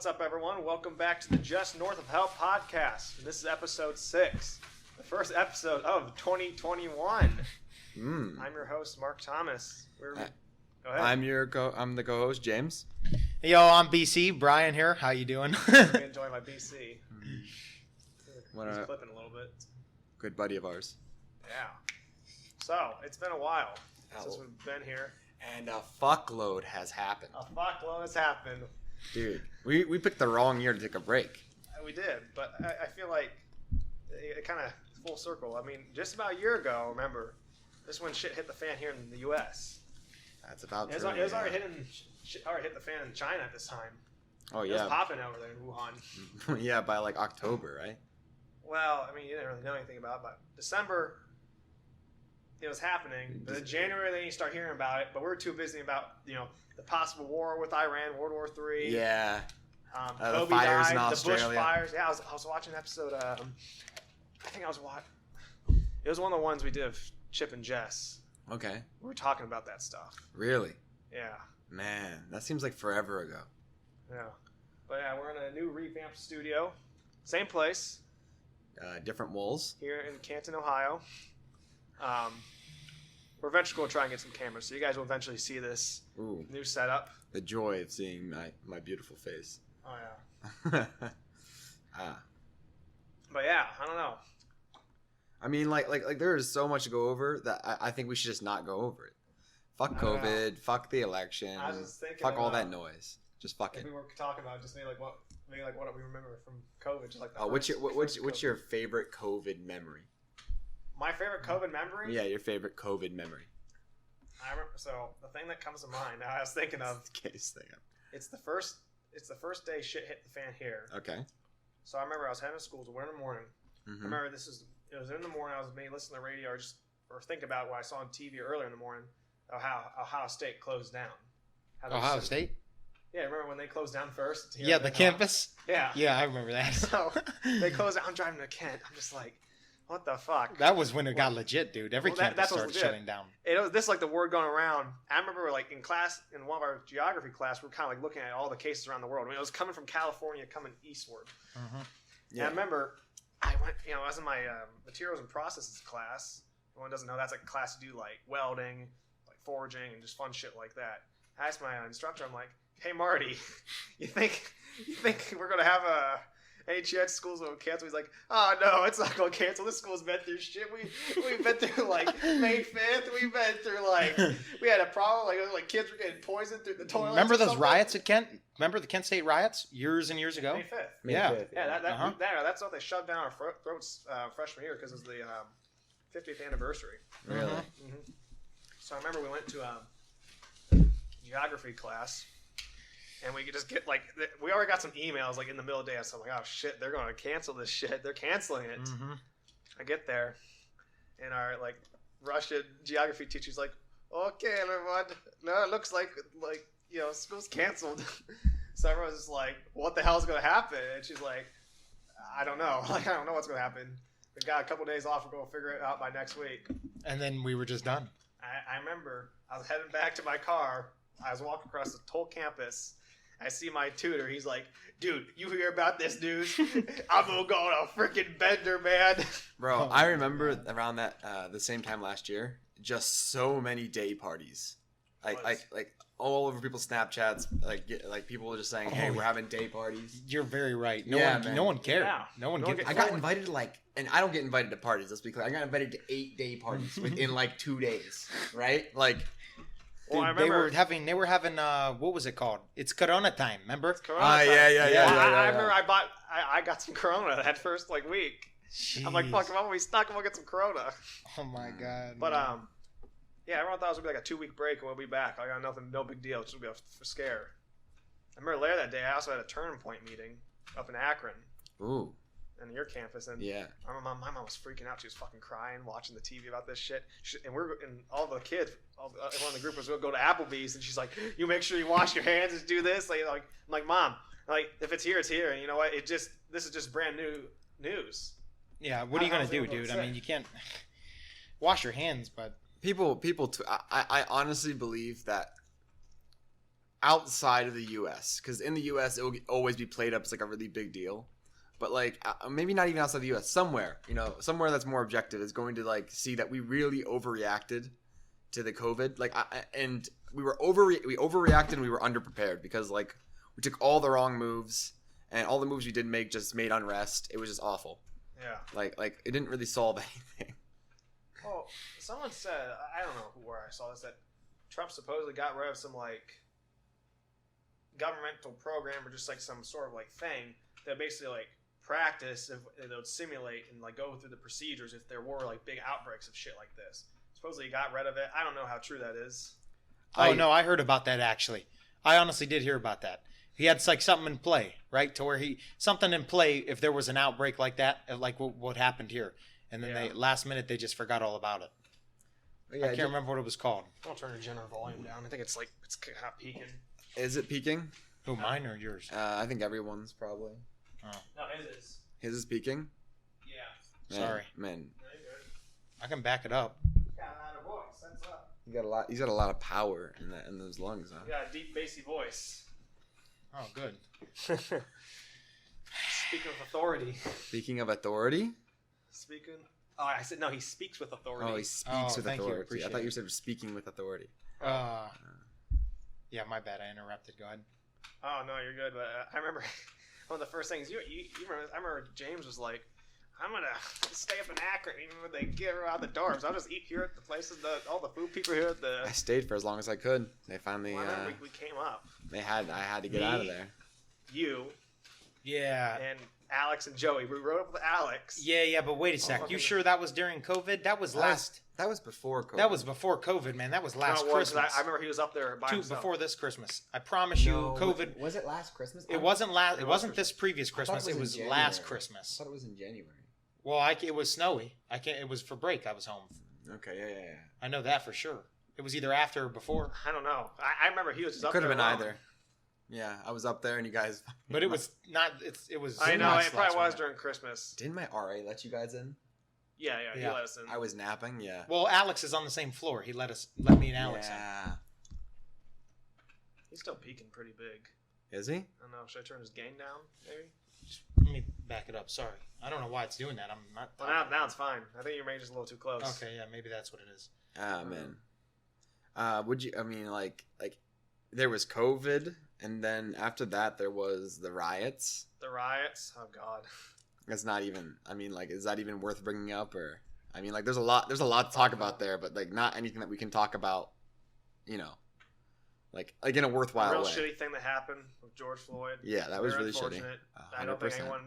What's up, everyone? Welcome back to the Just North of Hell podcast. And this is episode 6, the first episode of 2021. I'm your host, Mark Thomas. Go ahead. I'm the co-host, James. Hey, yo, I'm BC. Bryan here. How you doing? I'm enjoying my BC. He's clipping a little bit. Good buddy of ours. Yeah. So, it's been a while since we've been here. And a fuckload has happened. A fuckload has happened. Dude, we picked the wrong year to take a break. We did, but I feel like it kind of full circle. I mean, just about a year ago, remember, this is when shit hit the fan here in the U.S. That's about true. It was already hit the fan in China at this time. Oh, yeah. It was popping over there in Wuhan. Yeah, by like October, right? Well, I mean, you didn't really know anything about it, but December, it was happening. But in January, then you start hearing about it, but we were too busy about, the possible war with Iran, World War III. Yeah. Kobe the fires died, in Australia. The Bush fires. Yeah, I was watching an episode. I think I was watching. It was one of the ones we did of Chip and Jess. Okay. We were talking about that stuff. Really? Yeah. Man, that seems like forever ago. Yeah. But yeah, we're in a new revamped studio. Same place. Different walls. Here in Canton, Ohio. We're eventually going to try and get some cameras, so you guys will eventually see this new setup. The joy of seeing my beautiful face. Oh, yeah. But yeah, I don't know. I mean, like there is so much to go over that I think we should just not go over it. Fuck COVID. Fuck the election. I was just thinking fuck all that noise. Just fuck it. We were talking about just maybe what we remember from COVID. Just like what's your favorite COVID memory? My favorite COVID memory? Yeah, your favorite COVID memory. I remember. So the thing that comes to mind, I was thinking of. It's the first day shit hit the fan here. Okay. So I remember I was heading to school to work in the morning. Mm-hmm. I remember it was in the morning. I was maybe listening to the radio or think about what I saw on TV earlier in the morning of how Ohio State closed down. Ohio State? Yeah, remember when they closed down first? Yeah, the campus? Yeah. Yeah, I remember that. So they closed down. I'm driving to Kent. I'm just like, what the fuck? That was when it got legit, dude. Every campus started shutting down. This like the word going around. I remember like in class, in one of our geography class, we were kind of like looking at all the cases around the world. I mean, it was coming from California, coming eastward. Mm-hmm. Yeah. And I remember I went, I was in my materials and processes class. If anyone doesn't know, that's like a class to do like welding, like forging, and just fun shit like that. I asked my instructor, I'm like, hey Marty, you think we're gonna have any chance schools will cancel? He's like, oh no, it's not gonna cancel. This school's been through shit. We've been through like May 5th. We've been through like we had a problem like kids were getting poisoned through the toilet. Remember those riots at Kent? Remember the Kent State riots years and years ago? May 5th. May 5th. Yeah, that's what they shoved down our throats freshman year because it was the 50th anniversary. Really? Mm-hmm. So I remember we went to geography class. And we could just get we already got some emails like in the middle of the day. So I'm like, oh shit, they're going to cancel this shit. They're canceling it. Mm-hmm. I get there, and our Russian geography teacher's like, okay, everyone, no, it looks like school's canceled. So everyone's just like, what the hell's going to happen? And she's like, I don't know. I don't know what's going to happen. We got a couple days off. We're going to figure it out by next week. And then we were just done. I remember I was heading back to my car. I was walking across the whole campus. I see my tutor. He's like, dude, you hear about this news? I'm going to go on a freaking bender, man. Bro, I remember around that the same time last year, just so many day parties. Like all over people's Snapchats, like people were just saying, hey, we're having day parties. You're very right. No one cared. Yeah. No one cared. I got invited to and I don't get invited to parties, let's be clear. I got invited to 8 day parties within 2 days, right? Dude, well, they were having what was it called? It's Corona time, remember? It's Corona time. Yeah. I remember I got some Corona that first week. Jeez. I'm like, fuck, I'm gonna be stuck. I'm gonna get some Corona. Oh my god. But yeah, everyone thought it was gonna be like a 2-week break and we'll be back. I got nothing, no big deal. It's gonna be a scare. I remember later that day, I also had a Turning Point meeting up in Akron. Ooh. In your campus, and yeah, my mom was freaking out. She was fucking crying, watching the TV about this shit. And all the kids, everyone in the group was going to go to Applebee's, and she's like, "You make sure you wash your hands and do this." I'm like, Mom, if it's here, it's here. And you know what? This is just brand new news. Yeah, what are you gonna do, dude? I mean, you can't wash your hands, but people. I honestly believe that outside of the U.S. Because in the U.S. it will always be played up as like a really big deal. But like maybe not even outside the U.S. Somewhere, somewhere that's more objective is going to like see that we really overreacted to the COVID. Like, and we overreacted and we were underprepared because like we took all the wrong moves and all the moves we did make just made unrest. It was just awful. Yeah. Like it didn't really solve anything. Well, someone said, I don't know where I saw this, that Trump supposedly got rid of some like governmental program or just like some sort of like thing that basically like practice if they would simulate and like go through the procedures if there were like big outbreaks of shit like this. Supposedly he got rid of it. I don't know how true that is. No, I heard about that actually. I honestly did hear about that. He had like something in play, right? To where something in play if there was an outbreak like that, like what happened here, and then they last minute they just forgot all about it. Yeah, I can't remember what it was called. I'll turn the general volume down. I think it's kind of peaking. Is it peaking? Who, mine or yours? I think everyone's probably. Oh. No, his is. His is peaking? Yeah. Man, Sorry. Man. No, you're good. I can back it up. Got a voice. That's up. He's got a lot of power in those lungs, huh? You got a deep, bassy voice. Oh, good. Speaking of authority. Speaking of authority? Oh, I said no. He speaks with authority. Oh, he speaks with authority. I thought you said speaking with authority. Yeah, my bad. I interrupted. Go ahead. Oh no, you're good. But I remember one of the first things you remember. I remember James was like, "I'm gonna stay up in Akron even when they get her out the dorms. I'll just eat here at the places. All the food people here at the." I stayed for as long as I could. They finally. We came up. I had to get out of there. You. Yeah. And Alex and Joey. We rode up with Alex. Yeah, but wait a sec. You sure that was during COVID? That was last. That was before COVID. That was before COVID, man. That was last Christmas. I remember he was up there by himself. Before this Christmas. I promise you, COVID. Was it last Christmas? It wasn't last. It wasn't this previous Christmas. It was last Christmas. I thought it was in January. Well, it was snowy. It was for break. I was home. Okay, yeah. I know that for sure. It was either after or before. I don't know. I remember he was just up there. Could have been either. Yeah, I was up there and you guys. But it was not. It was. I know. It probably was during Christmas. Didn't my RA let you guys in? Yeah. He let us in. I was napping. Yeah. Well, Alex is on the same floor. He let me and Alex in. He's still peaking pretty big. Is he? I don't know. Should I turn his gain down? Maybe. Let me back it up. Sorry, I don't know why it's doing that. I'm not. Well, now it's fine. I think your range is a little too close. Okay, yeah, maybe that's what it is. Ah, man. Would you? I mean, like there was COVID, and then after that there was the riots. The riots? Oh God. That's not even. I mean, like, is that even worth bringing up? Or, I mean, like, there's a lot to talk about there, but like, not anything that we can talk about. Like in a worthwhile real way. Shitty thing that happened with George Floyd. Yeah, that was really shitty. 100%. I don't think anyone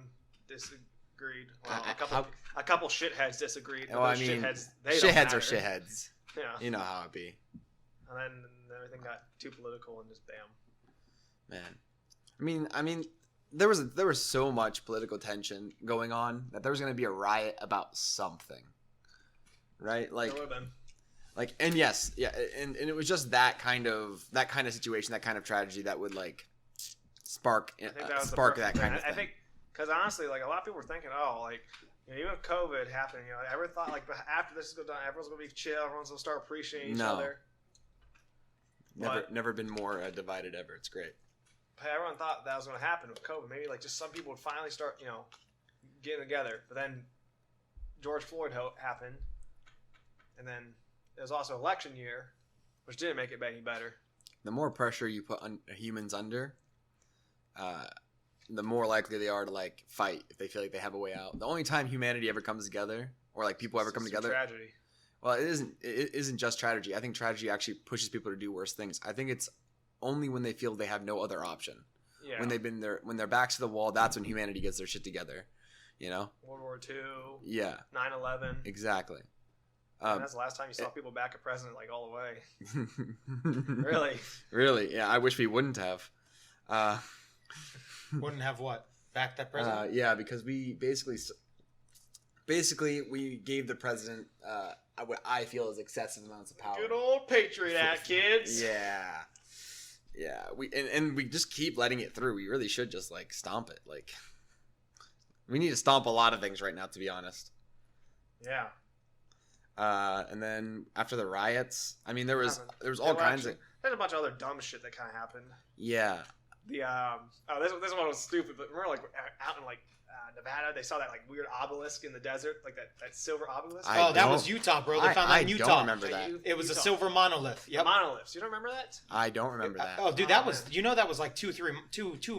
disagreed. Well, a couple shitheads disagreed. Well, I mean, shitheads are shitheads. Yeah. You know how it be. And then everything got too political and just bam. Man, I mean, there was so much political tension going on that there was going to be a riot about something, right? Like, there would have been. Like, and yes, yeah, and it was just that kind of situation, that kind of tragedy that would like spark that kind of thing. I think because honestly, like a lot of people were thinking, oh, like even with COVID happening, I ever thought like after this is going done, everyone's gonna be chill, everyone's gonna start appreciating each other. Never been more divided ever. It's great. But everyone thought that was going to happen with COVID. Maybe like just some people would finally start, getting together. But then George Floyd happened, and then it was also election year, which didn't make it any better. The more pressure you put humans under, the more likely they are to like fight if they feel like they have a way out. The only time humanity ever comes together, or like people ever come together, tragedy. Well, it isn't just tragedy. I think tragedy actually pushes people to do worse things. I think it's only when they feel they have no other option. Yeah. When they're backs to the wall, that's when humanity gets their shit together. World War II. Yeah. 9/11. Exactly. That's the last time you saw people back a president like all the way. Really? Really? Yeah. I wish we wouldn't have. Wouldn't have what? Back that president? Yeah, because we basically we gave the president what I feel is excessive amounts of power. Good old Patriot Act, kids. Yeah. We just keep letting it through. We really should just like stomp it. Like, we need to stomp a lot of things right now, to be honest. Yeah. And then after the riots, I mean, there was all kinds of There's a bunch of other dumb shit that kind of happened. Yeah. This one was stupid, but remember, like out in like Nevada, they saw that like weird obelisk in the desert, like that silver obelisk. That was Utah, bro. They found that in Utah. I don't remember that. It was a silver monolith. Yep. Monoliths. You don't remember that? I don't remember that. Oh, dude, that was that was like 2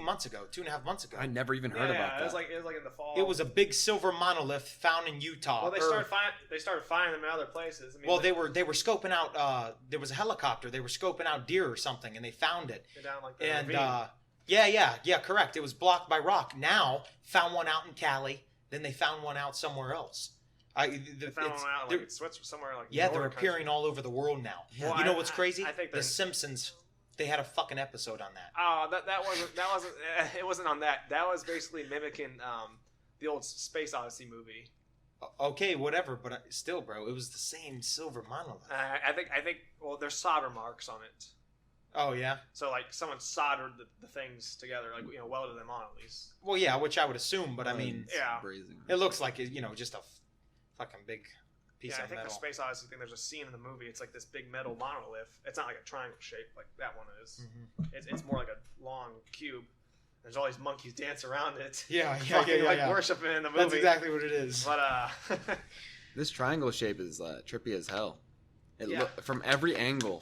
months ago, 2.5 months ago. I never even heard about that. It was like in the fall. It was a big silver monolith found in Utah. Well, they started finding them in other places. I mean, well, they were scoping out. There was a helicopter. They were scoping out deer or something, and they found it. Down like the and ravine. Yeah, correct. It was blocked by rock. Now found one out in Cali. Then they found one out somewhere else. They found one out like Switzerland, somewhere like yeah, they're appearing all over the world now. Well, you know what's crazy? I think The Simpsons. They had a fucking episode on that. Oh, that wasn't. It wasn't on that. That was basically mimicking the old Space Odyssey movie. Okay, whatever, but still, bro, it was the same silver monolith. I think. Well, there's solder marks on it. Oh yeah. So like someone soldered the things together, like welded them on at least. Well, yeah, which I would assume, but I mean, yeah, it looks like just a fucking big piece of metal. I think the Space Odyssey thing. There's a scene in the movie. It's like this big metal monolith. It's not like a triangle shape like that one is. Mm-hmm. It's more like a long cube. There's all these monkeys dance around it. Yeah, worshiping in the movie. That's exactly what it is. But this triangle shape is trippy as hell. From every angle,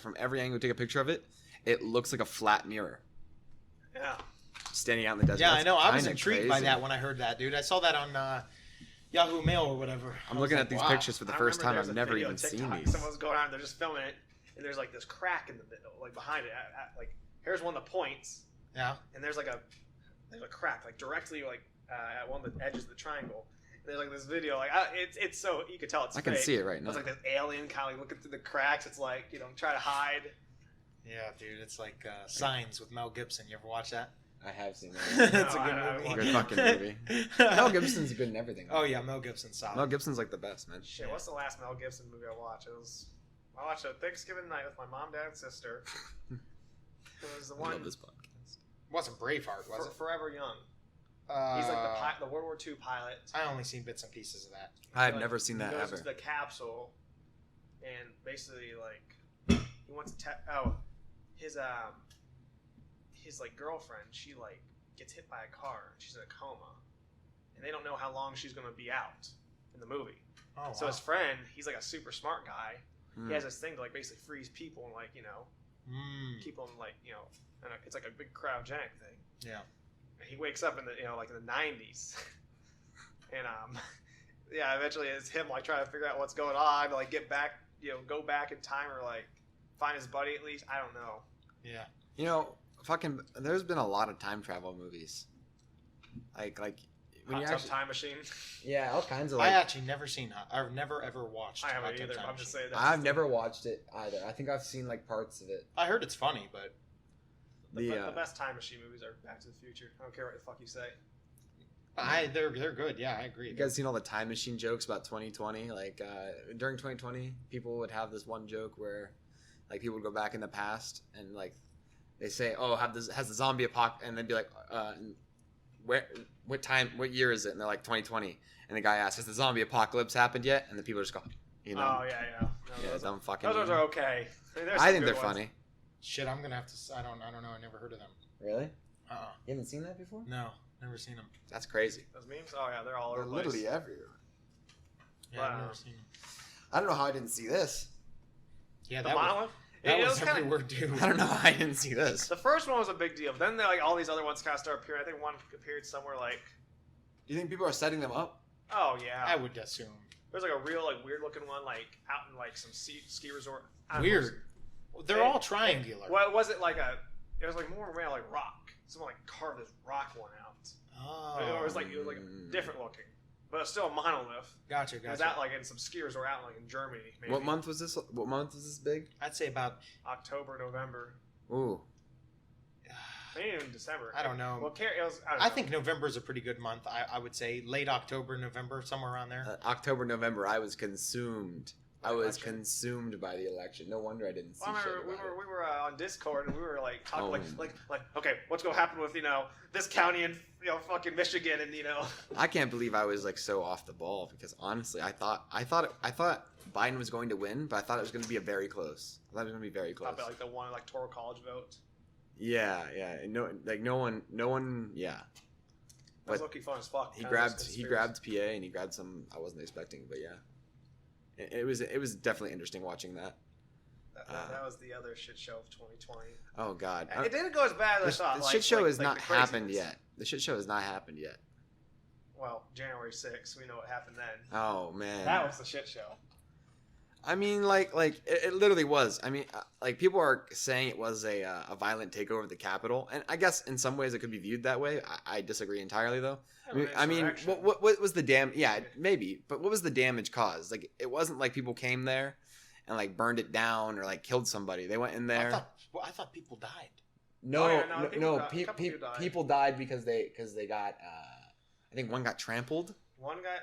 take a picture of it. It looks like a flat mirror. Yeah. Standing out in the desert. Yeah, That's I know. I was intrigued crazy. by that when I heard that, dude. I saw that on Yahoo Mail or whatever. I'm looking at these pictures for the first time. I've never even seen these. Someone's going on, they're just filming it, and there's like this crack in the middle, like behind it. Like here's one of the points. Yeah. And there's a crack, like directly like at one of the edges of the triangle. And there's like this video, like it's so you could tell it's fake. I can see it right now. It's like this alien kind of looking through the cracks. It's like try to hide. Yeah, dude, it's like Signs with Mel Gibson. You ever watch that? I have seen that. That's a good movie. Good fucking movie. Mel Gibson's good in everything. Oh yeah, Mel Gibson's solid. Mel Gibson's like the best, man. Shit, what's the last Mel Gibson movie I watched? I watched it Thanksgiving night with my mom, dad, and sister. It was the one. I love this podcast. It wasn't Braveheart, was it? Forever Young. He's like the World War II pilot. I only seen bits and pieces of that. I've never seen that ever. He goes to the capsule, and basically like he wants to his like girlfriend, she like gets hit by a car and she's in a coma, and they don't know how long she's gonna be out in the movie. Oh, so his friend, he's like a super smart guy. He has this thing to like basically freeze people and like keep them like and it's like a big cryogenic thing. Yeah. And he wakes up in the like in the 90s, and eventually it's him like trying to figure out what's going on, to like get back, go back in time or like find his buddy at least. I don't know. Yeah. There's been a lot of time travel movies. Like when you actually Time Machine. Yeah, all kinds of. I actually never seen. I've never ever watched. I haven't either. I'm just saying. I've never watched it either. I think I've seen like parts of it. I heard it's funny, but the best Time Machine movies are Back to the Future. I don't care what the fuck you say. They're good. Yeah, I agree. You guys seen all the Time Machine jokes about 2020? Like during 2020, people would have this one joke where like people would go back in the past and like they say, "Oh, has the zombie apocalypse?" and they'd be like, what year is it?" And they're like 2020, and the guy asks, "Has the zombie apocalypse happened yet?" And the people just go, Oh yeah. No, dumb fucking. Those are okay. I think they're funny. Shit, I'm gonna have to. I don't know. I never heard of them. Really? You haven't seen that before? No, never seen them. That's crazy. Those memes? Oh yeah, they're all over They're the place. literally everywhere. Yeah, I've never seen them. I don't know how I didn't see this. Yeah, that was everywhere, dude. I don't know how I didn't see this. The first one was a big deal. Then like all these other ones kind of started appearing. I think one appeared somewhere like. Do you think people are setting them up? Oh yeah. I would assume. There's like a real like weird looking one like out in like some ski resort. Weird. They're all triangular. Well, was it like it was like more around like rock. Someone like carved this rock one out. Oh. It was like different looking, but it's still a monolith. Gotcha. It was out like in some ski resort out like in Germany. Maybe. What month was this? What month was this big? I'd say about October, November. Ooh. Maybe even December. I don't know. Well, I think November is a pretty good month. I would say late October, November, somewhere around there. October, November. I was consumed. Consumed by the election. No wonder I didn't see. Well, I remember we were on Discord and we were like talking like okay, what's gonna happen with this county in fucking Michigan and I can't believe I was like so off the ball because honestly I thought Biden was going to win, but I thought it was going to be very close. I thought it was going to be very close. About like the one electoral college vote. Yeah. And no one. Yeah. That was looking fun as fuck. He grabbed PA and he grabbed some I wasn't expecting, but yeah, it was definitely interesting watching that. That was the other shit show of 2020. Oh God, it didn't go as bad as I thought. The shit show has not happened yet. The shit show has not happened yet. Well, January 6th, we know what happened then. Oh man, that was the shit show. I mean, like it literally was. I mean, like people are saying it was a violent takeover of the Capitol, and I guess in some ways it could be viewed that way. I disagree entirely, though. I mean, what was the damage? Yeah, maybe, but what was the damage caused? Like, it wasn't like people came there and like burned it down or like killed somebody. They went in there. I thought people died. No, people died because they got. I think one got trampled. One got.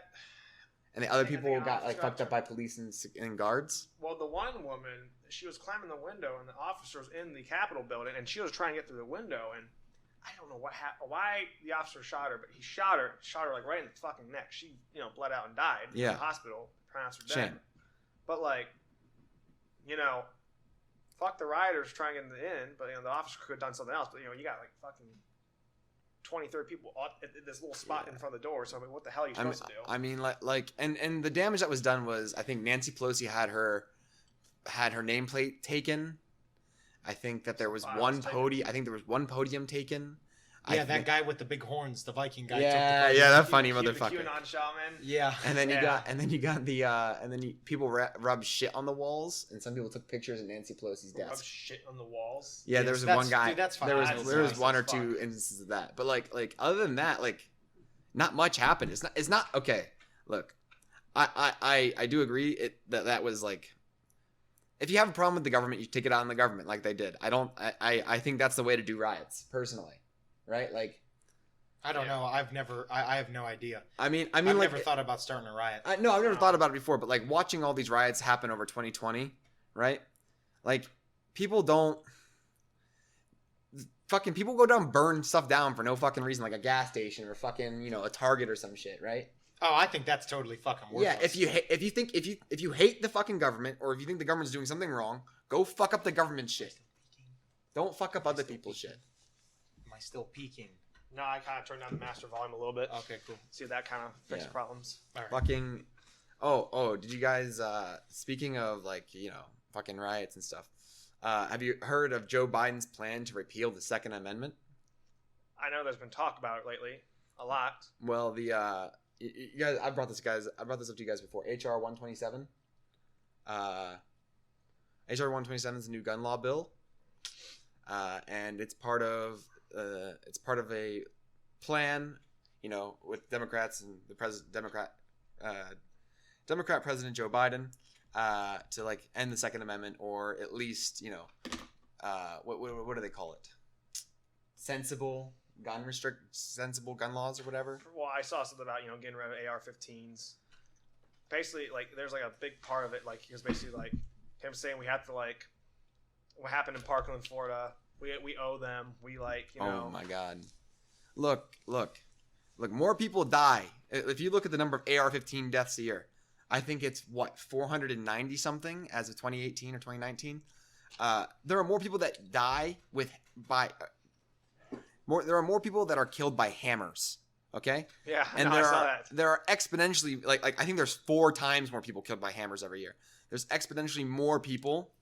And the other people got like fucked up by police and guards. Well, the one woman, she was climbing the window, and the officer was in the Capitol building, and she was trying to get through the window, and I don't know why the officer shot her, but he shot her like right in the fucking neck. She, bled out and died in the hospital, pronounced her dead. Shame. But like, fuck the rioters trying to get in, but the officer could have done something else. But you got like fucking 20, 30 people at this little spot in front of the door. So I mean, what the hell are you supposed to do? I mean, and the damage that was done was, I think Nancy Pelosi had her nameplate taken. I think that there was one podium. I think there was one podium taken. Yeah, that guy with the big horns, the Viking guy. Yeah, that funny motherfucker. QAnon shaman. Yeah. And then people rubbed shit on the walls, and some people took pictures of Nancy Pelosi's desk. Rubbed shit on the walls. Yeah, there was one guy. Dude, that's fine. There was one or two instances of that, but like other than that, like not much happened. It's not okay. Look, I do agree that was like, if you have a problem with the government, you take it out on the government, like they did. I think that's the way to do riots, personally. Right? Like, I don't know. I have no idea. I mean, I've like, never thought about starting a riot. I've never thought about it before, but like watching all these riots happen over 2020, right? Like, people go down and burn stuff down for no fucking reason, like a gas station or fucking, a Target or some shit, right? Oh, I think that's totally fucking worthless. Yeah, if you hate the fucking government, or if you think the government's doing something wrong, go fuck up the government shit. Don't fuck up other people's shit. Still peaking. No, I kind of turned down the master volume a little bit. Okay, cool. See if that kind of fixes problems. All right. Fucking. Oh, did you guys? Speaking of fucking riots and stuff, have you heard of Joe Biden's plan to repeal the Second Amendment? I know there's been talk about it lately, a lot. Well, you guys, I brought this up to you guys before. HR 127. HR 127 is a new gun law bill, and it's part of a plan, with Democrats and the Democrat President Joe Biden, to like end the Second Amendment, or at least, what do they call it? Sensible gun laws or whatever. Well, I saw something about getting rid of AR-15s. Basically, like there's like a big part of it, like he was basically like him saying we have to like what happened in Parkland, Florida. We owe them. We Oh my God! Look! More people die. If you look at the number of AR-15 deaths a year, I think it's 490 something as of 2018 or 2019. There are more people that die there are more people that are killed by hammers. Okay. Yeah. And there are exponentially like I think there's 4 times more people killed by hammers every year. There's exponentially more people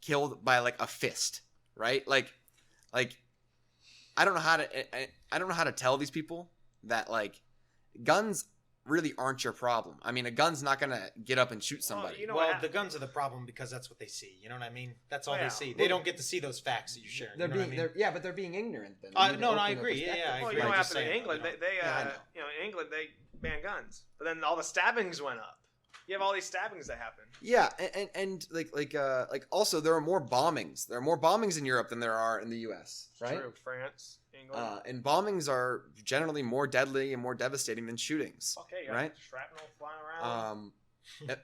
killed by like a fist. Right? Like, I don't know how to tell these people that like guns really aren't your problem. I mean, a gun's not gonna get up and shoot somebody. Well, the guns are the problem because that's what they see. You know what I mean? That's all they see. They don't get to see those facts that you're sharing. But they're being ignorant. Then I agree. Yeah, I agree. Well, you know what happened in England? In England they banned guns, but then all the stabbings went up. You have all these stabbings that happen. Yeah, and also there are more bombings. There are more bombings in Europe than there are in the U.S. Right? True. France, England. And bombings are generally more deadly and more devastating than shootings. Okay, right? Shrapnel flying around.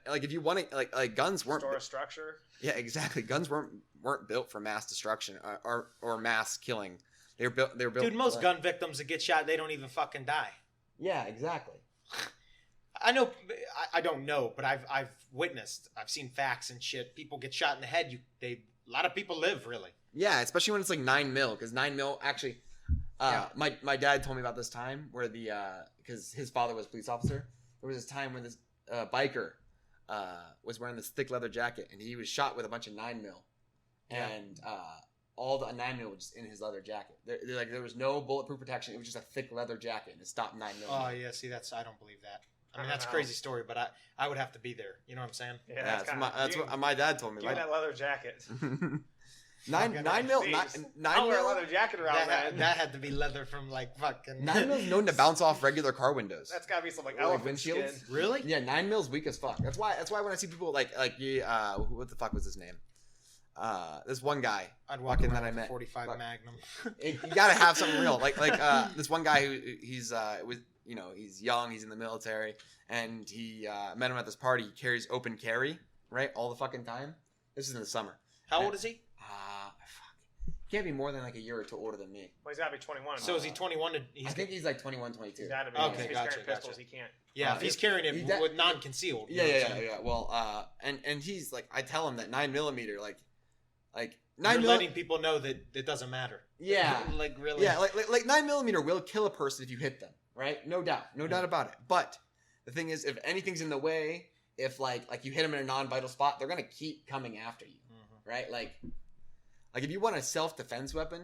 Like if you want to, like guns weren't. Restore a structure. Yeah, exactly. Guns weren't built for mass destruction or mass killing. They were built. Dude, most gun victims that get shot, they don't even fucking die. Yeah, exactly. I know. I don't know, but I've witnessed. I've seen facts and shit. People get shot in the head. A lot of people live really. Yeah, especially when it's like 9 mil, because 9 mil actually. My dad told me about this time where because his father was a police officer. There was this time when this biker was wearing this thick leather jacket, and he was shot with a bunch of 9 mil, and all the 9 mil was just in his leather jacket. There was no bulletproof protection. It was just a thick leather jacket, and it stopped 9 mil. Oh yeah, see I don't believe that. I mean that's a crazy story, but I would have to be there. You know what I'm saying? Yeah, that's what my dad told me. Give me that leather jacket. 9 mil. I'll wear a leather jacket around that had to be leather from like fucking. 9 mil's known to bounce off regular car windows. That's gotta be some like elephant windshields. skin. Really? Yeah, 9 mil's weak as fuck. That's why when I see people what the fuck was his name? This one guy. I'd walk in that I met. 45 Magnum. You gotta have something real. Like this one guy who he's young, he's in the military, and he met him at this party. He carries open carry, right, all the fucking time. This is in the summer. How old is he? He can't be more than like a year or two older than me. Well, he's gotta be 21. So is he 21? I think he's like 21, 22. He's gotta be. Okay, if he's carrying pistols, he can't. Yeah, if he's carrying it with non-concealed. Yeah. Well, and he's like, I tell him that 9mm, like 9 You're letting people know that it doesn't matter. Yeah. Like really. Yeah, like 9mm will kill a person if you hit them, right? No doubt about it. But the thing is, if anything's in the way, if like you hit them in a non-vital spot, they're gonna keep coming after you, right? Like if you want a self-defense weapon,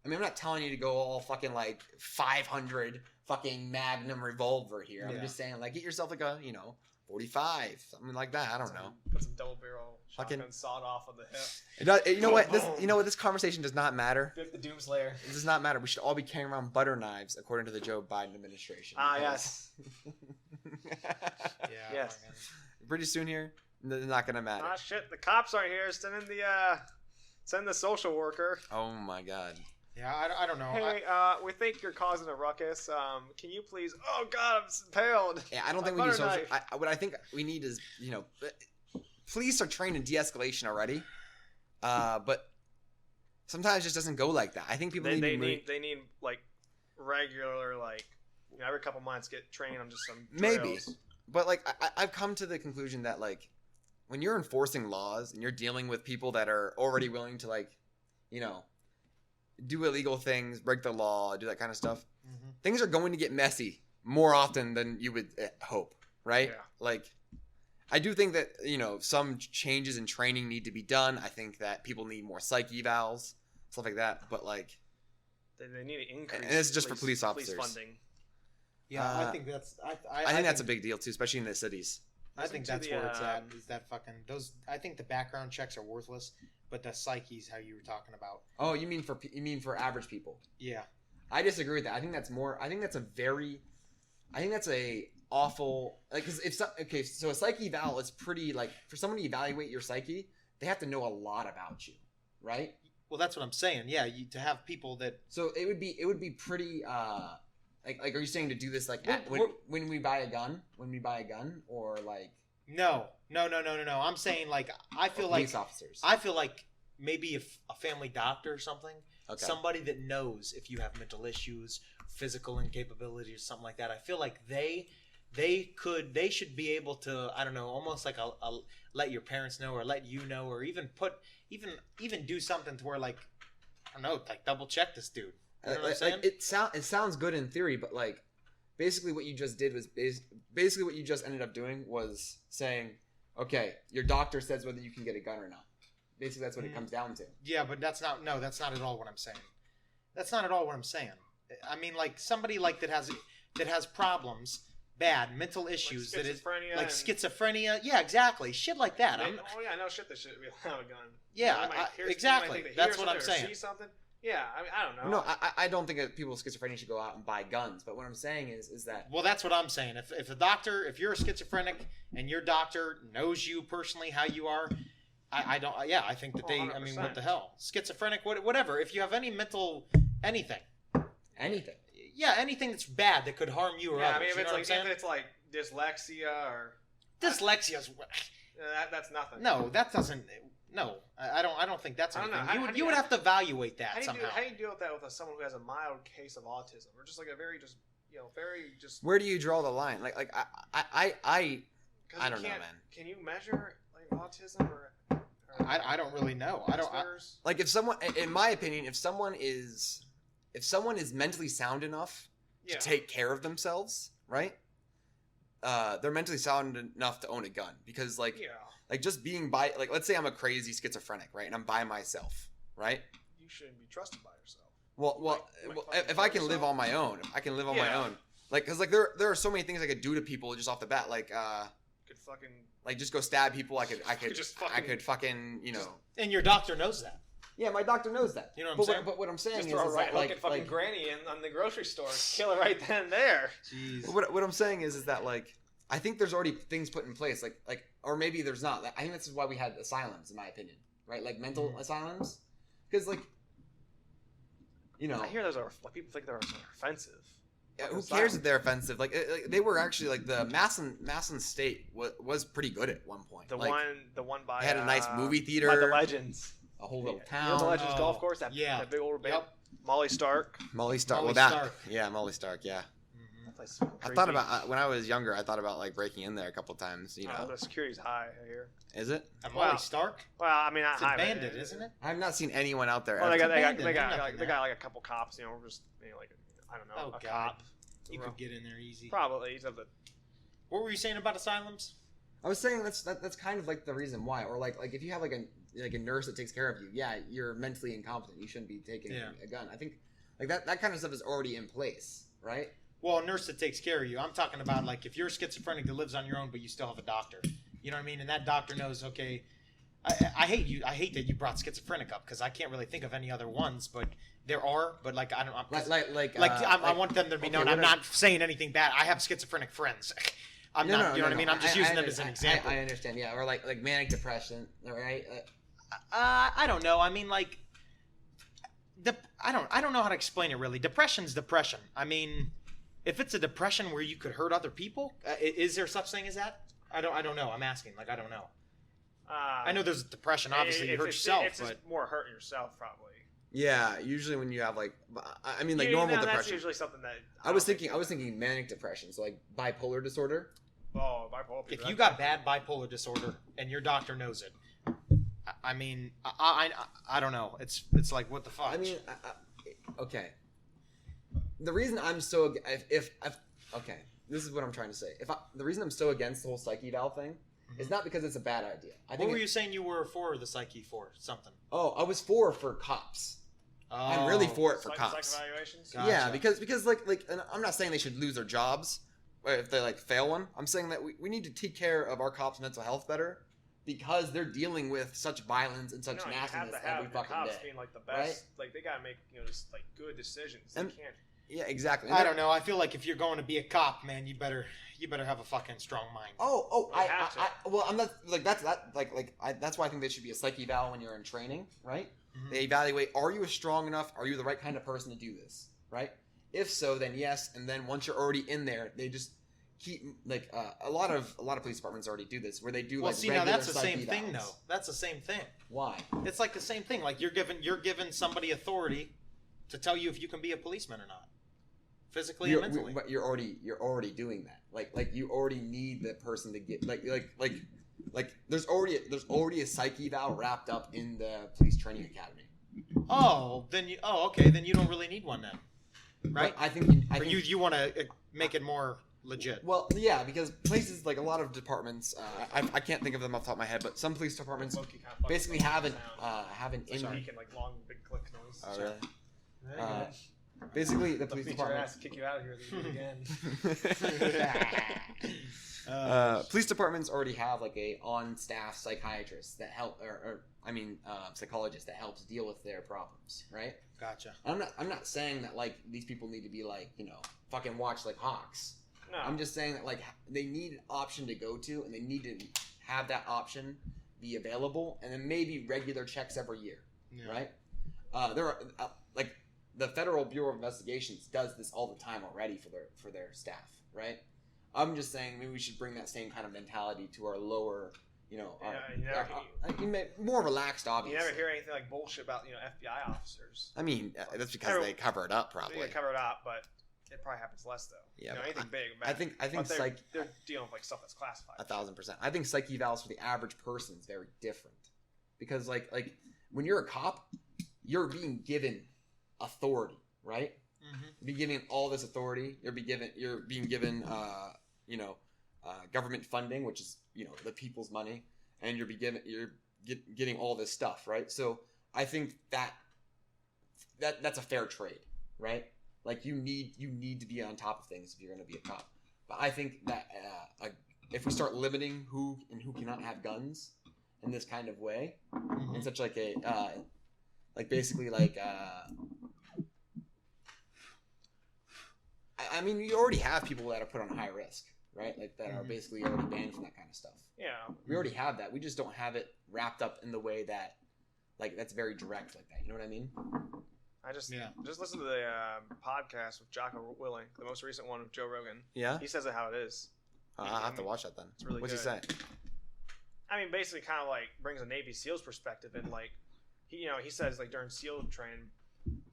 I mean, I'm not telling you to go all fucking like 500 fucking Magnum revolver here. I'm just saying, like, get yourself like a 45, something like that. I don't know. Put some double barrel shotgun sawed off on the hip. It does, you know what? This conversation does not matter. The Doomslayer. It does not matter. We should all be carrying around butter knives, according to the Joe Biden administration. Yes. Yes. Pretty soon here, it's not gonna matter. Shit! The cops aren't here. Send the social worker. Oh my god. Yeah, I don't know. Hey, we think you're causing a ruckus. Can you please? Oh God, I'm impaled. Yeah, I don't think we need social. What I think we need is, police are trained in de-escalation already, but sometimes it just doesn't go like that. I think people they need like regular every couple months get trained on just some drills. Maybe, but like I've come to the conclusion that like when you're enforcing laws and you're dealing with people that are already willing to do illegal things, break the law, do that kind of stuff, things are going to get messy more often than you would hope, right? Yeah. Like, I do think that, some changes in training need to be done. I think that people need more psych evals, stuff like that, but like... They need to increase... And it's just for police officers. Police funding. Yeah, I think that's... I think that's a big deal, too, especially in the cities. I think that's where it's at. Is that fucking those? I think the background checks are worthless, but the psyche's how you were talking about. Oh, you mean for average people? Yeah, I disagree with that. I think that's more. I think that's a awful so a psych eval is pretty like for someone to evaluate your psyche, they have to know a lot about you, right? Well, that's what I'm saying. Yeah, to have people that. So it would be pretty. Like, are you saying to do this when we buy a gun? When we buy a gun, or like? No. I'm saying like I feel like police officers. I feel like maybe if a family doctor or something, somebody that knows if you have mental issues, physical incapability, or something like that. I feel like they should be able to, I don't know, almost like a let your parents know or let you know, or even do something to where like I don't know, like double check this dude. You know what I'm saying? It sounds good in theory, but like basically what you just did was basically what you just ended up doing was saying, okay, your doctor says whether you can get a gun or not. Basically, that's what it comes down to. Yeah, but that's not at all what I'm saying. That's not at all what I'm saying. I mean, like somebody like that has problems, bad mental issues, like schizophrenia, schizophrenia. Yeah, exactly. Shit like that. I know shit that should be allowed a gun. Yeah, exactly. That's what I'm saying. See something. Yeah, I mean, I don't know. No, I don't think that people with schizophrenia should go out and buy guns. But what I'm saying is that... Well, that's what I'm saying. If you're a schizophrenic and your doctor knows you personally, how you are, I think that they... 100%. I mean, what the hell? Schizophrenic, whatever. If you have any mental... Anything. Yeah, anything that's bad that could harm you or others. I mean, if it's like dyslexia or... Dyslexia's... That's nothing. No, that doesn't... No, I don't think that's anything. You would have to evaluate that somehow. How do you deal with that with someone who has a mild case of autism, or just like a very very just. Where do you draw the line? I don't know, man. Can you measure like autism or I don't really know. Like if someone, in my opinion, if someone is mentally sound enough to take care of themselves, right? They're mentally sound enough to own a gun because like just being by, like, let's say I'm a crazy schizophrenic, right? And I'm by myself, right? You shouldn't be trusted by yourself. Well, if I can live on my own, my own. Like, cause like there are so many things I could do to people just off the bat. Like, could fucking like just go stab people. I could fucking, And your doctor knows that. Yeah, my doctor knows that. You know what I'm saying? But what I'm saying just is throw that, like fucking granny on the grocery store, kill her right then and there. Jeez. What I'm saying is that like I think there's already things put in place, like or maybe there's not. I think this is why we had asylums, in my opinion, right? Like mental asylums, because like I hear those are people think they're offensive. Yeah, who cares if they're offensive? Like they were actually like the Masson State was pretty good at one point. The one by they had a nice movie theater, by the Legends, a whole little town. You know the Legends golf course, that big old band. Yep. Molly Stark. Molly Stark. Yeah, Molly Stark. Yeah. I thought about when I was younger. I thought about like breaking in there a couple times. The security's high here. Is it? Molly Stark? Well, I mean, not high. Bandit, isn't it? I've not seen anyone out there. Well, they got like a couple cops. Just like I don't know, cop. You could get in there easy. Probably. What were you saying about asylums? I was saying that's kind of like the reason why, or like if you have like a nurse that takes care of you, you're mentally incompetent. You shouldn't be taking a gun. I think like that kind of stuff is already in place, right? Well, a nurse that takes care of you. I'm talking about like if you're schizophrenic that lives on your own, but you still have a doctor. You know what I mean? And that doctor knows, okay, I hate you. I hate that you brought schizophrenic up because I can't really think of any other ones, but there are. But like I don't. I want them to be known. I'm not saying anything bad. I have schizophrenic friends. I'm not. You know what I mean? I'm just using them as an example. I understand. Yeah, or like manic depression, right? I don't know. I mean, like, I don't know how to explain it really. Depression's depression. I mean, if it's a depression where you could hurt other people, is there such thing as that? I don't know. I'm asking. Like, I don't know. I know there's depression. Obviously, you hurt yourself, it's just more hurting yourself, probably. Yeah, usually when you have like, I mean, like normal depression. That's usually something that I was thinking manic depression, so like bipolar disorder. Oh, bipolar. If you got bad bipolar disorder and your doctor knows it, I mean, I don't know. It's like what the fuck. I mean, okay. The reason I'm so okay, this is what I'm trying to say. The reason I'm so against the whole psyche valve thing is not because it's a bad idea. What were you saying you were for the psyche for? Something. Oh, I was for cops. I'm really for it for cops. Psych evaluations? Gotcha. Yeah, because like, and I'm not saying they should lose their jobs if they like fail one. I'm saying that we need to take care of our cops' mental health better because they're dealing with such violence and such nastiness every fucking cops day. Being like the best, right? Like they gotta make just like good decisions. They can't. Yeah, exactly. I don't know. I feel like if you're going to be a cop, man, you better have a fucking strong mind. Well, I'm not like that's why I think there should be a psyche eval when you're in training, right? Mm-hmm. They evaluate: are you strong enough? Are you the right kind of person to do this, right? If so, then yes. And then once you're already in there, they just keep like a lot of police departments already do this, where they do now that's the same thing, though. That's the same thing. Why? It's like the same thing. Like you're giving somebody authority to tell you if you can be a policeman or not. Physically and mentally. But you're already doing that. Like you already need the person to get like there's already a psyche eval wrapped up in the police training academy. Okay, then you don't really need one then, right? But I think you want to make it more legit. Well, yeah, because places like a lot of departments, I can't think of them off the top of my head, but some police departments basically have an making like long big click noise. Oh really? Basically, the police department kick you out of here again. Police departments already have like a on-staff psychiatrist that psychologist that helps deal with their problems, right? Gotcha. I'm not saying that like these people need to be like fucking watch like hawks. No. I'm just saying that like they need an option to go to, and they need to have that option be available, and then maybe regular checks every year, right? There are like. The Federal Bureau of Investigations does this all the time already for their staff, right? I'm just saying maybe we should bring that same kind of mentality to our lower, more relaxed, obviously. You never hear anything like bullshit about FBI officers. I mean, that's because they cover it up, probably. They cover it up, but it probably happens less though. Yeah, anything big. I think they're dealing with like stuff that's classified. 1,000%. I think psych evals for the average person is very different, because like when you're a cop, you're being given authority, right? Mm-hmm. You're being given all this authority. You're being given government funding, which is the people's money, and you're getting all this stuff, right? So I think that's a fair trade, right? Like you need to be on top of things if you're going to be a cop. But I think that if we start limiting who cannot have guns in this kind of way, in such like a I mean, you already have people that are put on high risk, right? Like that are basically already banned from that kind of stuff. Yeah, we already have that. We just don't have it wrapped up in the way that, like, that's very direct like that. You know what I mean? I just listened to the podcast with Jocko Willing, the most recent one with Joe Rogan. Yeah, he says it how it is. I'll have to watch that then. It's really What's good. He say? I mean, basically, kind of like brings a Navy SEALs perspective, and like he says like during SEAL training,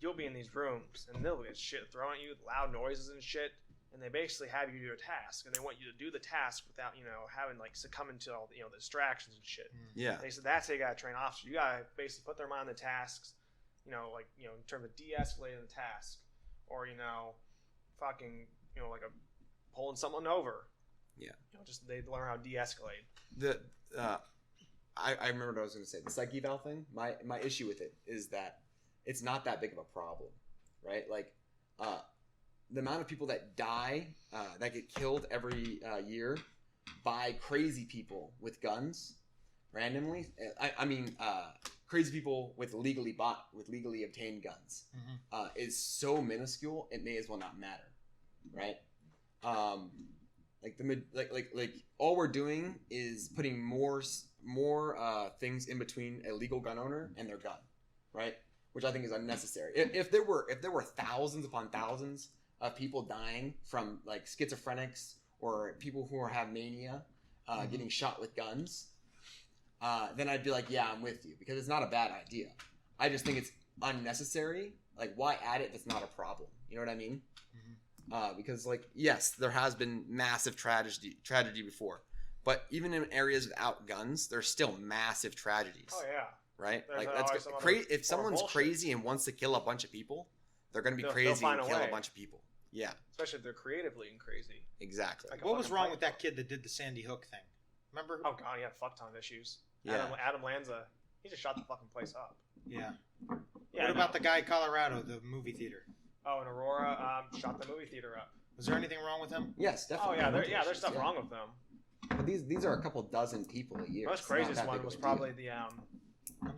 you'll be in these rooms and they'll get shit thrown at you, loud noises and shit, and they basically have you do a task, and they want you to do the task without having like succumbing to all the distractions and shit. Yeah. They said that's how you gotta train officers. You gotta basically put their mind on the tasks. In terms of de-escalating the task, or fucking like pulling someone over. Yeah. Just they learn how to de-escalate. I remember what I was going to say. The psych eval thing. My issue with it is that it's not that big of a problem, right? Like, the amount of people that die, that get killed every year by crazy people with guns, randomly. I mean. Crazy people with legally obtained guns is so minuscule it may as well not matter, right? Like all we're doing is putting more things in between a legal gun owner and their gun, right? Which I think is unnecessary. If there were thousands upon thousands of people dying from like schizophrenics or people who have mania getting shot with guns. Then I'd be like, yeah, I'm with you, because it's not a bad idea. I just think it's unnecessary. Like, why add it? That's not a problem. You know what I mean? Mm-hmm. Because, like, yes, there has been massive tragedy before, but even in areas without guns, there's still massive tragedies. Oh yeah, right. There's like that's if someone's crazy and wants to kill a bunch of people, they're going to be crazy and kill a bunch of people. Yeah, especially if they're creatively and crazy. Exactly. Like what was wrong with that kid that did the Sandy Hook thing? Remember? Oh god, he had a fuck ton of issues. Yeah. Adam Lanza, he just shot the fucking place up. Yeah. What about the guy in Colorado, the movie theater? Oh, in Aurora, shot the movie theater up. Was there anything wrong with him? Yes, definitely. Oh yeah, there's stuff wrong with them. But these are a couple dozen people a year. The most craziest one was probably the I'm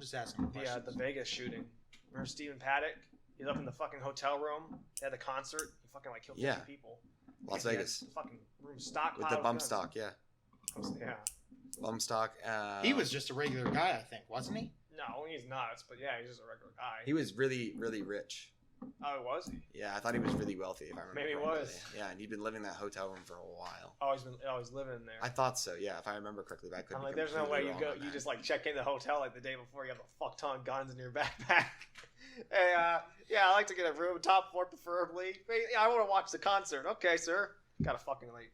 just asking the Vegas shooting. Remember Stephen Paddock? He's up in the fucking hotel room. They had the concert. He fucking like killed 50 people. Las Vegas. Fucking room stockpiled with the bump guns. stock, yeah. Yeah. Bump stock. He was just a regular guy, I think, wasn't he? No, he's nuts, but yeah, he's just a regular guy. He was really, really rich. Oh, was he? Yeah, I thought he was really wealthy, if I remember. Maybe he was. Yeah, and he'd been living in that hotel room for a while. Oh, he's living in there. I thought so, yeah, if I remember correctly. But I couldn't. I'm like, there's no way you just like check in the hotel like the day before, you have a fuck ton of guns in your backpack. Hey, yeah, I like to get a room, top floor preferably. Hey, I want to watch the concert. Okay, sir. Got a fucking like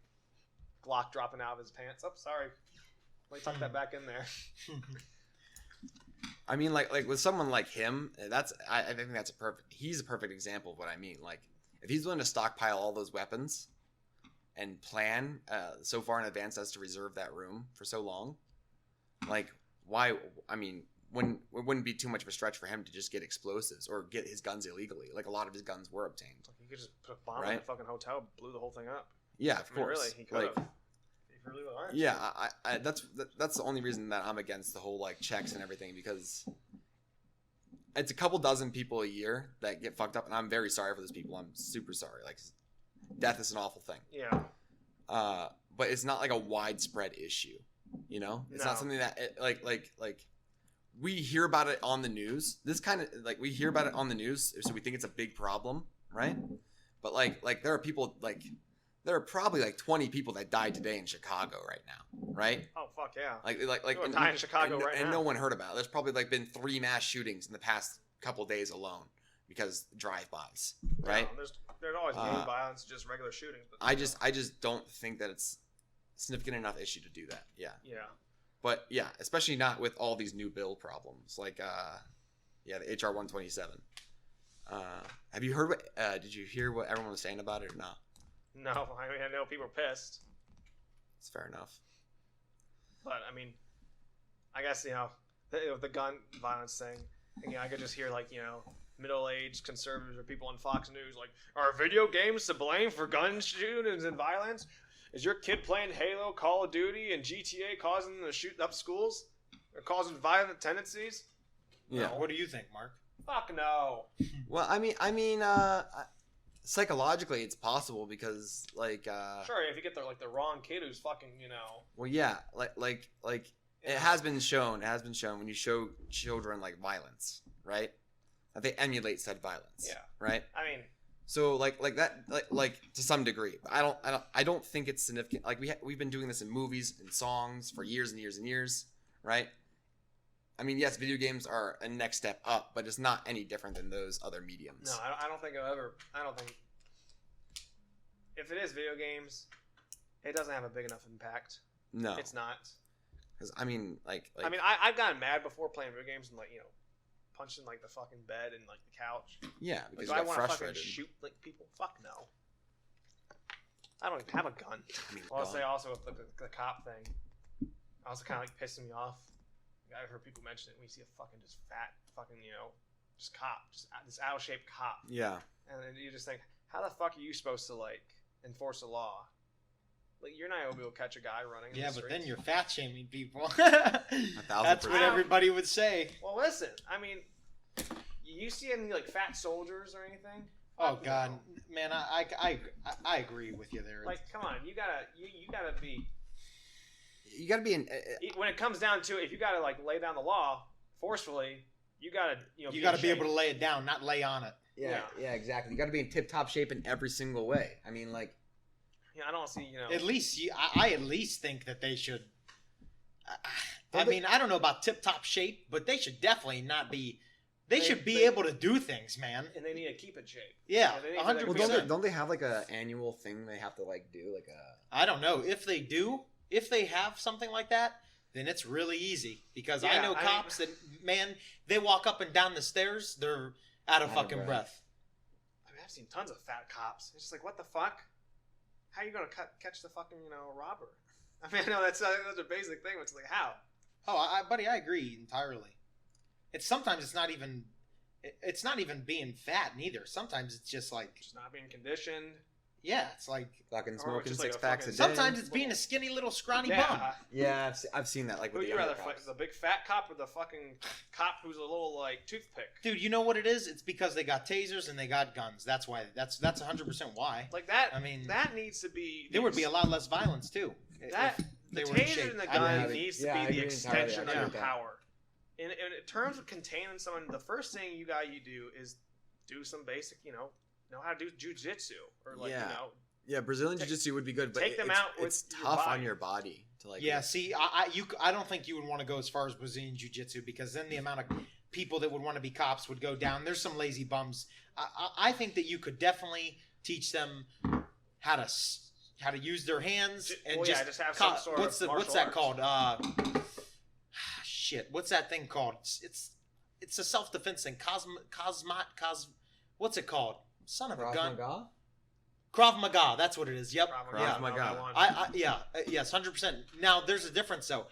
Glock dropping out of his pants. Oh, sorry. Let me tuck that back in there. I mean, like with someone like him, I think he's a perfect example of what I mean. Like, if he's willing to stockpile all those weapons and plan so far in advance as to reserve that room for so long, like, why? I mean, it wouldn't be too much of a stretch for him to just get explosives or get his guns illegally. Like, a lot of his guns were obtained. Like, he could just put a bomb in the fucking hotel, blew the whole thing up. Yeah, of course. Really, he could have. Yeah, I that's the only reason that I'm against the whole like checks and everything, because it's a couple dozen people a year that get fucked up, and I'm very sorry for those people. I'm super sorry. Like, death is an awful thing. Yeah. But it's not like a widespread issue. You know, it's not something that like we hear about it on the news. This kind of like we hear about it on the news, so we think it's a big problem, right? But like there are people like. There are probably like 20 people that died today in Chicago right now, right? Oh fuck yeah! Like dying in Chicago right now, and no one heard about it. There's probably like been 3 mass shootings in the past couple days alone because drive-bys, right? No, there's always gang violence, just regular shootings. But I just don't think that it's significant enough issue to do that. Yeah. Yeah. But yeah, especially not with all these new bill problems like the HR 127. Have you heard? Did you hear what everyone was saying about it or not? No, I mean I know people are pissed. It's fair enough. But I mean, I guess the gun violence thing. And, I could just hear middle-aged conservatives or people on Fox News like, are video games to blame for gun shootings and violence? Is your kid playing Halo, Call of Duty, and GTA causing them to shoot up schools? Or causing violent tendencies? Yeah. No. What do you think, Mark? Fuck no. Well, I mean, psychologically, it's possible because, sure, if you get the wrong kid who's fucking, Well, yeah, like it has been shown. It has been shown when you show children violence, right? That they emulate said violence. Yeah. Right. I mean. So like that to some degree, but I don't think it's significant. Like we've been doing this in movies and songs for years and years and years, right? I mean, yes, video games are a next step up, but it's not any different than those other mediums. No, I don't think I don't think. If it is video games, it doesn't have a big enough impact. No, it's not. Because I mean, I've gotten mad before playing video games and punching the fucking bed and the couch. Yeah, because do you I got want to frustrated. fucking shoot people? Fuck no. I don't even have a gun. I mean, I'll say also with the cop thing, also kind of pissing me off. I've heard people mention it when you see a fucking just fat fucking just cop, just this out of shape cop. Yeah. And then you just think, how the fuck are you supposed to enforce a law? You're not able to catch a guy running. Yeah, in the but then streets. you're fat shaming people. 1,000%. That's what everybody would say. Well, listen. I mean, you see any fat soldiers or anything? Oh God, man, I agree with you there. Come on, you gotta be. You gotta be in. When it comes down to it, if you gotta lay down the law forcefully, you gotta you gotta be able to lay it down, not lay on it. Yeah, exactly. You gotta be in tip-top shape in every single way. I mean, I don't see At least I at least think that they should. I mean, I don't know about tip-top shape, but they should definitely not be. They should be able to do things, man. And they need to keep in shape. Yeah, 100%. Well, don't they have a annual thing they have to do I don't know if they do. If they have something like that, then it's really easy because I know cops that they walk up and down the stairs, they're out of fucking breath. I mean, I've seen tons of fat cops. It's just what the fuck? How are you gonna catch the fucking robber? I mean, I know that's a basic thing. But it's how? Oh, buddy, I agree entirely. Sometimes it's not even being fat neither. Sometimes it's just not being conditioned. Yeah, it's fucking smoking 6 packs a day. Sometimes it's being a skinny little scrawny bum. Yeah, I've seen that. Who you rather fight, the big fat cop or the fucking cop who's a little toothpick? Dude, you know what it is? It's because they got tasers and they got guns. That's why. That's 100% why. That. I mean, that needs to be. There would be a lot less violence too. The taser and the gun needs to be the extension of your power. In terms of containing someone, the first thing you do is do some basic, know how to do jujitsu or Yeah, Brazilian jiu-jitsu would be good, but take them out with it's tough on your body to Yeah, see, I don't think you would want to go as far as Brazilian jiu-jitsu because then the amount of people that would want to be cops would go down. There's some lazy bums. I think that you could definitely teach them how to use their hands and just have some sort of what's that called? Shit, what's that thing called? It's a self-defense thing. What's it called? Son of a gun. Maga? Krav Maga. That's what it is. Yep. Krav Maga. Yes, 100%. Now there's a difference though.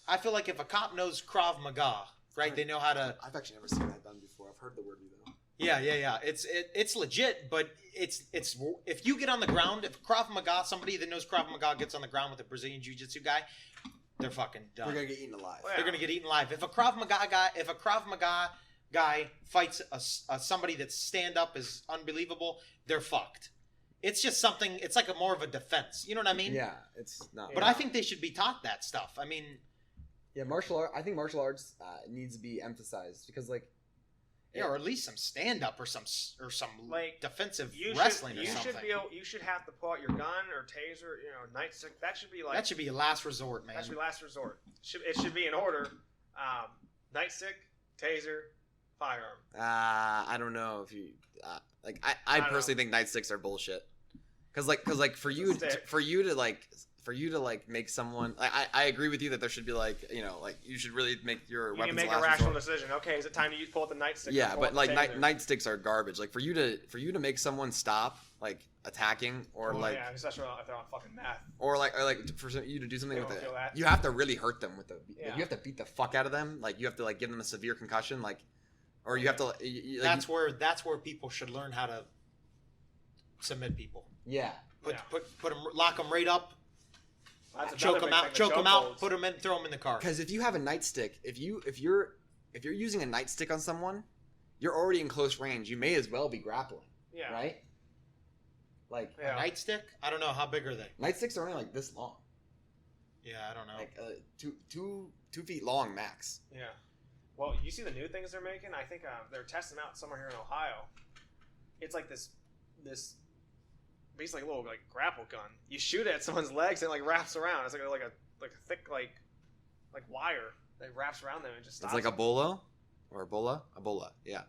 I feel like if a cop knows Krav Maga, right? They know how to. I've actually never seen that done before. I've heard the word though. Yeah. It's legit, but it's if you get on the ground, if Krav Maga, somebody that knows Krav Maga gets on the ground with a Brazilian Jiu-Jitsu guy, they're fucking done. They're gonna get eaten alive. They're gonna get eaten alive. If a Krav Maga guy fights somebody that's stand up is unbelievable, they're fucked. It's just something. It's like more of a defense. You know what I mean? Yeah, it's not. But I think they should be taught that stuff. I mean, yeah, I think martial arts needs to be emphasized because or at least some stand up or some defensive wrestling or something. You should have to pull out your gun or taser, nightstick. That should be that should be a last resort, man. That should be last resort. It should be in order: nightstick, taser, firearm. I don't know I personally think nightsticks are bullshit. Cause for you to make someone, I agree with you that there should be you should really make your you weapons. You make a rational decision. Okay, is it time to pull out the nightstick? Yeah, but nightsticks are garbage. Like for you to make someone stop attacking or especially if they're on fucking meth. Or for you to do something with it, you have to really hurt them with you have to beat the fuck out of them. Like you have to give them a severe concussion. Or you have to. That's where people should learn how to submit people. Yeah. Put them, lock them right up. Choke them out. Put them in, throw them in the car. Because if you have a nightstick, if you're using a nightstick on someone, you're already in close range. You may as well be grappling. Yeah. Right. A nightstick? I don't know. How big are they? Nightsticks are only this long. Yeah, I don't know. 2 feet long max. Yeah. Well, you see the new things they're making? I think they're testing them out somewhere here in Ohio. It's like this basically a little grapple gun. You shoot it at someone's legs and it wraps around. It's like a thick wire that wraps around them and just stops. It's like a bolo or Ebola. Ebola, yeah.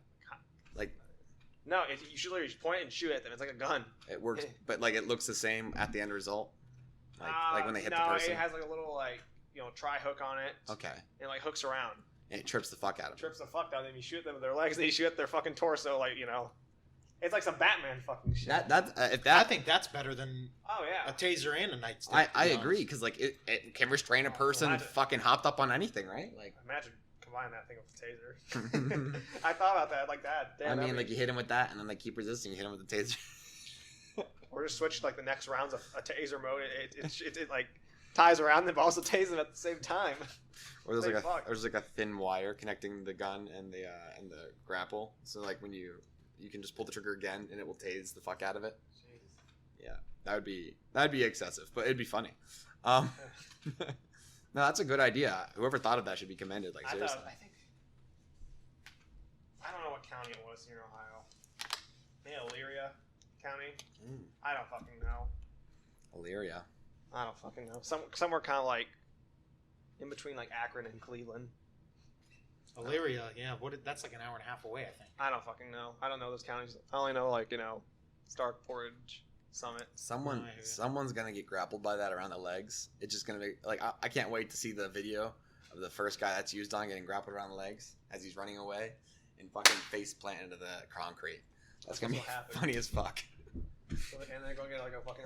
No, you should literally just point and shoot at them. It's like a gun. It works, but it looks the same at the end result. When they hit the person. No, it has a little tri hook on it. Okay. And hooks around. And it trips the fuck out of them. Trips the fuck out of them. You shoot them with their legs, and you shoot at their fucking torso, It's like some Batman fucking shit. I think that's better than a taser and a nightstick. I agree, because it can restrain a person fucking hopped up on anything, right? Imagine combine that thing with the taser. I thought about that like that. Damn, you hit him with that, and then they keep resisting. You hit him with the taser. Or just switch the next round's a taser mode. It ties around them, but also tases them at the same time. Or there's a thin wire connecting the gun and the grapple. So when you can just pull the trigger again and it will tase the fuck out of it. Jeez. Yeah, that'd be excessive, but it'd be funny. No, that's a good idea. Whoever thought of that should be commended. Seriously. I don't know what county it was here in Ohio. Maybe Elyria County. I don't fucking know. Elyria. I don't fucking know. Somewhere kind of in between Akron and Cleveland. Elyria, yeah. That's an hour and a half away, I think. I don't fucking know. I don't know those counties. I only know Stark, Portage, Summit. Someone's gonna get grappled by that around the legs. It's just gonna be I can't wait to see the video of the first guy that's used on getting grappled around the legs as he's running away and fucking face plant into the concrete. That's gonna be funny as fuck. And they're gonna get a fucking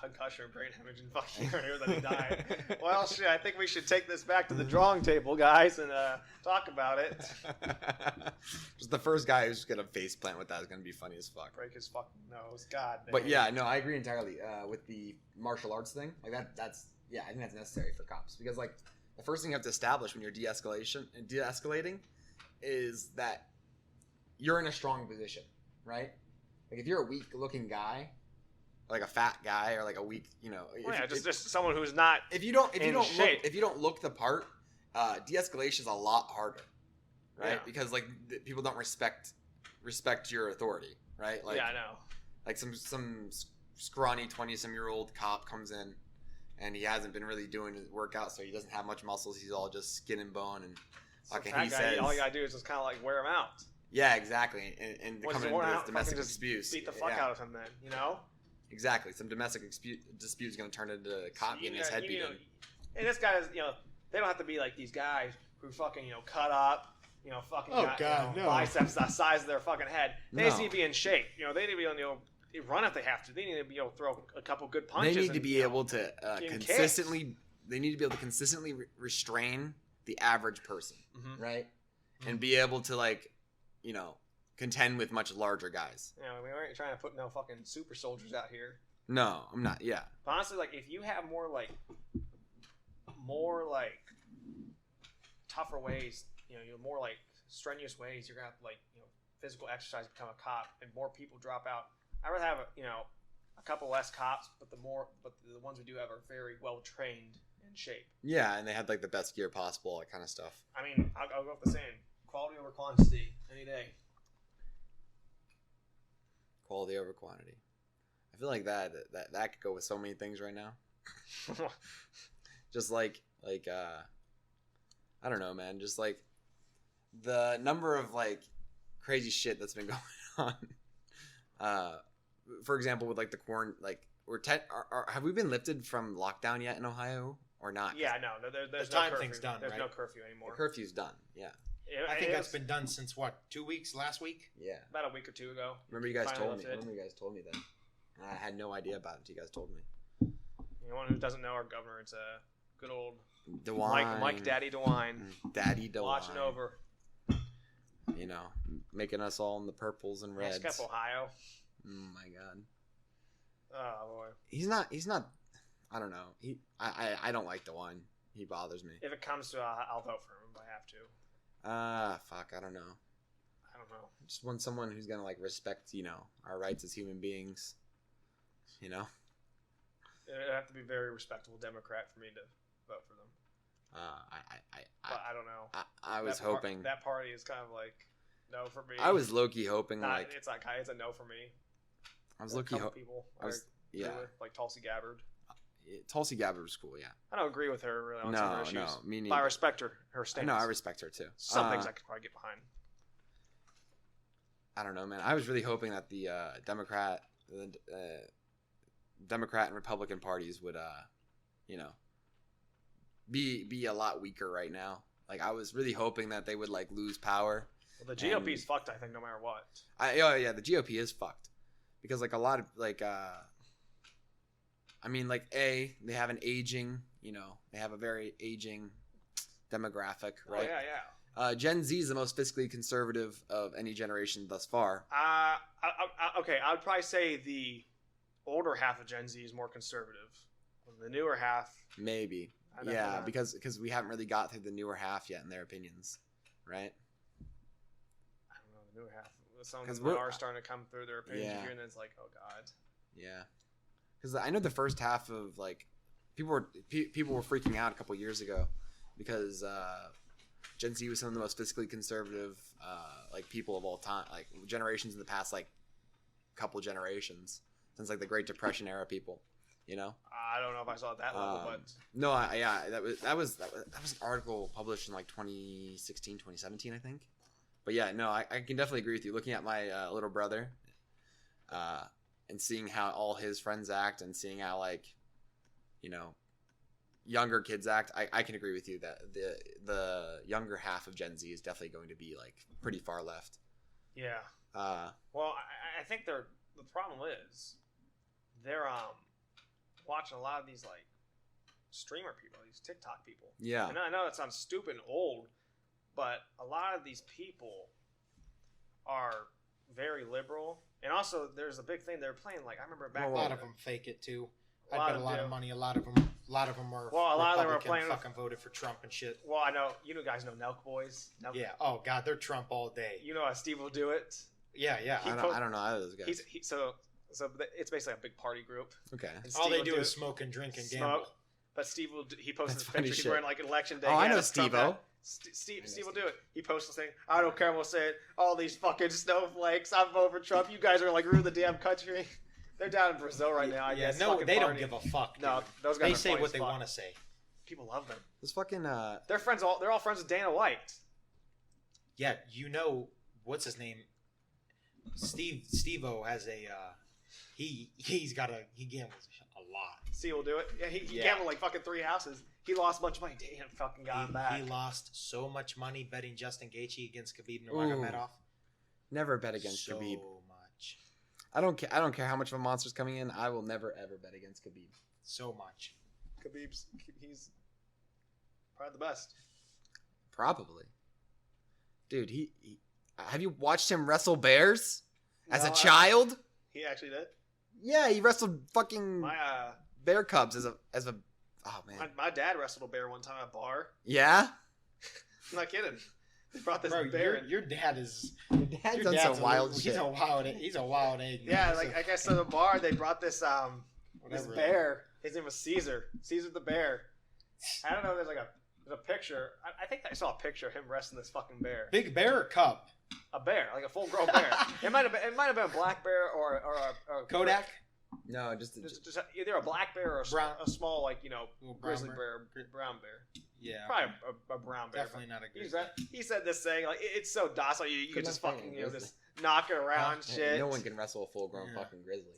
concussion or brain hemorrhage and fucking hear that he died. Well, shit, I think we should take this back to the drawing table, guys, and talk about it. Just the first guy who's just gonna face plant with that is gonna be funny as fuck. Break his fucking nose, god damn. But yeah, no, I agree entirely with the martial arts thing. I think that's necessary for cops, because the first thing you have to establish when you're de-escalating is that you're in a strong position, right? If you're a weak-looking guy, a fat guy, or a weak, just someone who's not. If you don't look the part, de-escalation is a lot harder, right? Yeah. Because people don't respect your authority, right? Yeah, I know. Some scrawny 20-some-year-old cop comes in, and he hasn't been really doing his workout, so he doesn't have much muscles. He's all just skin and bone, and all you gotta do is just kind of wear him out. Yeah, exactly, and come into this domestic dispute. Beat the fuck out of him, then Exactly, some domestic dispute is going to turn into a cop getting his head beaten. And this guy is, they don't have to be like these guys who fucking cut up, biceps the size of their fucking head. They just need to be in shape. They need to be able to run if they have to. They need to be able to throw a couple good punches. They need to be able to consistently. Kicks. They need to be able to consistently restrain the average person, right? Mm-hmm. And be able to contend with much larger guys. We aren't trying to put no fucking super soldiers out here. No, I'm not. Yeah. But honestly, if you have more tougher ways, more strenuous ways, you're gonna have to physical exercise to become a cop, and more people drop out. I'd rather have a couple less cops, but the ones we do have are very well trained and shape. Yeah, and they had the best gear possible, that kind of stuff. I mean, I'll go with the same quality over quantity any day. Quality over quantity. I feel like that could go with so many things right now. Just I don't know, man. Just the number of crazy shit that's been going on For example, with like the have we been lifted from lockdown yet in Ohio or not? Yeah, no, there's the no time curfew. thing's done. There's right? no curfew anymore. The curfew's done. Yeah. I think that's been done since what? 2 weeks? Last week? Yeah. About a week or two ago. Remember you guys Finally told me that. I had no idea about it until you guys told me. Anyone who doesn't know our governor, it's a good old DeWine. Mike Daddy DeWine. Daddy DeWine. Watching over. You know, making us all in the purples and reds. Next up, Ohio. Oh my God. Oh boy. He's not. I don't know. I don't like DeWine. He bothers me. If it comes to, I'll vote for him if I have to. Fuck. I don't know. I don't know. Just want someone who's gonna like respect, our rights as human beings. It'd have to be a very respectable Democrat for me to vote for them. But I don't know. I was hoping that party is kind of like no for me. I was low key hoping it's a no for me. I was low key people. Yeah. Like Tulsi Gabbard. Tulsi Gabbard was cool. Yeah. I don't agree with her really on some of her issues. No, me neither. But I respect her stance. No, I respect her too. Some things I could probably get behind. I don't know, man. I was really hoping that the Democrat and Republican parties would, be a lot weaker right now. Like I was really hoping that they would like lose power. Well, the GOP's fucked, I think, no matter what. The GOP is fucked because like a lot of like, they have an aging, they have a very aging demographic, right? Oh, yeah. Gen Z is the most fiscally conservative of any generation thus far. Okay, I would probably say the older half of Gen Z is more conservative. The newer half, maybe, yeah, because we haven't really got through the newer half yet in their opinions, right? I don't know the newer half. Some of them are starting to come through their opinions here, and then it's like, oh god. Yeah, because I know the first half of like people were freaking out a couple years ago because Gen Z was some of the most fiscally conservative like people of all time, like generations in the past like couple generations since like the Great Depression era people, I don't know if I saw it that level, but no, that was an article published in like 2016, 2017, I think. But yeah, no, I can definitely agree with you. Looking at my little brother, and seeing how all his friends act, and seeing how like, younger kids act, I can agree with you that the younger half of Gen Z is definitely going to be like pretty far left. Yeah. Well, I think the problem is they're watching a lot of these like streamer people, these TikTok people. Yeah. And I know that sounds stupid and old, but a lot of these people are very liberal. And also, there's a big thing they're playing. Like I remember back. A lot of them fake it too. I bet a lot of money. A lot of them are. Well, a lot of them are playing. Fucking voted for Trump and shit. Well, I know you guys know Nelk Boys. Yeah. Oh God, they're Trump all day. You know how Steve will do it. Yeah. I don't know either of those guys. So it's basically a big party group. Okay. All they do is smoke and drink and gamble. But Steve he posts his funny picture. shit. He's wearing like an election day. Oh, I know Steve-O. Steve will do it. He posts this thing. I don't care. We'll say it. All these fucking snowflakes. I'm over Trump. You guys are like ruin the damn country. They're down in Brazil right now. I guess. No, they don't give a fuck. Dude. No, those guys. They say what they want to say. People love them. This fucking. They're friends. They're all friends with Dana White. Yeah, what's his name? Steve-O has a. He gambles a lot. Steve will do it. Yeah, he gambled like fucking 3 houses. He lost a bunch of money. Damn, fucking got him back. He lost so much money betting Justin Gaethje against Khabib Nurmagomedov. Never bet against Khabib. So much. I don't care how much of a monster's coming in. I will never ever bet against Khabib. So much. He's probably the best. Probably. Dude, he have you watched him wrestle bears as a child? He actually did. Yeah, he wrestled fucking bear cubs as a. Oh man. My dad wrestled a bear one time at a bar. Yeah. I'm not kidding. They brought this bear. Your dad is. Your dad's done some wild shit. He's a wild egg. Yeah, like I guess at the bar they brought this this bear. His name was Caesar. Caesar the bear. I don't know. There's a picture. I think I saw a picture of him wrestling this fucking bear. Big bear or cub? A bear, like a full-grown bear. It might have been a black bear or a Kodak. No, just either a black bear or a small, like grizzly bear, brown bear. Yeah. Probably a brown bear. Definitely not a grizzly. He said this thing like it's so docile. You Could just not fucking find a just knock it around shit. No one can wrestle a full-grown fucking grizzly.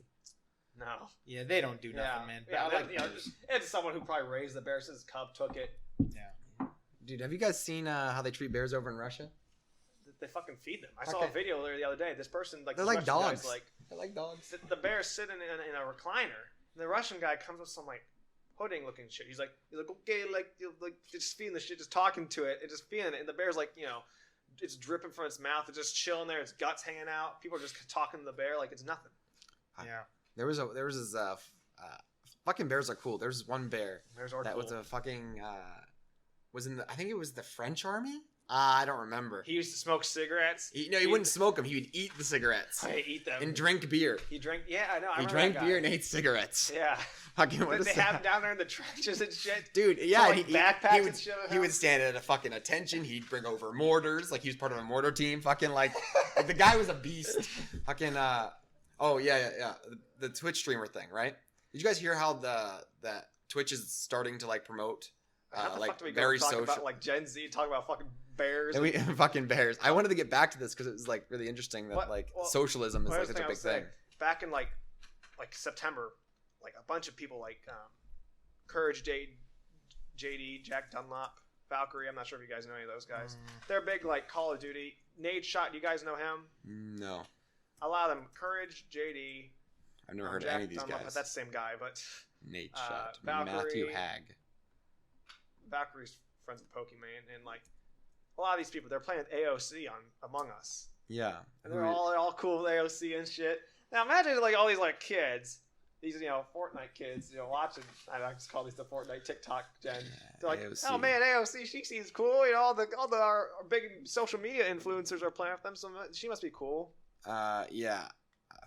No. Yeah, they don't do nothing, man. But Yeah, I like it's someone who probably raised the bear since his cub took it. Yeah. Dude, have you guys seen how they treat bears over in Russia? They fucking feed them. I saw a video there the other day. This person they're this like Russian dogs. guy's like They're like dogs. the bear's sitting in a recliner. And the Russian guy comes with some like pudding looking shit. He's like okay, like just feeding the shit, just talking to it, and just feeding it. And the bear's like it's dripping from its mouth. It's just chilling there. Its guts hanging out. People are just talking to the bear like it's nothing. Yeah. There was this fucking bears are cool. There's one bear that cool. was a fucking was in I think it was the French army. I don't remember. He used to smoke cigarettes. He wouldn't smoke them. He would eat the cigarettes. I eat them and drink beer. He drank. Yeah, I know. He drank beer and ate cigarettes. Yeah. Fucking what they have him down there in the trenches and shit. Dude, yeah, so, like, backpacks and shit. He would stand at a fucking attention. He'd bring over mortars, like he was part of a mortar team. Fucking like the guy was a beast. Fucking oh yeah. The Twitch streamer thing, right? Did you guys hear how that Twitch is starting to like promote like very social about like Gen Z talk about fucking bears and fucking bears. I wanted to get back to this because it was like really interesting that socialism is like such a big thing. Back in like September, like a bunch of people like Courage JD, Jack Dunlop, Valkyrie. I'm not sure if you guys know any of those guys. They're big like Call of Duty. Nade Shot. Do you guys know him? No. A lot of them. Courage JD. I've never heard Jack of any of these Dunlop, guys. That's the same guy, but Nate Shot, Valkyrie, Matthew Hag. Valkyrie's friends with Pokemon, and like a lot of these people, they're playing AOC on Among Us. Yeah, and they're all cool with AOC and shit. Now imagine like all these like kids, these Fortnite kids, watching. I just call these the Fortnite TikTok gen. They're like, AOC. Oh man, AOC, she seems cool. All our big social media influencers are playing with them, so she must be cool. Yeah.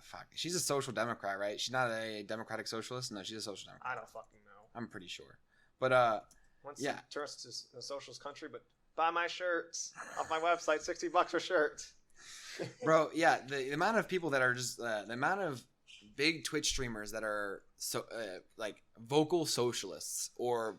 Fuck. She's a social democrat, right? She's not a democratic socialist. No, she's a social democrat. I don't fucking know. I'm pretty sure. But once it turns to a socialist country, but buy my shirts off my website, $60 for shirts. Bro, yeah, the amount of people that are just the amount of big Twitch streamers that are so like vocal socialists or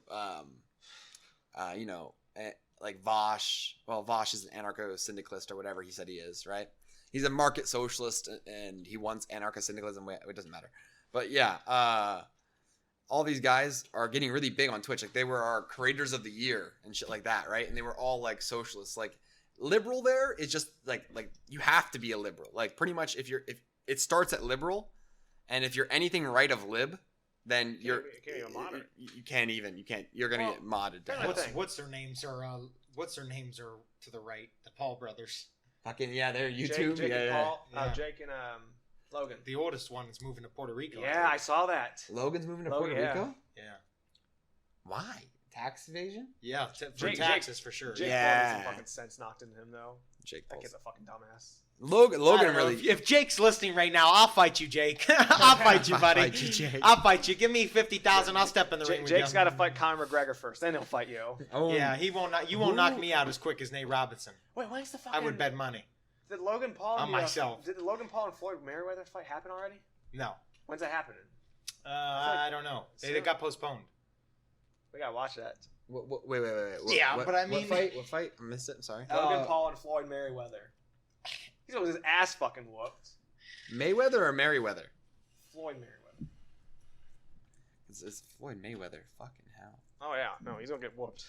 like Vosh. Well, Vosh is an anarcho-syndicalist or whatever he said he is, right? He's a market socialist and he wants anarcho-syndicalism. It doesn't matter. But yeah, all these guys are getting really big on Twitch. Like they were our creators of the year and shit like that, right? And they were all like socialists. Like liberal there is just like you have to be a liberal. Like pretty much if it starts at liberal, and if you're anything right of lib, then you're you're gonna get modded down. What's their names are to the right, the Paul brothers. Fucking yeah, they're YouTube. Jake and Paul. Jake and Logan. The oldest one is moving to Puerto Rico. Yeah, I saw that. Logan's moving to Puerto Rico? Yeah. Why? Tax evasion? Yeah, for taxes for sure. Jake Paul some fucking sense knocked into him though. That kid's a fucking dumbass. Logan really. If Jake's listening right now, I'll fight you, Jake. I'll fight you, buddy. I'll fight you. Give me 50,000. I'll step in the ring with you. Jake's got to fight Conor McGregor first, then he'll fight you. Oh yeah, he won't. You won't knock me out as quick as Nate Robinson. Wait, when's the fucking? I would bet money. Did Logan Paul on myself? Did the Logan Paul and Floyd Mayweather fight happen already? No. When's that happening? I don't know. It got postponed. We gotta watch that. Wait. But I mean, what fight? I missed it. I'm sorry. Logan Paul and Floyd Mayweather. He's got his ass fucking whooped. Mayweather or Merriweather? Floyd Mayweather. It's Floyd Mayweather. Fucking hell. Oh yeah, no, he's gonna get whooped.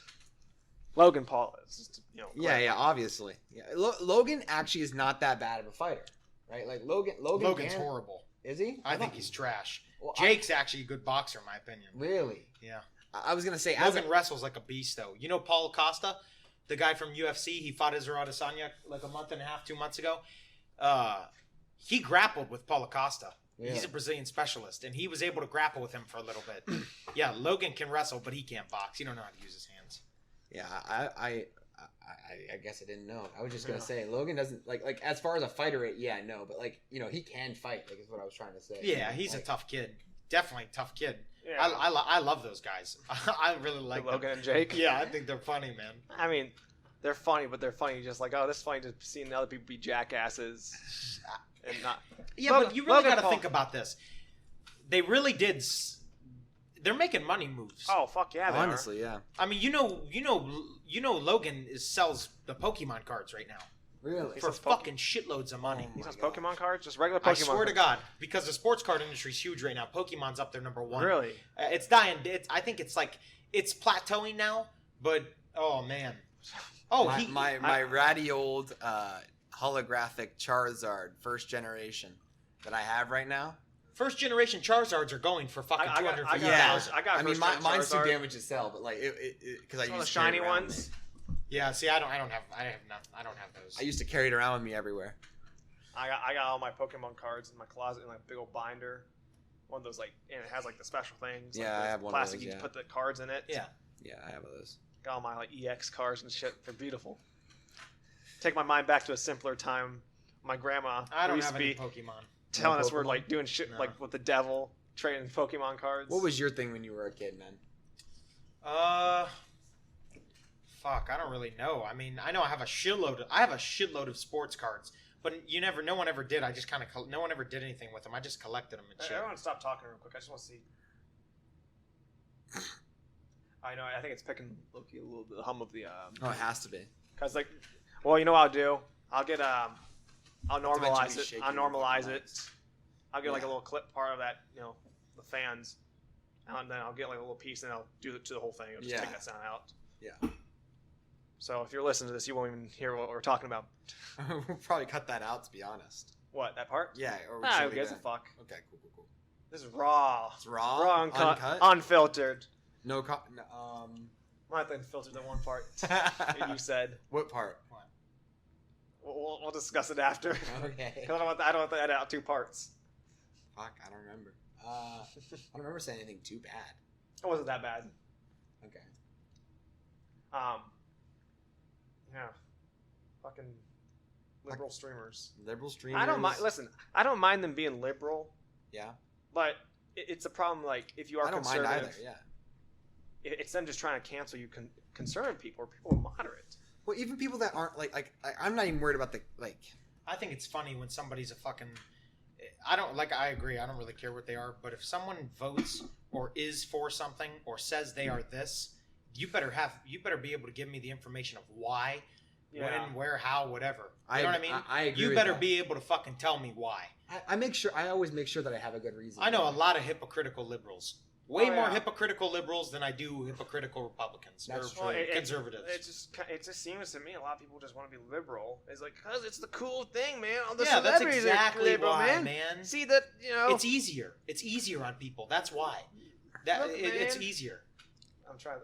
Logan Paul is, just, Yeah, obviously. Yeah, Logan actually is not that bad of a fighter, right? Like Logan's horrible. Is he? I think he's trash. Well, Jake's actually a good boxer, in my opinion. Really? Yeah. I was gonna say Logan wrestles like a beast, though. You know Paul Costa, the guy from UFC. He fought Israel Adesanya like a month and a half, 2 months ago. He grappled with Paulo Costa. Yeah. He's a Brazilian specialist, and he was able to grapple with him for a little bit. Yeah, Logan can wrestle, but he can't box. He don't know how to use his hands. Yeah, I guess I didn't know. I was just gonna say Logan doesn't like as far as a fighter. Yeah, no, but he can fight. Like is what I was trying to say. Yeah, he's a tough kid. Definitely a tough kid. Yeah. I love those guys. I really like Logan and Jake. Yeah, I think they're funny, man. I mean, they're funny, but they're funny just like, this is funny to seeing other people be jackasses and not. Yeah, but you really got to think about this. They really did they're making money moves. Oh fuck yeah, they Honestly, yeah. I mean, Logan sells the Pokemon cards right now. Really? For fucking shitloads of money. He sells Pokemon cards, just regular Pokemon. I swear cards. to God, because the sports card industry is huge right now. Pokemon's up there number one. Really? It's dying. I think it's plateauing now. But oh man. Oh, my ratty old holographic Charizard first generation that I have right now. First generation Charizards are going for fucking $250,000. I mean, mine's too damaged to sell, but like because I used the to shiny ones. Yeah, see, I don't have those. I used to carry it around with me everywhere. I got all my Pokemon cards in my closet in like a big old binder. One of those and it has like the special things. Yeah, like I have one plastic. of those. You put the cards in it. Yeah, I have those. Got all my like EX cards and shit. They're beautiful. Take my mind back to a simpler time. My grandma used to be Pokemon. Telling us we're like doing shit like with the devil, trading Pokemon cards. What was your thing when you were a kid, man? Fuck, I don't really know. I mean, I know I have a shitload of sports cards, but no one ever did. I just kind of, no one ever did anything with them. I just collected them and shit. Everyone stop talking real quick. I just want to see. I know. I think it's picking Loki a little bit. The hum of the. Oh, it has to be. Cause like, well, you know what I'll do? I'll get I'll normalize it. I'll normalize it. I'll get like a little clip part of that, the fans, and then I'll get like a little piece, and I'll do it to the whole thing. I'll just take that sound out. Yeah. So if you're listening to this, you won't even hear what we're talking about. We'll probably cut that out, to be honest. What, that part? Yeah. Or Who gives a fuck? Okay, cool. This is raw. It's raw? Raw, uncut? Unfiltered. No, I think filtered the one part that you said. What part? We'll discuss it after. Okay. Because I don't want to edit out 2 parts. Fuck, I don't remember. I don't remember saying anything too bad. It wasn't that bad. Okay. Yeah. Fucking liberal streamers. Liberal streamers. I don't mind. Listen, I don't mind them being liberal. Yeah. But it's a problem. Like if you are conservative, I don't mind either. Yeah. It's them just trying to cancel you, conservative people or people moderate. Well, even people that aren't like I'm not even worried about the like. I think it's funny when somebody's a fucking. I agree. I don't really care what they are. But if someone votes or is for something or says they are this, you better be able to give me the information of why, when, where, how, whatever. You know what I mean? I agree. You better be able to fucking tell me why. I always make sure that I have a good reason. I know a lot of hypocritical liberals. Way more hypocritical liberals than I do hypocritical Republicans or conservatives. It just seems to me a lot of people just want to be liberal. It's like, because it's the cool thing, man. All the that's celebrities exactly are liberal, why, man. See that, It's easier. It's easier on people. That's why. It's easier. I'm trying.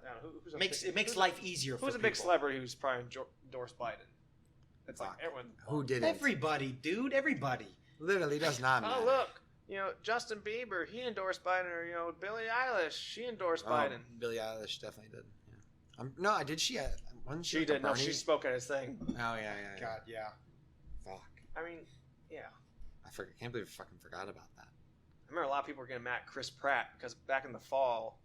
It makes life easier for people. Who's a big celebrity who's probably endorsed Biden? It's like everyone. Who did it? Everybody, dude. Everybody. Literally does not matter. Oh, look. Justin Bieber, he endorsed Biden, or Billie Eilish, she endorsed Biden. Billie Eilish definitely did. Yeah. No, did she? Wasn't she did. No, she spoke at his thing. Oh yeah. God, yeah. Fuck. I mean, yeah. I can't believe I fucking forgot about that. I remember a lot of people were getting mad at Chris Pratt because back in the fall,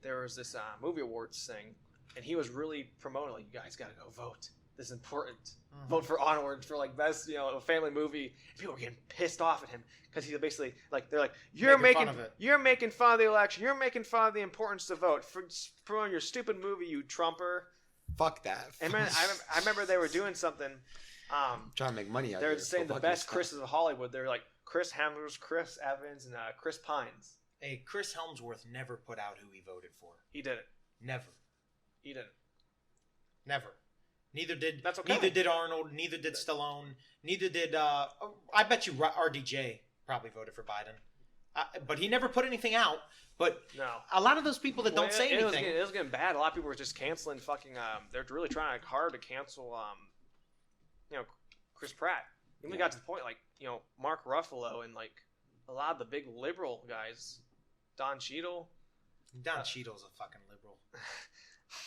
there was this movie awards thing, and he was really promoting, like, you guys gotta go vote. This is important. Mm-hmm. Vote for Onward for like best, a family movie. And people were getting pissed off at him because he's basically like, they're like, you're making fun of the election. You're making fun of the importance to vote for promoting your stupid movie, you Trumper. Fuck that. And I remember they were doing something. Trying to make money out. They're saying the best Chris's of Hollywood. They're like Chris Hemsworth, Chris Evans, and Chris Pines. Hey, Chris Helmsworth never put out who he voted for. He didn't. Never. He didn't. Never. Neither did Arnold. Neither did Stallone. Neither did. I bet you RDJ probably voted for Biden, but he never put anything out. But no, a lot of those people that don't say anything. It was getting bad. A lot of people were just canceling fucking. They're really trying hard to cancel. Chris Pratt. And we got to the point like Mark Ruffalo and like a lot of the big liberal guys, Don Cheadle. Don Cheadle's a fucking liberal.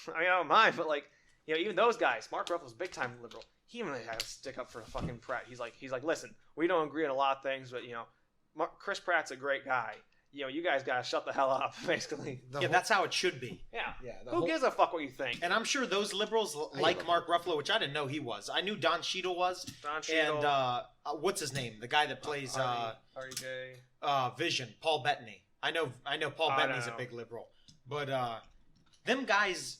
I mean, I don't mind, but like. Even those guys, Mark Ruffalo's big time liberal. He even had to stick up for fucking Pratt. He's like, listen, we don't agree on a lot of things, but Chris Pratt's a great guy. You guys gotta shut the hell up, basically. That's how it should be. Yeah. Who gives a fuck what you think? And I'm sure those liberals like Mark Ruffalo, which I didn't know he was. I knew Don Cheadle was. And what's his name? The guy that plays RDJ. Vision, Paul Bettany. I know Paul Bettany's a big liberal, but them guys,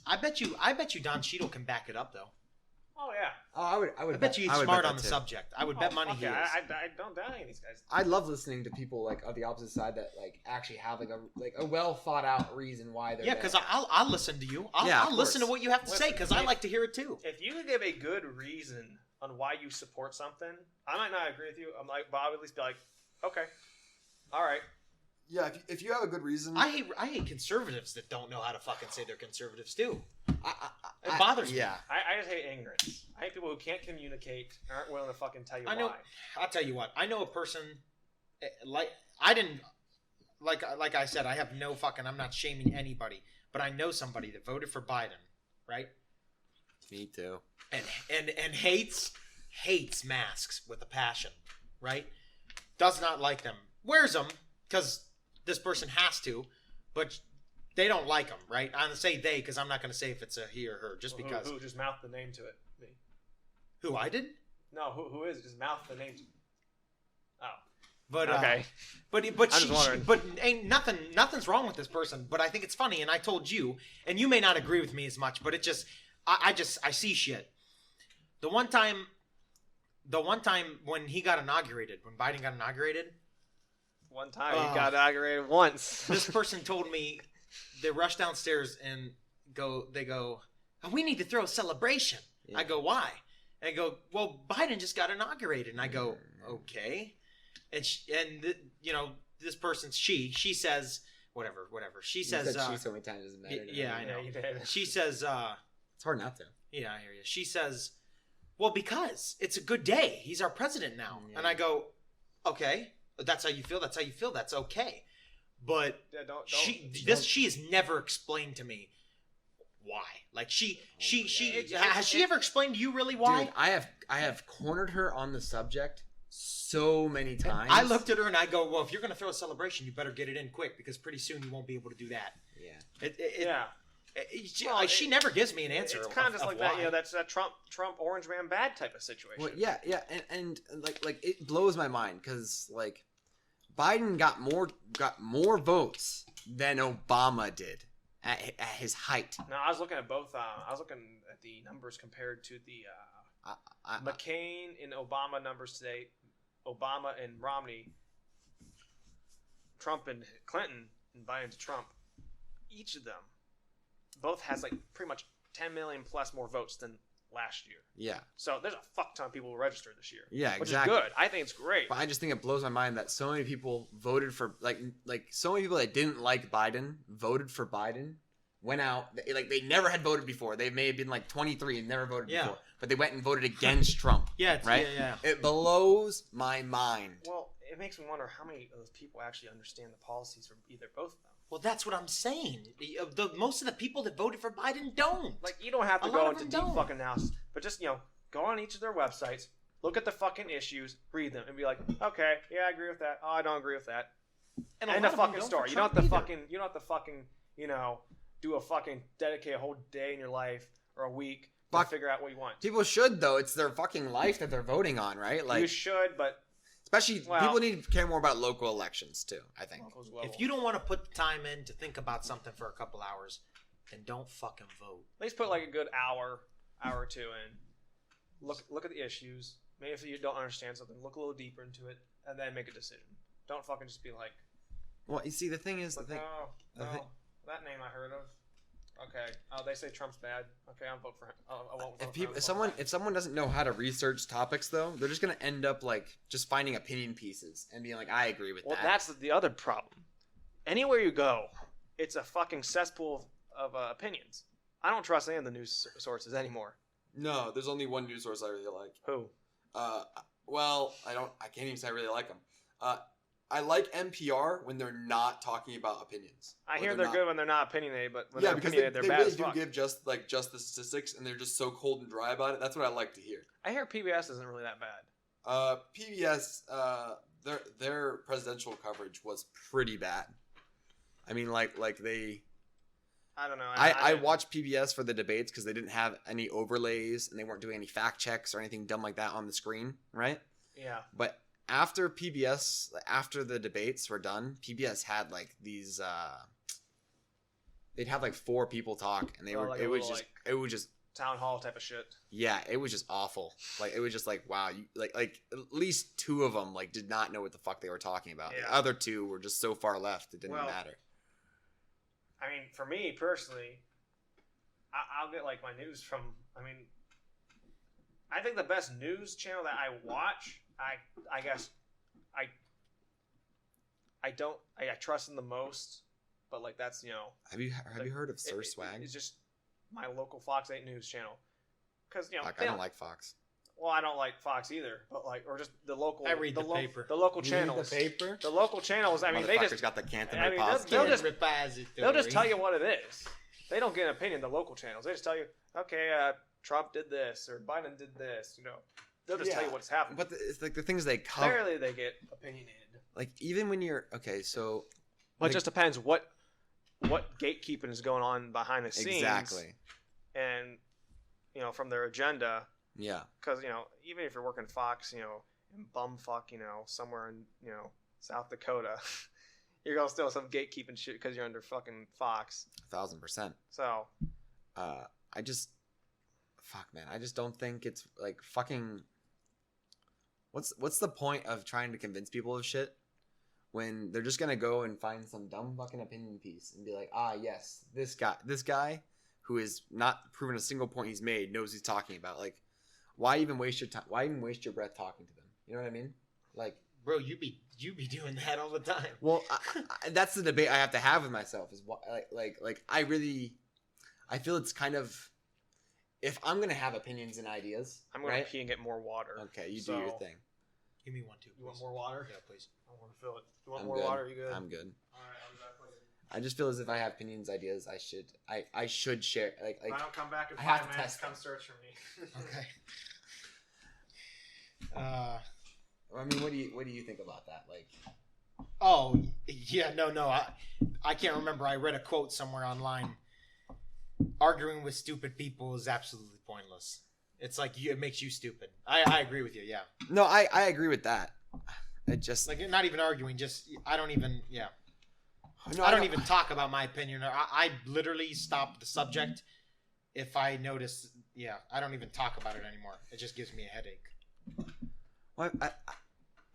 I bet you Don Cheadle can back it up though. Oh yeah. Oh, I would. I bet you he's smart on the subject. I would bet money he is. I don't doubt any of these guys. I love listening to people like of the opposite side that like actually have like a well thought out reason why they're. Yeah, because I'll listen to you. I'll listen to what you have to say because I like to hear it too. If you could give a good reason on why you support something, I might not agree with you. But I would at least be like, okay, all right. Yeah, if you have a good reason. I hate conservatives that don't know how to fucking say they're conservatives too. It bothers me. Yeah. I just hate ignorance. I hate people who can't communicate, aren't willing to fucking tell you why. I'll tell you what. I know a person I said, I have no fucking, I'm not shaming anybody, but I know somebody that voted for Biden, right? Me too. And hates masks with a passion, right? Does not like them. Wears them because this person has to, but they don't like them, right? I'm going to say they because I'm not going to say if it's a he or her just because. Who just mouthed the name to it? Me. Who, I did? No, who is it? Just mouth the name to it. Oh. But okay. But ain't nothing's wrong with this person. But I think it's funny, and I told you, and you may not agree with me as much, but it just I see shit. The one time when he got inaugurated, when Biden got inaugurated, one time he got inaugurated once. This person told me they rush downstairs and they go, oh, we need to throw a celebration. Yeah. I go, why? And I go, well, Biden just got inaugurated. And I go, okay. And this person's she says whatever. She says she so many times doesn't matter. Yeah, I know. You did. She says it's hard not to. Yeah, I hear you. She says, well, because it's a good day. He's our president now. Yeah. And I go, okay, that's how you feel. That's okay. But she has never explained to me why. Like has she ever explained to you really why? Dude, I have cornered her on the subject so many times. I looked at her and I go, well, if you're going to throw a celebration, you better get it in quick because pretty soon you won't be able to do that. Yeah. She never gives me an answer. It's kind of just like why. That, that's that Trump orange man bad type of situation. Well, yeah, and like it blows my mind because like Biden got more votes than Obama did at his height. No, I was looking at both. I was looking at the numbers compared to the McCain and Obama numbers today. Obama and Romney, Trump and Clinton, and Biden to Trump. Each of them both has like pretty much 10 million plus more votes than last year. Yeah. So there's a fuck ton of people who registered this year. Yeah, which exactly. Which is good. I think it's great. But I just think it blows my mind that so many people voted for like so many people that didn't like Biden voted for Biden, went out like they never had voted before. They may have been like 23 and never voted before, but they went and voted against Trump. Right? Yeah. It blows my mind. Well, it makes me wonder how many of those people actually understand the policies from either both of them. Well, that's what I'm saying. Most of the people that voted for Biden don't. Like, you don't have to go into deep fucking analysis, but just, go on each of their websites, look at the fucking issues, read them, and be like, okay, yeah, I agree with that. Oh, I don't agree with that. And the fucking story. You don't have to fucking, do a fucking dedicate a whole day in your life or a week to figure out what you want. People should, though. It's their fucking life that they're voting on, right? Like, you should, but... Especially, people need to care more about local elections, too, I think. If you don't want to put the time in to think about something for a couple hours, then don't fucking vote. At least put like a good hour or two in. Look at the issues. Maybe if you don't understand something, look a little deeper into it, and then make a decision. Don't fucking just be like... Well, you see, the thing is... that name I heard of. Okay. Oh, they say Trump's bad. Okay, I'll vote for him. I won't vote if someone doesn't know how to research topics, though, they're just gonna end up like just finding opinion pieces and being like, "I agree with that." Well, that's the other problem. Anywhere you go, it's a fucking cesspool of opinions. I don't trust any of the news sources anymore. No, there's only one news source I really like. Who? Well, I can't even say I really like them. I like NPR when they're not talking about opinions. I hear they're good when they're not opinionated, but when they're opinionated, they're bad as fuck. They really do give just the statistics, and they're just so cold and dry about it. That's what I like to hear. I hear PBS isn't really that bad. PBS, their presidential coverage was pretty bad. I mean, like they... I don't know. I watched PBS for the debates because they didn't have any overlays, and they weren't doing any fact checks or anything dumb like that on the screen, right? Yeah. But after PBS, after the debates were done, PBS had like these. They'd have like 4 people talk, and it was just town hall type of shit. Yeah, it was just awful. Like it was just like wow, you like at least 2 of them like did not know what the fuck they were talking about. Yeah. The other 2 were just so far left it didn't matter. I mean, for me personally, I'll get like my news from. I mean, I think the best news channel that I watch, I guess, I trust in the most, but like that's Have you heard of Sir Swag? It's just my local Fox 8 news channel, because I don't like Fox. Well, I don't like Fox either, but like, or just the local. I read the paper. The local channels. The paper. The local channels. I mean, they just got the Canton they'll just tell you what it is. They don't get an opinion. The local channels. They just tell you, okay, Trump did this or Biden did this. They'll just tell you what's happening. But it's like the things they cover. Rarely they get opinionated. Like even when you're so. Well, it just depends what gatekeeping is going on behind the scenes. Exactly. And from their agenda. Yeah. Because even if you're working Fox, in bumfuck, somewhere in South Dakota, you're gonna still have some gatekeeping shit because you're under fucking Fox. 1,000%. So. I just don't think it's like fucking. What's the point of trying to convince people of shit when they're just gonna go and find some dumb fucking opinion piece and be like, yes, this guy who is not proven a single point he's made knows he's talking about. Like, why even waste your time? Why even waste your breath talking to them? You know what I mean? Like, bro, you be doing that all the time. Well, that's the debate I have to have with myself. Is what like I feel it's kind of, if I'm gonna have opinions and ideas, I'm gonna pee and get more water. Okay, you do your thing. Give me one too. You want more water? Yeah, please. I want to fill it. You want more water? You good? I'm good. All right, I'll be back later. I just feel as if I have opinions, ideas, I should share. Like if I don't come back in I have 5 to minutes, test come them. search for me. Okay. I mean, what do you think about that? Like, oh yeah, no, I can't remember. I read a quote somewhere online. Arguing with stupid people is absolutely pointless. It's like it makes you stupid. I agree with you. Yeah. No, I agree with that. It just like not even arguing. Just I don't even. Yeah. No, I don't even talk about my opinion. I literally stop the subject if I notice. Yeah, I don't even talk about it anymore. It just gives me a headache. Well,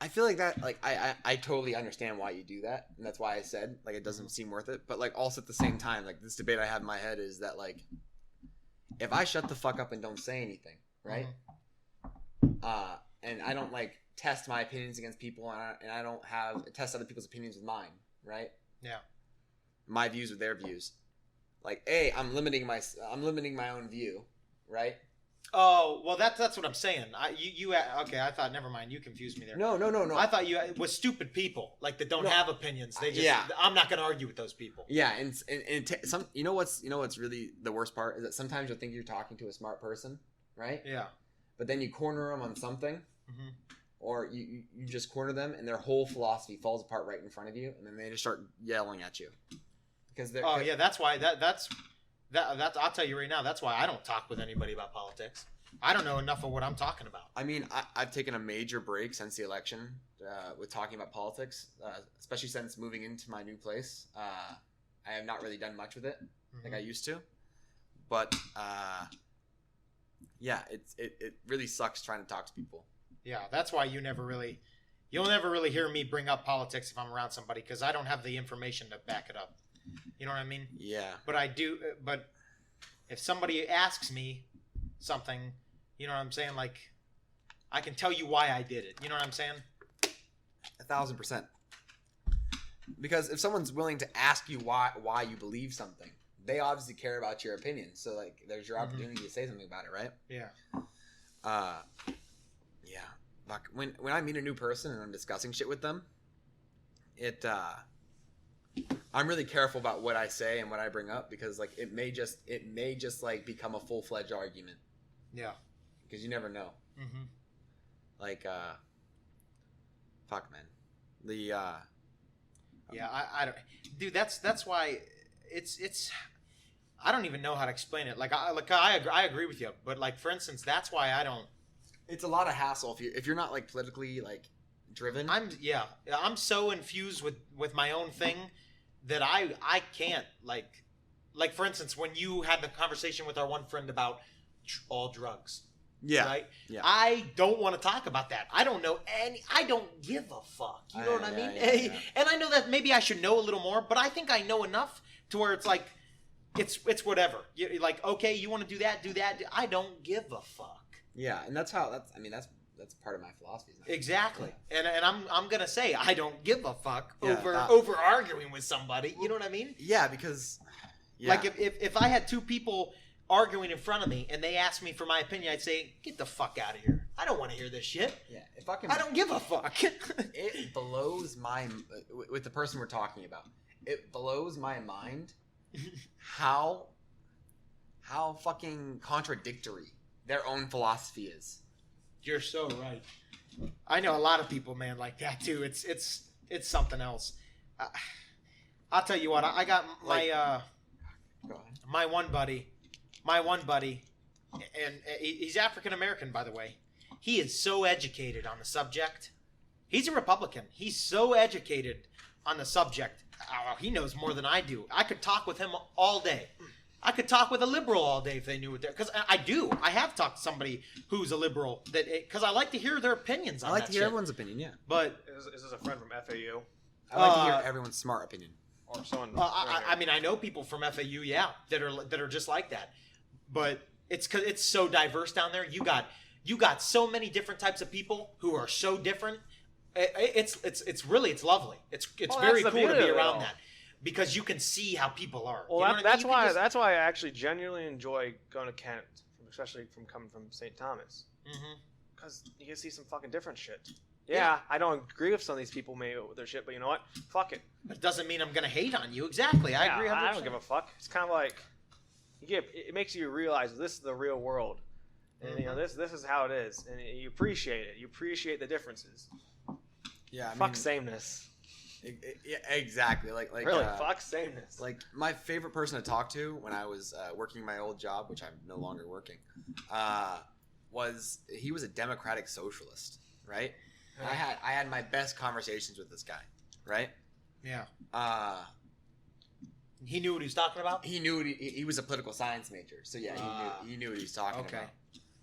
I feel like that. Like I totally understand why you do that, and that's why I said like it doesn't seem worth it. But like also at the same time, like this debate I have in my head is that like if I shut the fuck up and don't say anything, right? Mm-hmm. And I don't like test my opinions against people, and I don't test other people's opinions with mine, right? Yeah. My views with their views. Like, hey, I'm limiting my own view, right? Oh, well, that's what I'm saying. Okay, I thought, never mind, you confused me there. No. I thought it was stupid people, like that don't have opinions. They just, I'm not going to argue with those people. Yeah, and some, you know what's really the worst part is that sometimes you'll think you're talking to a smart person, right? Yeah. But then you corner them on something, mm-hmm. or you just corner them, and their whole philosophy falls apart right in front of you, and then they just start yelling at you. Because they're that's why that's I'll tell you right now, that's why I don't talk with anybody about politics. I don't know enough of what I'm talking about. I mean, I've taken a major break since the election with talking about politics, especially since moving into my new place. I have not really done much with it like I used to. But, yeah, it really sucks trying to talk to people. Yeah, that's why you'll never really hear me bring up politics if I'm around somebody, because I don't have the information to back it up. You know what I mean? Yeah. But I do. But if somebody asks me something, you know what I'm saying? Like, I can tell you why I did it. You know what I'm saying? 1,000%. Because if someone's willing to ask you why you believe something, they obviously care about your opinion. So like, there's your opportunity to say something about it, right? Yeah. Yeah. Like when I meet a new person and I'm discussing shit with them, I'm really careful about what I say and what I bring up, because like it may just like become a full-fledged argument. Yeah. Because you never know. Mm-hmm. Like fuck, man. Yeah, I don't, dude. That's why it's. I don't even know how to explain it. I agree with you, but like for instance, that's why I don't. It's a lot of hassle if you're not like politically like driven. I'm so infused with my own thing that I can't like for instance when you had the conversation with our one friend about all drugs. Yeah. Right? Yeah. I don't want to talk about that. I don't know I don't give a fuck. You know what I mean? Yeah. And I know that maybe I should know a little more, but I think I know enough to where it's like it's whatever. You're like, okay, you want to do that, do that. I don't give a fuck. Yeah, and that's part of my philosophy. Exactly. And I'm going to say I don't give a fuck Yeah, over arguing with somebody. You know what I mean? Yeah, because like if I had two people arguing in front of me and they asked me for my opinion, I'd say, get the fuck out of here. I don't want to hear this shit. Yeah, I don't give a fuck. It blows my with the person we're talking about. It blows my mind how fucking contradictory their own philosophy is. You're so right. I know a lot of people, man, like that too. It's something else. I'll tell you what. I got my one buddy, and he's African American, by the way. He is so educated on the subject. He's a Republican. He's so educated on the subject. He knows more than I do. I could talk with him all day. I could talk with a liberal all day if they knew what they're... Because I do. I have talked to somebody who's a liberal. Because I like to hear their opinions on that I like to hear shit. everyone's opinion, yeah. But is this a friend from FAU? I like to hear everyone's smart opinion. Or someone... I mean, I know people from FAU, yeah, that are just like that. But it's because it's so diverse down there. You got so many different types of people who are so different. It's lovely. It's very cool to be around that. Because you can see how people are. Well, you know that's why I actually genuinely enjoy going to Kent, especially from coming from St. Thomas. Because you can see some fucking different shit. Yeah, I don't agree with some of these people maybe with their shit, but you know what? Fuck it. But it doesn't mean I'm gonna hate on you. Exactly. I agree 100%. I don't give a fuck. It's kind of like it makes you realize this is the real world, and you know this is how it is, and you appreciate it. You appreciate the differences. Yeah, fuck sameness. Yeah, exactly. Like really, fuck sameness. Like my favorite person to talk to when I was working my old job, which I'm no longer working, was a democratic socialist, right? I had my best conversations with this guy, right? Yeah. He knew what he was talking about. He knew he was a political science major, so yeah, he knew what he was talking about.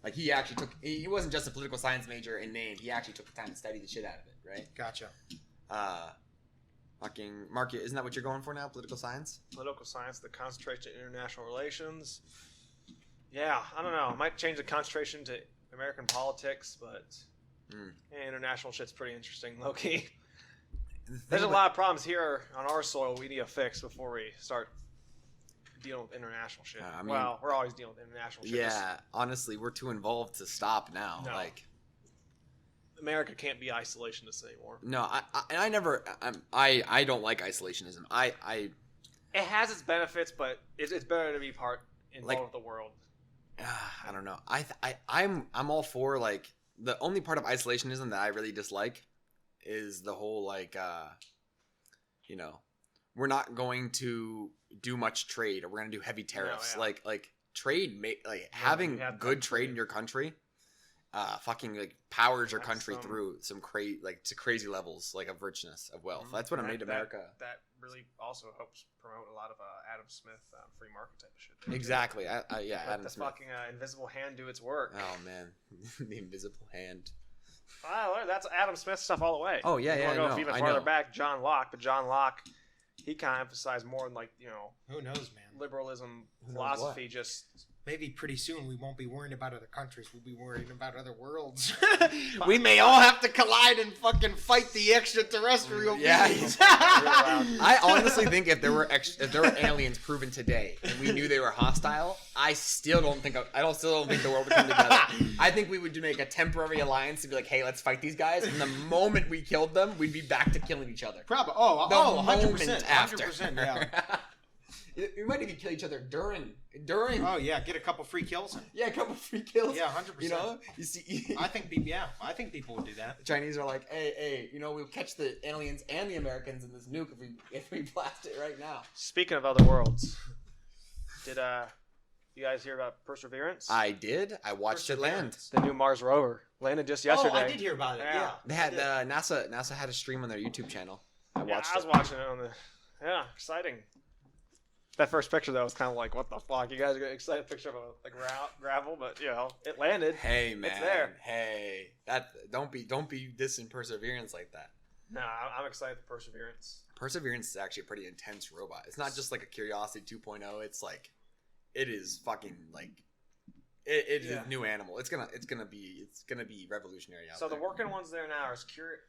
Like he actually he wasn't just a political science major in name. He actually took the time to study the shit out of it, right? Gotcha. Fucking Mark, isn't that what you're going for now? Political science? Political science, the concentration in international relations. Yeah, I don't know. I might change the concentration to American politics, but international shit's pretty interesting, low key. There's a lot of problems here on our soil we need to fix before we start dealing with international shit. Well, we're always dealing with international shit. Yeah, honestly, we're too involved to stop now. No. Like, America can't be isolationist anymore. No, I don't like isolationism. It has its benefits, but it's better to be involved with the world. I don't know. I'm all for like the only part of isolationism that I really dislike is the whole like we're not going to do much trade or we're going to do heavy tariffs. No, yeah. Like trade having good trade in your country fucking like powers your country through some crazy levels like of richness of wealth. That's what made America. That really also helps promote a lot of Adam Smith free market type of shit. Exactly. Adam Smith. The fucking invisible hand do its work. Oh man, the invisible hand. That's Adam Smith stuff all the way. Oh yeah, yeah. Go even farther back, John Locke, but John Locke, he kind of emphasized more on who knows, man, liberalism philosophy. Just maybe pretty soon we won't be worrying about other countries. We'll be worrying about other worlds. We may all have to collide and fucking fight the extraterrestrial beings. I honestly think if there were aliens proven today and we knew they were hostile, I still don't think the world would come together. I think we would make a temporary alliance to be like, hey, let's fight these guys. And the moment we killed them, we'd be back to killing each other. Probably. 100%. After. 100%. Yeah. We might even kill each other during. Oh yeah, get a couple free kills. Yeah, a couple free kills. Yeah, 100%. You know, you see. I think people would do that. The Chinese are like, hey, we'll catch the aliens and the Americans in this nuke if we blast it right now. Speaking of other worlds, did You guys hear about Perseverance? I did. I watched it land. The new Mars rover landed just yesterday. Oh, I did hear about it. Yeah. They had NASA had a stream on their YouTube channel. I watched I was watching it on the. Yeah, exciting. That first picture though was kind of like, what the fuck? You guys are excited picture of like gravel, but it landed. Hey man, it's there. Hey, don't be dissing Perseverance like that. No, I'm excited for Perseverance. Perseverance is actually a pretty intense robot. It's not just like a Curiosity 2.0. It's like, it is fucking like, it is a new animal. It's gonna be revolutionary out so there. the working ones there now is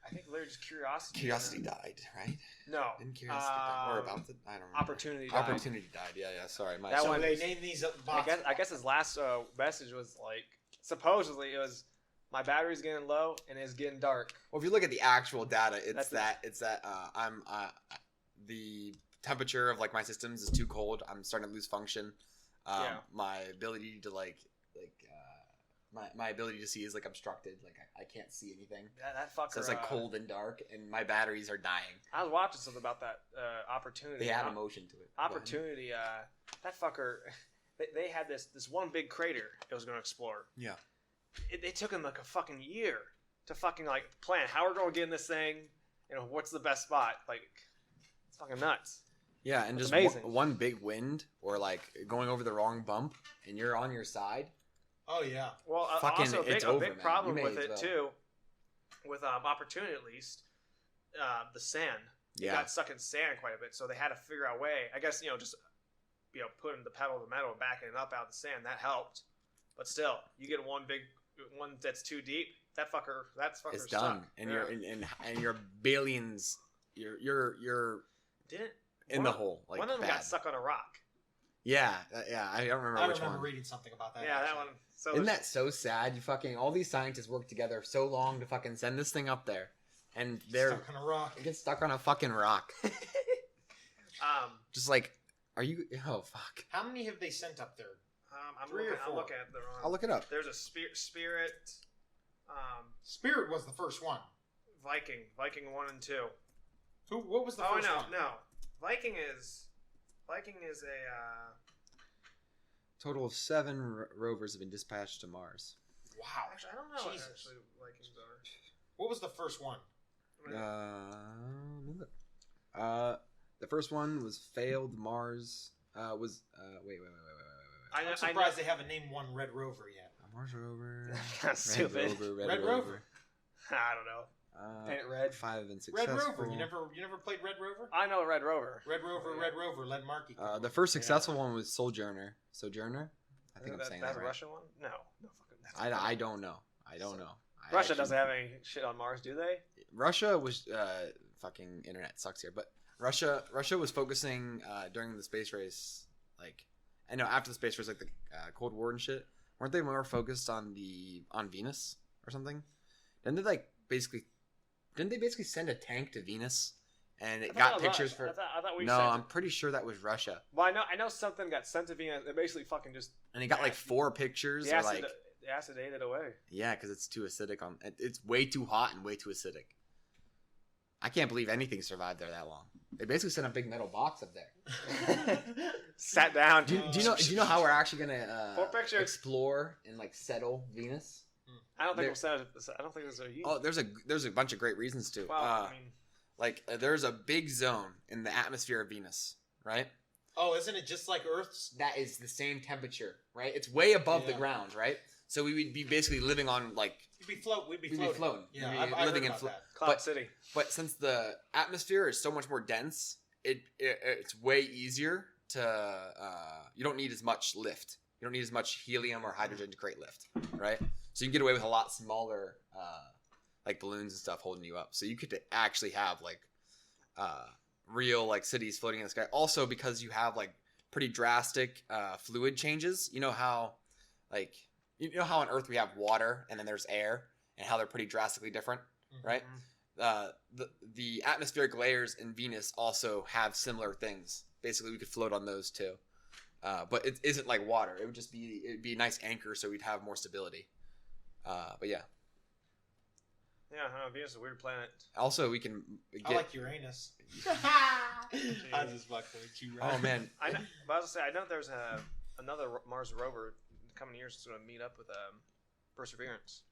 I think literally just Curiosity. Curiosity died, right? No. Didn't Curiosity die? Or about to? I don't remember. Opportunity died. Opportunity died. Yeah. Sorry. That So one, they named these bots. I guess his last message was like, supposedly it was, my battery's getting low and it's getting dark. Well, if you look at the actual data, the temperature of like my systems is too cold. I'm starting to lose function. My ability to my ability to see is like obstructed. Like I can't see anything. That fucker. So it's like cold and dark, and my batteries are dying. I was watching something about that Opportunity. They add emotion to it. Opportunity. That fucker. They had this one big crater it was going to explore. Yeah. It took them like a fucking year to fucking like plan how we're going to get in this thing. What's the best spot? Like, it's fucking nuts. Yeah, and just one big wind or like going over the wrong bump, and you're on your side. Oh yeah. Well, fucking, also it's a big problem with it well. too, with Opportunity at least, the sand. It got stuck in sand quite a bit, so they had to figure out a way. I guess just putting the pedal to the metal, backing it up out of the sand, that helped. But still, you get one that's too deep. That's fucker's It's done, stuck. and you're billions. You're Didn't in the hole. Like one of them bad. got stuck on a rock. Yeah. I don't remember which one. I remember reading something about that. Yeah, actually. that one. So Isn't that so sad? All these scientists work together so long to fucking send this thing up there, and they're stuck on a rock. It gets stuck on a fucking rock. Just like, are you? Oh fuck. How many have they sent up there? I'm 3 or 4. I'm looking at the wrong. I'll look it up. There's a Spirit. Spirit was the first one. Viking 1 and 2. What was the first one? No. Viking is a. Total of 7 rovers have been dispatched to Mars. Wow. Actually, I don't know Jesus. what actually Vikings are. What was the first one? The first one was failed Mars. Wait. I'm surprised they haven't named one Red Rover yet. Mars rover. Stupid. Red Rover. I don't know. Paint it red. 5 have been successful. Red Rover. You never played Red Rover? I know Red Rover. Red Rover. Let Marky. The first successful one was Sojourner. I think I'm saying that's that right. a Russian one? No fucking. I don't know. Russia doesn't have any shit on Mars, do they? Russia was fucking internet sucks here, but Russia was focusing during the space race, like I know after the space race, like the Cold War and shit. Weren't they more focused on Venus or something? Didn't they basically send a tank to Venus and it got pictures for? I thought we. No, I'm pretty sure that was Russia. Well, I know something got sent to Venus. They basically fucking just. And it got like 4 pictures. The acid ate it away. Yeah, because it's too acidic. It's way too hot and way too acidic. I can't believe anything survived there that long. They basically sent a big metal box up there. Sat down. Do you know how we're actually gonna 4 pictures. explore and like settle Venus? I don't think we'll set it. I don't think there's a. Oh, there's a bunch of great reasons to. Well, there's a big zone in the atmosphere of Venus, right? Oh, isn't it just like Earth's? That is the same temperature, right? It's way above the ground, right? So we would be basically living on like. We'd be floating. Yeah, I've living in Cloud City. But since the atmosphere is so much more dense, it's way easier to. You don't need as much lift. You don't need as much helium or hydrogen to create lift, right? So you can get away with a lot smaller, like balloons and stuff holding you up. So you could actually have like real like cities floating in the sky. Also because you have like pretty drastic fluid changes. You know how on Earth we have water and then there's air, and how they're pretty drastically different, right? The atmospheric layers in Venus also have similar things. Basically, we could float on those too. But it isn't like water. It'd be a nice anchor, so we'd have more stability. But yeah. Yeah, Venus is a weird planet. Also, we can get... I like Uranus. I just fucking with you, right? Oh man, I know. But I was gonna say, I know there's another Mars rover in the coming years is going to meet up with Perseverance.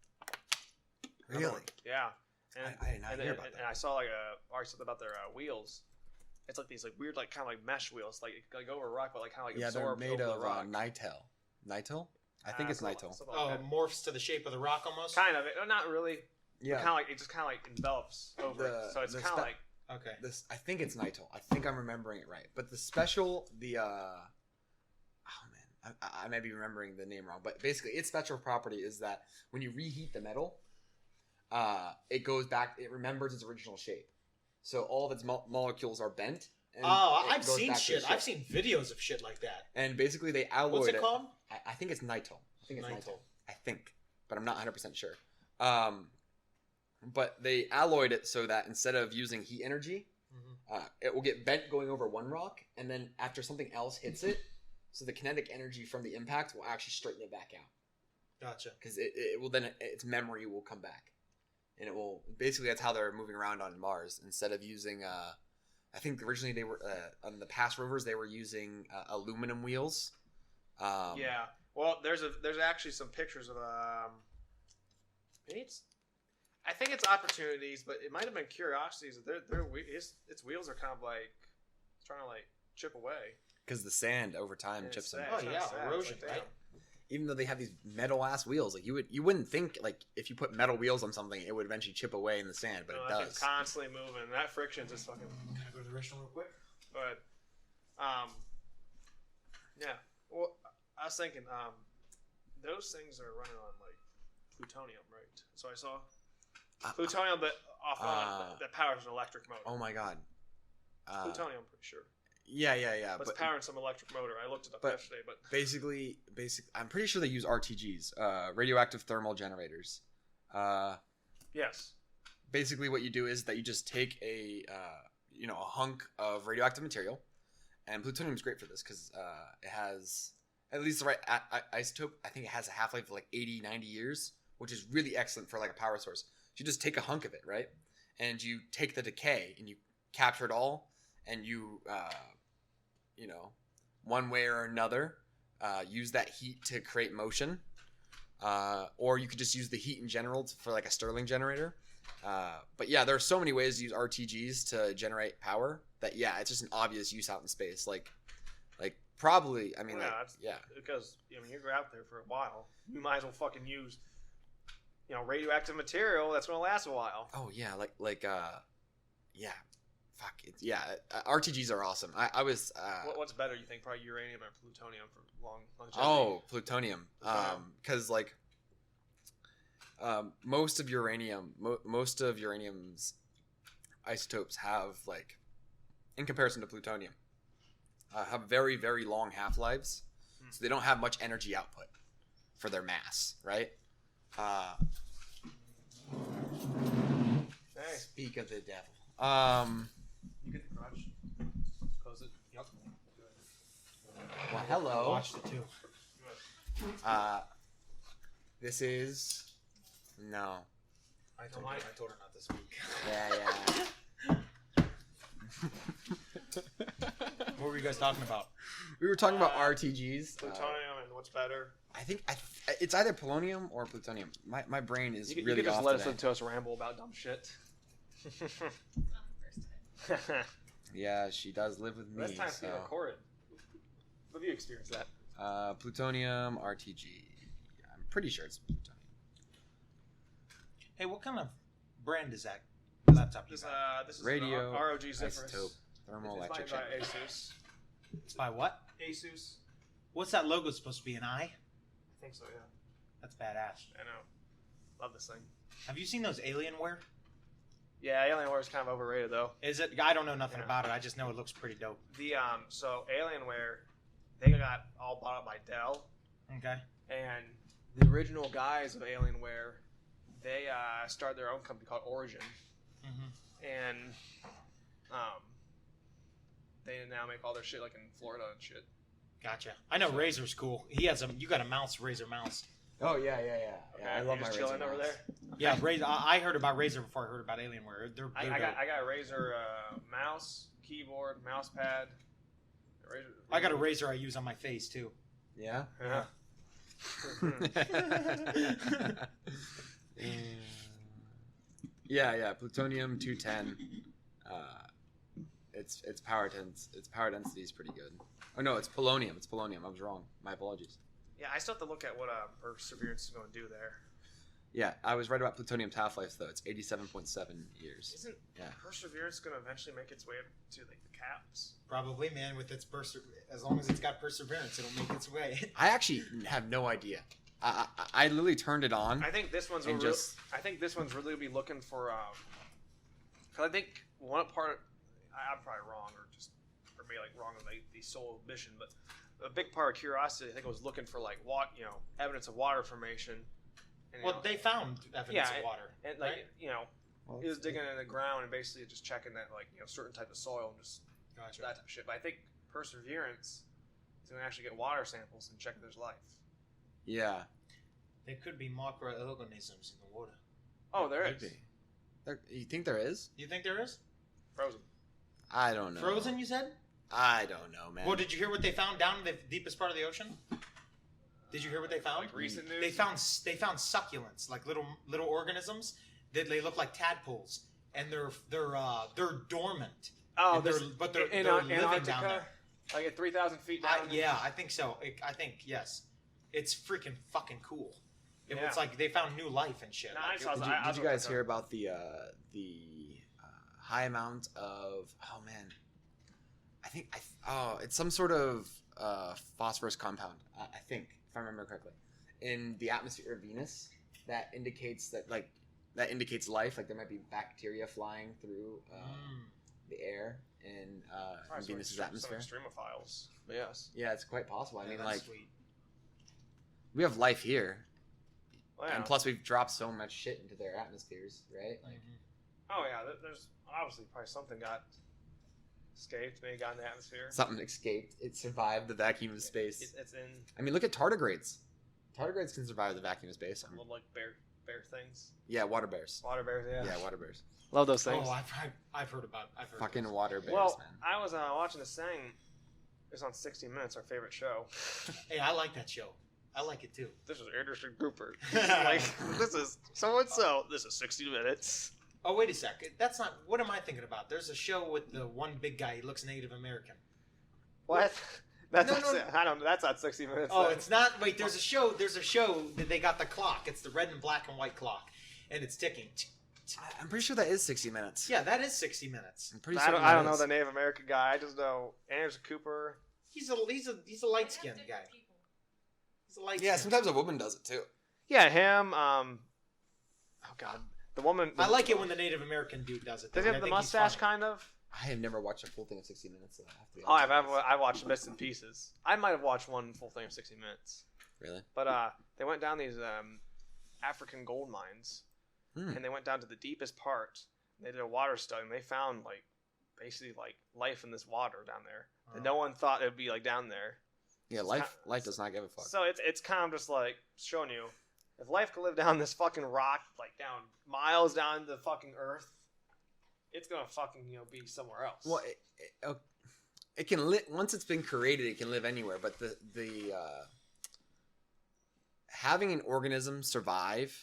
Really? Yeah. And, I did not hear about that. And I saw like something about their wheels. It's like these like weird like kind of like mesh wheels, like over a rock, but like kind of like absorbed they're made over of the rock. nitel. Nitel? I think it's nitel. Morphs to the shape of the rock almost. Kind of. Not really. Yeah. Kind of like it just kind of like envelops over it. So it's kind of like okay. I think it's nitel. I think I'm remembering it right. But oh man, I may be remembering the name wrong. But basically, its special property is that when you reheat the metal, it goes back. It remembers its original shape. So all of its molecules are bent. And I've seen shit. I've seen videos of shit like that. And basically, they alloyed What's it called? I think it's nitel. I think, but I'm not 100% sure. But they alloyed it so that instead of using heat energy, it will get bent going over one rock, and then after something else hits it, so the kinetic energy from the impact will actually straighten it back out. Gotcha. Because it will then its memory will come back, and it will basically that's how they're moving around on Mars instead of using. I think originally they were on the past rovers they were using aluminum wheels. Yeah. Well, there's actually some pictures of I think it's opportunities, but it might have been curiosities. Its wheels are kind of like trying to like chip away because the sand over time chips them. Oh yeah, erosion, right? Even though they have these metal ass wheels, like you wouldn't think like if you put metal wheels on something, it would eventually chip away in the sand, but it does. It's constantly moving. That friction's just fucking. Gotta go to the restroom real quick. But, yeah. Well, I was thinking, those things are running on like plutonium, right? So I saw plutonium, but that powers an electric motor. Oh my god. Plutonium, I'm pretty sure. Yeah. But it's powering some electric motor. I looked it up yesterday, but basically, I'm pretty sure they use RTGs, radioactive thermal generators. Yes. Basically, what you do is that you just take a hunk of radioactive material, and plutonium is great for this because it has at least the right isotope. I think it has a half-life of like 80, 90 years, which is really excellent for like a power source. So you just take a hunk of it, right? And you take the decay and you capture it all, and you one way or another, use that heat to create motion, or you could just use the heat in general for like a Stirling generator. But yeah, there are so many ways to use RTGs to generate power that it's just an obvious use out in space. Like probably, I mean, because you're out there for a while, you might as well fucking use, radioactive material that's going to last a while. Oh yeah, fuck it. Yeah, RTGs are awesome. I was. What's better, you think? Probably uranium or plutonium for longevity. Oh, plutonium. Because most of uranium's isotopes have in comparison to plutonium, have very very long half lives, so they don't have much energy output for their mass, right? Hey. Speak of the devil. You get the crotch. Close it. Yep. Well, hello. I watched it too. This is no. I told her not to speak. Yeah. What were you guys talking about? We were talking about RTGs. Plutonium and what's better. I think it's either polonium or plutonium. My brain is really off. You can just let us today. listen to us ramble about dumb shit. Yeah, she does live with me. This time's being recorded. Have you experienced that? Plutonium RTG. I'm pretty sure it's plutonium. Hey, what kind of brand is that laptop you got? This is Radio an ROG Zephyrus. Isotope thermoelectric. It's by Asus. It's by what? Asus. What's that logo supposed to be? An eye? I think so, yeah. That's badass. I know. Love this thing. Have you seen those Alienware? Yeah, Alienware is kind of overrated though. Is it? I don't know nothing about it. I just know it looks pretty dope. So Alienware, they got all bought up by Dell. Okay. And the original guys of Alienware, they started their own company called Origin. Mm-hmm. And they now make all their shit like in Florida and shit. Gotcha. I know Razer's cool. He has you got a mouse, Razer mouse. Oh yeah. Okay, I love my just Razer chilling over mouse. there. Yeah, Razer. I heard about Razer before I heard about Alienware. They're I got a Razer mouse, keyboard, mouse pad. I got a Razer I use on my face too. Yeah. Yeah. Yeah. Plutonium-210. Its power density is pretty good. Oh no, it's polonium. I was wrong. My apologies. Yeah, I still have to look at what Perseverance is going to do there. Yeah, I was right about plutonium's half-life though. It's 87.7 years. Isn't Perseverance going to eventually make its way to like the caps? Probably, man. With its as long as it's got perseverance, it'll make its way. I actually have no idea. I literally turned it on. I think this one's I think this one's really be looking for. Cause I think one part. I'm probably wrong, or maybe like wrong with like the sole mission, but a big part of Curiosity, I think, was looking for like evidence of water formation. And, well, they found evidence of water, and like he was digging in the ground and basically just checking that certain type of soil and just that type of shit. But I think Perseverance is going to actually get water samples and check if there's life. Yeah, there could be microorganisms in the water. Oh, there is. You think there is? You think there is? Frozen. I don't know. Frozen, you said? I don't know, man. Well, did you hear what they found down in the deepest part of the ocean? Did you hear what they found? Like recent news? They found succulents, like little organisms that they look like tadpoles, and they're dormant. Oh, they're living Antarctica, down there. Like at 3,000 feet down. Yeah, I think so. I think yes. It's freaking fucking cool. Yeah. It's like they found new life and shit. Nah, Did you guys hear about the high amount of it's some sort of phosphorus compound, I think, if I remember correctly, in the atmosphere of Venus that indicates life. Like there might be bacteria flying through the air in Venus's atmosphere. Some extremophiles. But yes. Yeah, it's quite possible. I mean, like sweet. we have life here, Well, yeah. and plus we've dropped so much shit into their atmospheres, right? Like, oh yeah, there's obviously probably something got escaped, maybe got in the atmosphere. something escaped. It survived the vacuum of space. It's in I mean, look at tardigrades. Tardigrades can survive the vacuum of space. little like bear things. Yeah, water bears. Water bears, yeah. Yeah, water bears. Love those things. Oh, I've heard about. Fucking those. water bears, Well, man. I was watching this thing. It's on 60 Minutes, our favorite show. Hey, I like that show. I like it too. This is Anderson Cooper. Like, this is so-and-so. This is 60 Minutes. Oh, wait a sec. That's not. What am I thinking about? There's a show with the one big guy. He looks Native American. What? That's No, not, no. I don't know. That's not 60 Minutes. Oh, it's not. Wait, there's a show. There's a show that they got the clock. It's the red and black and white clock, and it's ticking. I'm pretty sure that is 60 Minutes. Yeah, that is 60 Minutes. I'm pretty I sure don't, that I don't know is. the Native American guy. I just know Anderson Cooper. He's a light skinned guy. He's a light. Yeah, sometimes a woman does it too. Yeah, him. Oh God, the woman. I like it when the Native American dude does it. Does though. he have I the think he's mustache, funny. kind of? I have never watched a full thing of 60 Minutes, so I have to be Oh, honest. I watched bits and pieces. I might have watched one full thing of 60 Minutes. Really? But they went down these African gold mines, and they went down to the deepest part. They did a water study, and they found basically life in this water down there. And no one thought it would be down there. Yeah, life does not give a fuck. So it's kind of just like showing you if life could live down this fucking rock, down miles down the fucking earth, it's gonna fucking be somewhere else. Well, it can live once it's been created. It can live anywhere, but the having an organism survive,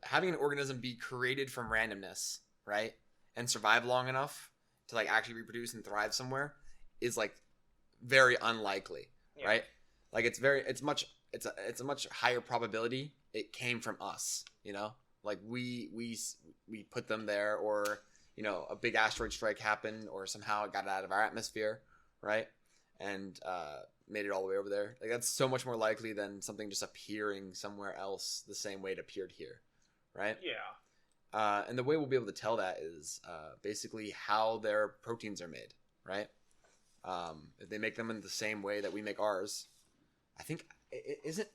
having an organism be created from randomness, right, and survive long enough to actually reproduce and thrive somewhere is very unlikely, right? It's a much higher probability it came from us, we put them there, or a big asteroid strike happened, or somehow it got out of our atmosphere, right, and made it all the way over there. That's so much more likely than something just appearing somewhere else the same way it appeared here, right? Yeah. And the way we'll be able to tell that is basically how their proteins are made, right? If they make them in the same way that we make ours, I think isn't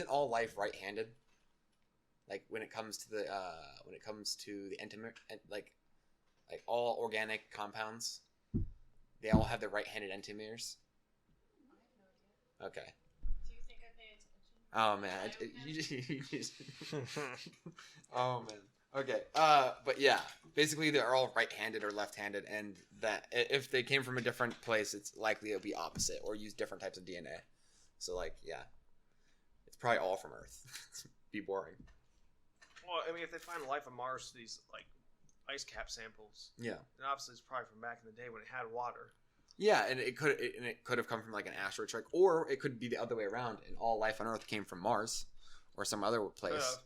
all life right-handed? When it comes to the entamer, all organic compounds, they all have their right-handed enteromeres. Okay. Do you think I pay attention? Oh man, oh man. Okay. But yeah, basically they're all right-handed or left-handed, and that if they came from a different place, it's likely it'll be opposite or use different types of DNA. So like, yeah, it's probably all from Earth. It'd be boring. Well, I mean, if they find life on Mars, these like ice cap samples, Yeah. then obviously it's probably from back in the day when it had water. Yeah, and it could have come from like an asteroid strike, or it could be the other way around, and all life on Earth came from Mars or some other place.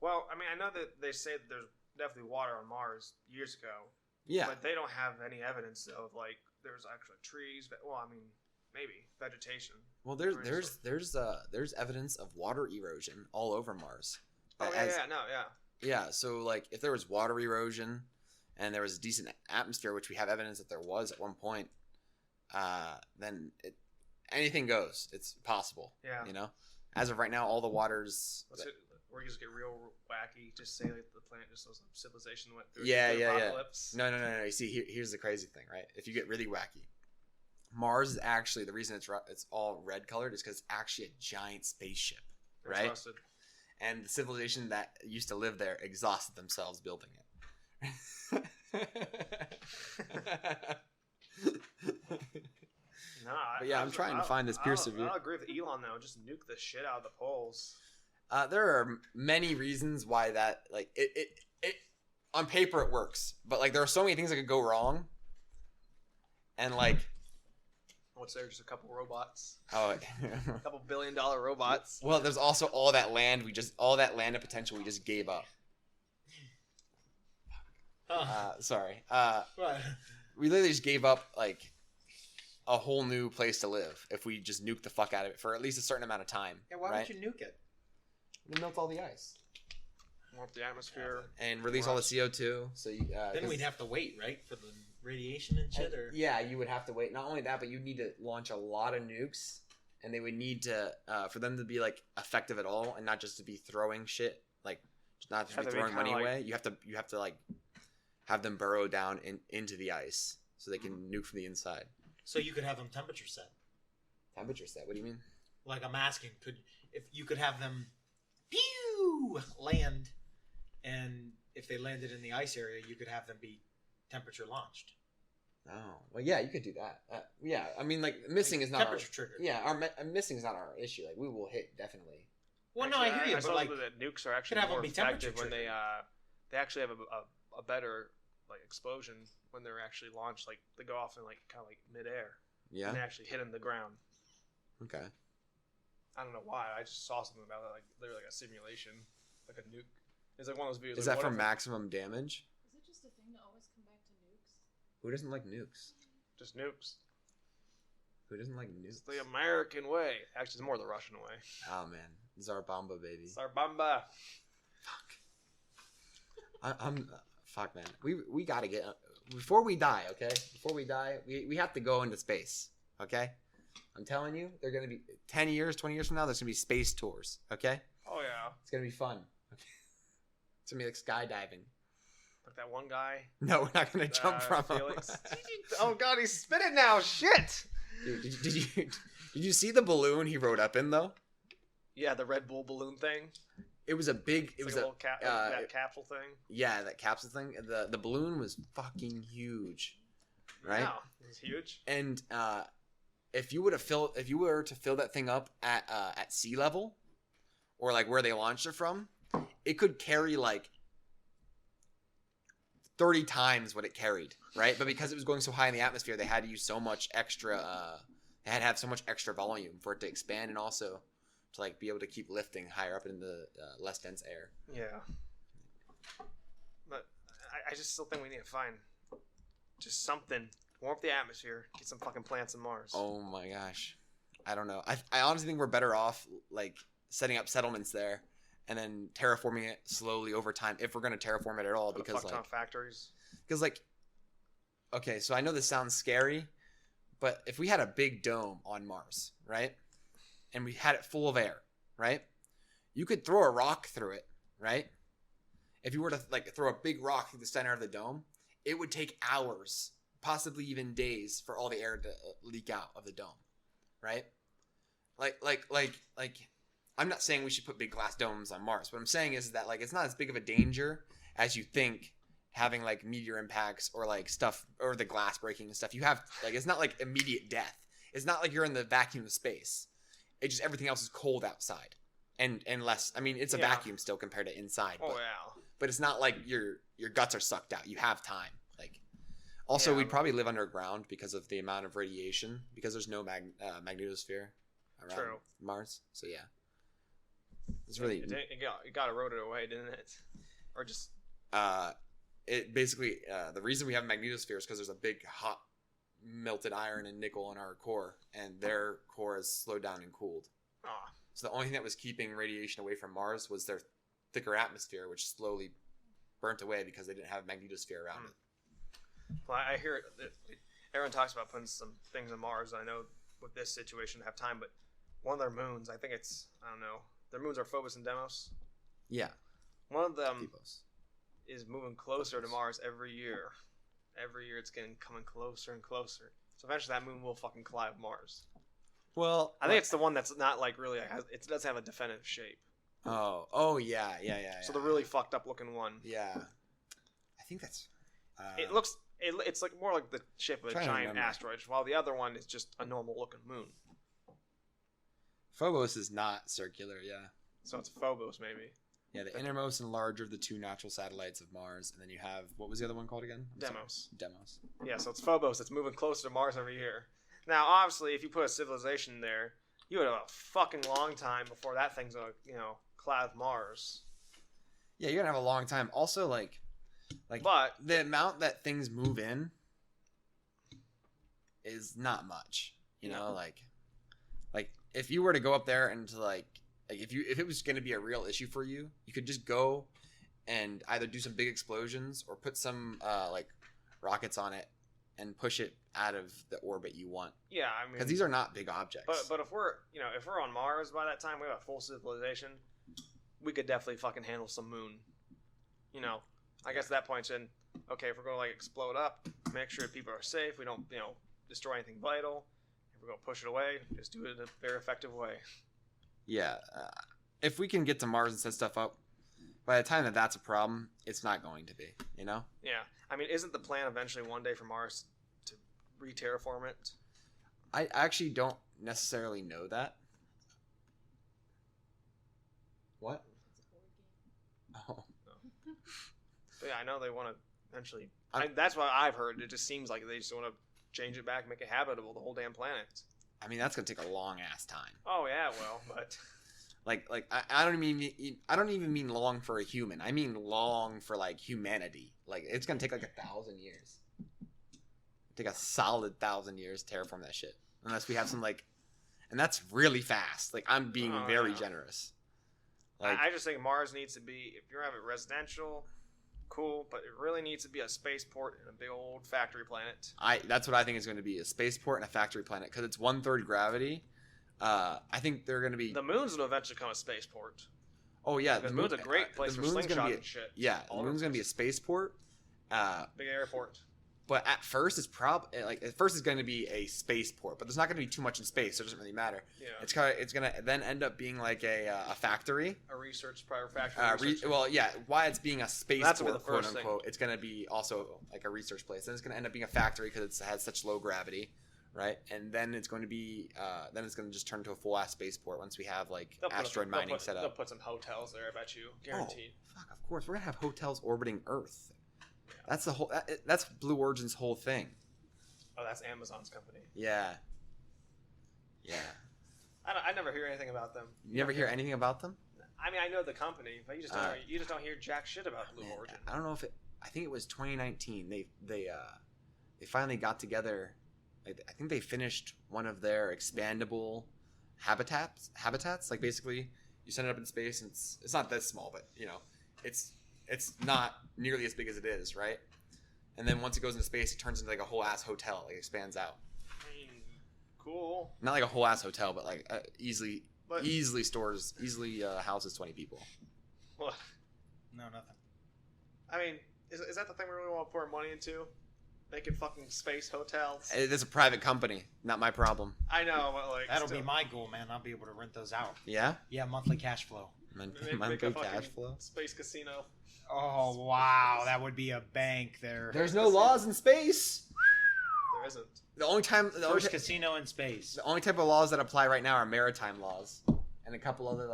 Well, I mean, I know that they say that there's definitely water on Mars years ago. Yeah, But they don't have any evidence of like there's actual trees. Well, I mean, maybe vegetation. well, there's evidence of water erosion all over Mars. Oh yeah. Yeah, so like if there was water erosion, and there was a decent atmosphere, which we have evidence that there was at one point, then anything goes. It's possible. Yeah. You know, as of right now, all the waters. Or you just get real wacky. Just say like the planet just was civilization went through. Yeah. Apocalypse. No. You see, here's the crazy thing, right? If you get really wacky, Mars is actually the reason it's all red colored is because it's actually a giant spaceship, right? Rusted. And the civilization that used to live there exhausted themselves building it. But yeah, I'm trying to find this Perseverance. I'll agree with Elon though. Just nuke the shit out of the poles. There are many reasons why that, like, it on paper it works, but like there are so many things that could go wrong, and like, what's there? Just a couple robots. Oh, a couple $1 billion robots. Well, there's also all that land of potential we just gave up. Sorry. What? We literally just gave up like a whole new place to live if we just nuke the fuck out of it for at least a certain amount of time. Yeah, why right? don't you nuke it? We melt all the ice. Warm up the atmosphere. And release all the CO2. So you, then we'd have to wait, right, for the radiation and shit? Or yeah, you would have to wait. Not only that, but you'd need to launch a lot of nukes, and they would need to for them to be like effective at all, and not just to be throwing shit, like not just be throwing money away. You have to like have them burrow down into the ice so they can nuke from the inside. So you could have them temperature set. Temperature set? What do you mean? Like I'm asking, if you could have them land, and if they landed in the ice area, you could have them be temperature launched. Oh, well, yeah, you could do that. Yeah, I mean, like missing is not temperature triggered. Yeah, missing is not our issue. Like we will hit definitely. Well, actually, no, I hear you, but like that nukes are actually more effective when they actually have a better like explosion when they're actually launched. Like they go off in like kind of like midair. Yeah. And they actually hit in the ground. Okay. I don't know why. I just saw something about it. Like literally like a simulation, like a nuke. It's like one of those videos. Is like, that for maximum damage? Is it just a thing to always come back to nukes? Who doesn't like nukes? Just nukes. Who doesn't like nukes? It's the American way. Actually, it's more the Russian way. Oh man, Zarbamba baby. Zarbamba. Fuck. I'm fuck man. We gotta get before we die. Okay, before we die, we have to go into space. Okay. I'm telling you, they're going to be 10 years, 20 years from now, there's going to be space tours, okay? Oh, yeah. It's going to be fun. Okay? It's going to be like skydiving. Like that one guy? No, we're not going to jump from Felix. Oh, God, he's spinning now. Shit! Dude, did you see the balloon he rode up in, though? Yeah, the Red Bull balloon thing. It was a big... It was like that capsule thing. Yeah, that capsule thing. The balloon was fucking huge, right? Wow, it was huge. And... If you were to fill that thing up at sea level, or like where they launched it from, it could carry like 30 times what it carried, right? But because it was going so high in the atmosphere, they had to use so much extra. They had to have so much extra volume for it to expand, and also to like be able to keep lifting higher up in the less dense air. Yeah, but I just still think we need to find just something. Warm up the atmosphere. Get some fucking plants on Mars. Oh my gosh. I don't know. I honestly think we're better off like setting up settlements there and then terraforming it slowly over time if we're going to terraform it at all. Because like factories. Because like, okay, so I know this sounds scary, but if we had a big dome on Mars, right? And we had it full of air, right? You could throw a rock through it, right? If you were to like throw a big rock through the center of the dome, it would take hours, possibly even days, for all the air to leak out of the dome, right? Like I'm not saying we should put big glass domes on Mars. What I'm saying is that like it's not as big of a danger as you think, having like meteor impacts or like stuff or the glass breaking and stuff. You have like it's not like immediate death. It's not like you're in the vacuum of space. It just everything else is cold outside, and less. I mean, it's a vacuum still compared to inside. Oh but, yeah. But it's not like your guts are sucked out. You have time. Like, also we'd probably live underground because of the amount of radiation because there's no magnetosphere around Mars. So yeah, it's really it got eroded away, didn't it? Or just it basically the reason we have magnetosphere is because there's a big hot melted iron and nickel in our core, and their core is slowed down and cooled. So the only thing that was keeping radiation away from Mars was their thicker atmosphere, which slowly burnt away because they didn't have a magnetosphere around it. Well, I hear everyone talks about putting some things on Mars. I know with this situation to have time, but one of their moons, I think it's, I don't know, their moons are Phobos and Deimos. Yeah. One of them is moving closer to Mars every year. Every year it's coming closer and closer. So eventually that moon will fucking collide with Mars. Well, I think it's the one that's not like really, it doesn't have a definitive shape. Oh yeah. So the really fucked up looking one. Yeah. I think that's... It's like more like the shape of a giant asteroid, while the other one is just a normal looking moon. Phobos is not circular, yeah. So it's Phobos, maybe. Yeah, the innermost and larger of the two natural satellites of Mars, and then you have, what was the other one called again? Deimos. Deimos. Yeah, so it's Phobos that's moving closer to Mars every year. Now, obviously, if you put a civilization there, you would have a fucking long time before that thing's gonna, collide with Mars. Yeah, you're gonna have a long time. Also, but the amount that things move in is not much. You know, like if you were to go up there and to if it was going to be a real issue for you, you could just go and either do some big explosions or put some rockets on it and push it out of the orbit you want. Yeah, I mean, because these are not big objects. But if we're on Mars by that time, we have a full civilization. We could definitely fucking handle some moon. I guess at that point, then, okay, if we're going to explode up, make sure people are safe. We don't destroy anything vital. If we're going to push it away, just do it in a very effective way. Yeah, if we can get to Mars and set stuff up, by the time that's a problem, it's not going to be, Yeah. I mean, isn't the plan eventually one day for Mars to re-terraform it? I actually don't necessarily know that. What? Oh. No. But yeah, I know they want to eventually... that's what I've heard. It just seems like they just want to change it back, make it habitable, the whole damn planet. I mean, that's gonna take a long ass time. Oh yeah, well, but I don't even mean long for a human. I mean long for humanity. It's gonna take 1,000 years. Take a solid 1,000 years to terraform that shit, unless we have some and that's really fast. I'm being very generous. I just think Mars needs to be, if you're having residential, cool, but it really needs to be a spaceport and a big old factory planet. That's what I think is going to be, a spaceport and a factory planet, because it's 1/3 gravity. I think they're going to be... The moon's will eventually become a spaceport. Oh yeah, the moon's a great place for slingshot and shit. Yeah, the moon's going to be a spaceport. Big airport. But at first, it's it's going to be a spaceport, but there's not going to be too much in space, so it doesn't really matter. Yeah. It's going to then end up being a factory, a research factory. Why it's being a spaceport, quote unquote, it's going to be also a research place. Then it's going to end up being a factory because it has such low gravity, right? And then it's going to be just turn into a full ass spaceport once we have asteroid mining set up. They'll put some hotels there, I bet you, guaranteed. Oh, fuck, of course, we're gonna have hotels orbiting Earth. That's the whole. That's Blue Origin's whole thing. Oh, that's Amazon's company. Yeah. Yeah. I never hear anything about them. You never hear anything about them? I mean, I know the company, but you just don't hear jack shit about Blue Origin. I don't know if I think it was 2019. They finally got together. I think they finished one of their expandable habitats. Basically, you send it up in space, and it's not that small, but it's not nearly as big as it is, right? And then once it goes into space, it turns into a whole ass hotel. It expands out. I mean, cool. Not a whole ass hotel, but easily houses 20 people. What? No, nothing. I mean, is that the thing we really want to pour money into? Making fucking space hotels? It's a private company. Not my problem. I know, but that'll be my goal, man. I'll be able to rent those out. Yeah? Yeah, monthly cash flow. Monthly cash flow. Space casino. Oh wow, that would be a bank there. There's no laws in space. There isn't. The only casino in space. The only type of laws that apply right now are maritime laws, and a couple other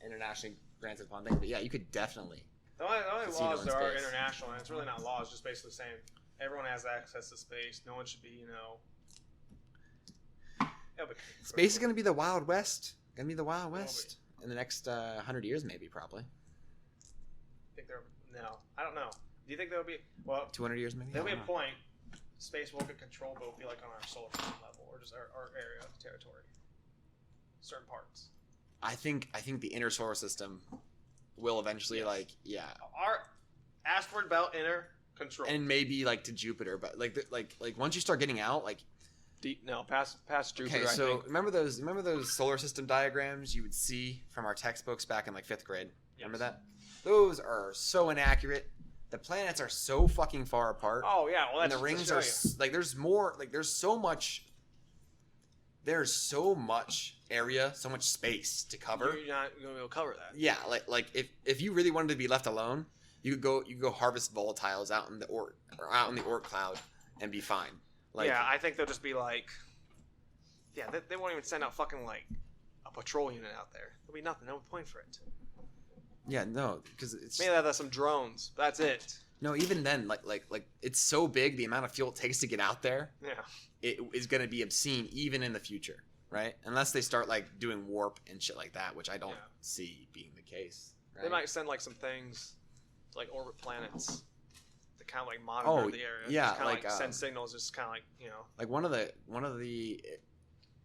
internationally granted upon things. But yeah, you could definitely. The only Casino laws in there are space. international, and it's really not laws. Just basically saying everyone has access to space. No one should be, Yeah, but Space is gonna be the Wild West. In the next 100 years, maybe, probably. I don't know. Do you think there'll be 200 years, maybe. There'll be a point. Space will get controlled, but it'll be like on our solar system level, or just our area of territory, certain parts. I think the inner solar system will eventually our asteroid belt inner control, and maybe like to Jupiter, but like once you start getting out, like past Jupiter. okay, so remember those solar system diagrams you would see from our textbooks back in like 5th grade? Remember that? Those are so inaccurate. The planets are so fucking far apart. Oh yeah, well, and the rings are like there's so much area, so much space to cover. You're not going to be able to cover that. Yeah, like if you really wanted to be left alone, you could go harvest volatiles out in the Oort cloud and be fine. Like, yeah, I think they'll just be like, they won't even send out fucking like a patrol unit out there. There'll be nothing, no point for it. Yeah, no, because it's maybe they'll have some drones. That's it. No, even then, like it's so big, the amount of fuel it takes to get out there. Yeah, it is going to be obscene even in the future, right? Unless they start like doing warp and shit like that, which I don't see being the case. Right? They might send like some things, to, like orbit planets, to kind of like monitor the area. Yeah, just kind of like send signals, just kind of like Like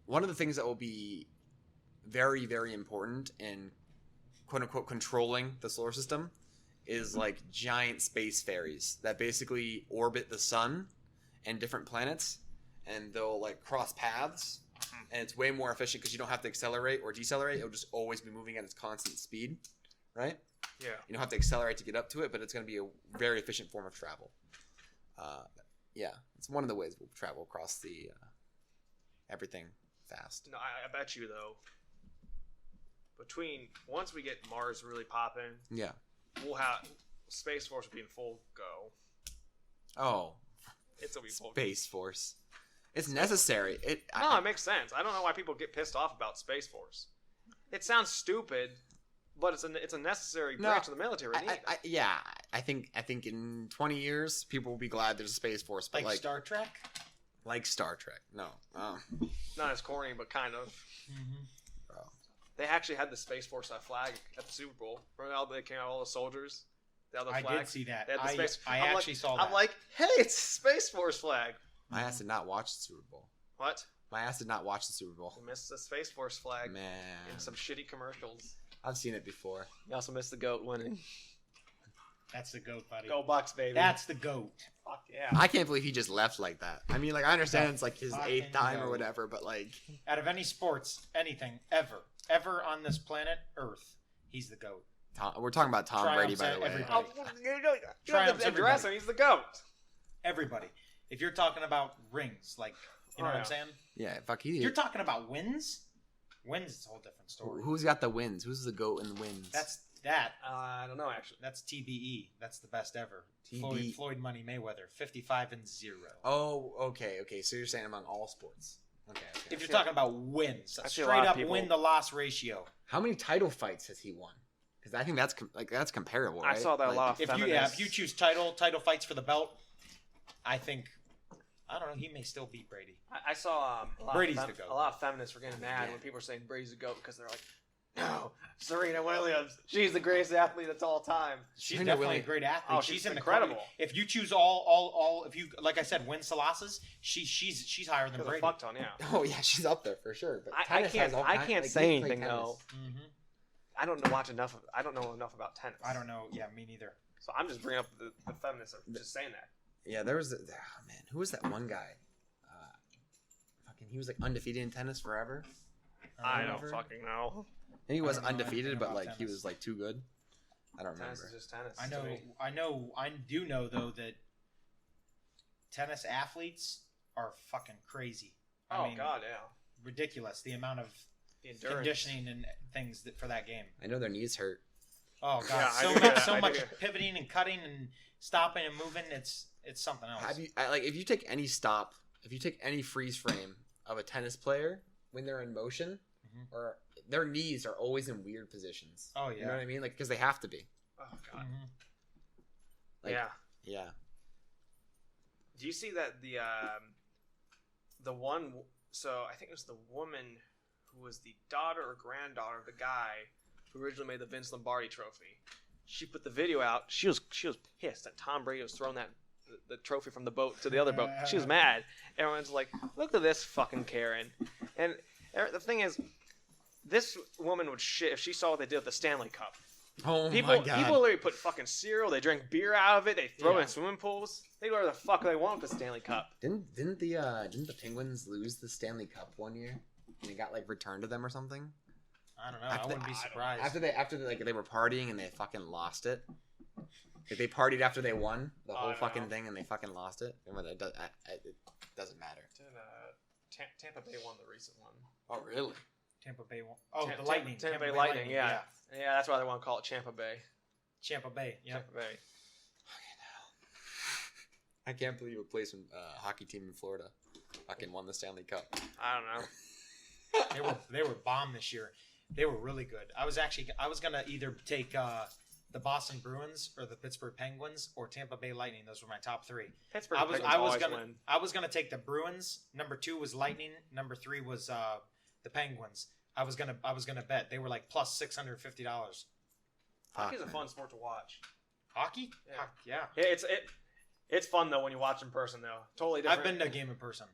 one of the things that will be very, very important in quote unquote controlling the solar system is like giant space ferries that basically orbit the sun and different planets, and they'll like cross paths, and it's way more efficient because you don't have to accelerate or decelerate. It'll just always be moving at its constant speed, right? Yeah. You don't have to accelerate to get up to it, but it's going to be a very efficient form of travel. Yeah, it's one of the ways we'll travel across the everything fast. No, I bet you though. Once we get Mars really popping, we'll have Space Force will be in full go. Oh, It'll be full Space Force. It's necessary. It makes sense. I don't know why people get pissed off about Space Force. It sounds stupid, but it's a necessary branch of the military. I think in 20 years people will be glad there's a Space Force. But like Star Trek. Like Star Trek. No. Not as corny, but kind of. Mm-hmm. They actually had the Space Force flag at the Super Bowl. Remember how they came out, all the soldiers? I did see that. I actually saw that. I'm like, hey, it's a Space Force flag. My ass did not watch the Super Bowl. What? My ass did not watch the Super Bowl. You missed the Space Force flag. Man. In some shitty commercials. I've seen it before. You also missed the GOAT winning. That's the GOAT, buddy. Go Bucks, baby. That's the GOAT. Fuck yeah. I can't believe he just left like that. I mean, like, I understand it's like his 8th time or whatever, but like... Out of any sports, anything, ever on this planet Earth, he's the GOAT. We're talking about Tom Brady, by the way. Everybody. You have to address him. He's the GOAT. Everybody. If you're talking about rings, like, you know what I'm saying? Yeah, fuck. You're talking about wins? Wins is a whole different story. Who's got the wins? Who's the GOAT in the wins? That's that. I don't know, actually. That's TBE. That's the best ever. TB. Floyd Money Mayweather, 55-0. Oh, okay. So you're saying among all sports. Okay. If you're talking about wins, straight up win-to-loss ratio. How many title fights has he won? Because I think that's comparable, right? I saw that a lot of feminists. If you choose title fights for the belt, I think, I don't know, he may still beat Brady. I saw Brady's the GOAT. A lot of feminists were getting mad when people were saying Brady's the GOAT because they're like, no, Serena Williams, she's the greatest athlete of all time. She's definitely a great athlete. Oh, she's incredible. If you choose all, if you, like I said, wins to losses, she's higher than Brady. Fuck ton, yeah. Oh yeah, she's up there for sure. But I can't say anything though. Mm-hmm. I don't know enough about tennis. I don't know. Yeah, me neither. So I'm just bringing up the feminists are just saying that. Yeah, there was who was that one guy? He was like undefeated in tennis forever. I don't fucking know. And he was undefeated, but like tennis. He was like too good. I don't remember. Tennis is just tennis. I do know though that tennis athletes are fucking crazy. I mean, God, yeah. Ridiculous. The amount of The endurance. conditioning and things for that game. I know their knees hurt. Oh god, Yeah, so much pivoting and cutting and stopping and moving. It's something else. If you take any freeze frame of a tennis player when they're in motion, or their knees are always in weird positions. Oh yeah, you know what I mean? Like because they have to be. Oh god. Like, yeah. Yeah. Do you see that the one? So I think it was the woman who was the daughter or granddaughter of the guy who originally made the Vince Lombardi trophy. She put the video out. She was pissed that Tom Brady was throwing the trophy from the boat to the other boat. She was mad. Everyone's like, "Look at this fucking Karen." And the thing is, this woman would shit if she saw what they did with the Stanley Cup. Oh People my god. literally put fucking cereal. They drink beer out of it. They throw it in swimming pools. They do whatever the fuck they want with the Stanley Cup. Didn't the Penguins lose the Stanley Cup one year? And it got like returned to them or something? I don't know. I wouldn't be surprised. After they were partying and they fucking lost it. Like they partied after they won the whole fucking thing and they fucking lost it. It doesn't matter. Tampa Bay won the recent one. Oh really? Tampa Bay won. Oh, the Lightning. Tampa Bay Lightning. Yeah, that's why they want to call it Tampa Bay. Tampa Bay. Yeah. Tampa Bay. I can't believe a place in hockey team in Florida fucking won the Stanley Cup. I don't know. They were bomb this year. They were really good. I was gonna either take the Boston Bruins or the Pittsburgh Penguins or Tampa Bay Lightning. Those were my top three. Pittsburgh I was gonna take the Bruins. Number 2 was Lightning. Number 3 was the Penguins. I was gonna bet they were like plus $650. Hockey's a fun sport to watch. Hockey? Yeah. It's fun though when you watch in person though. Totally different. I've been to a game in person.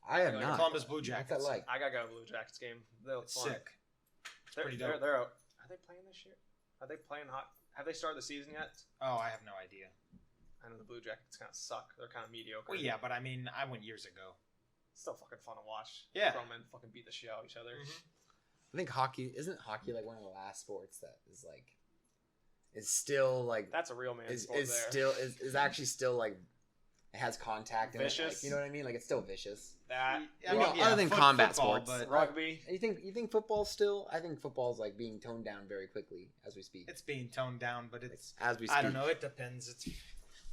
I have not. Columbus Blue Jackets. What's that like? I gotta go to Blue Jackets game. They look fun. Sick. It's pretty dope. Are they playing this year? Are they playing hot? Have they started the season yet? Oh, I have no idea. I know the Blue Jackets kind of suck. They're kind of mediocre. Well, yeah, but I mean, I went years ago. It's still fucking fun to watch. Yeah. Grown men fucking beat the shit out of each other. I think isn't hockey like one of the last sports that is still like that's a real man sport is there. still is actually still like it has contact in it. Vicious. Like, you know what I mean? Like it's still vicious. That other than combat football, sports, but rugby. You think football's still? I think football's like being toned down very quickly as we speak. it's being toned down, but it's as we speak. I don't know. It depends.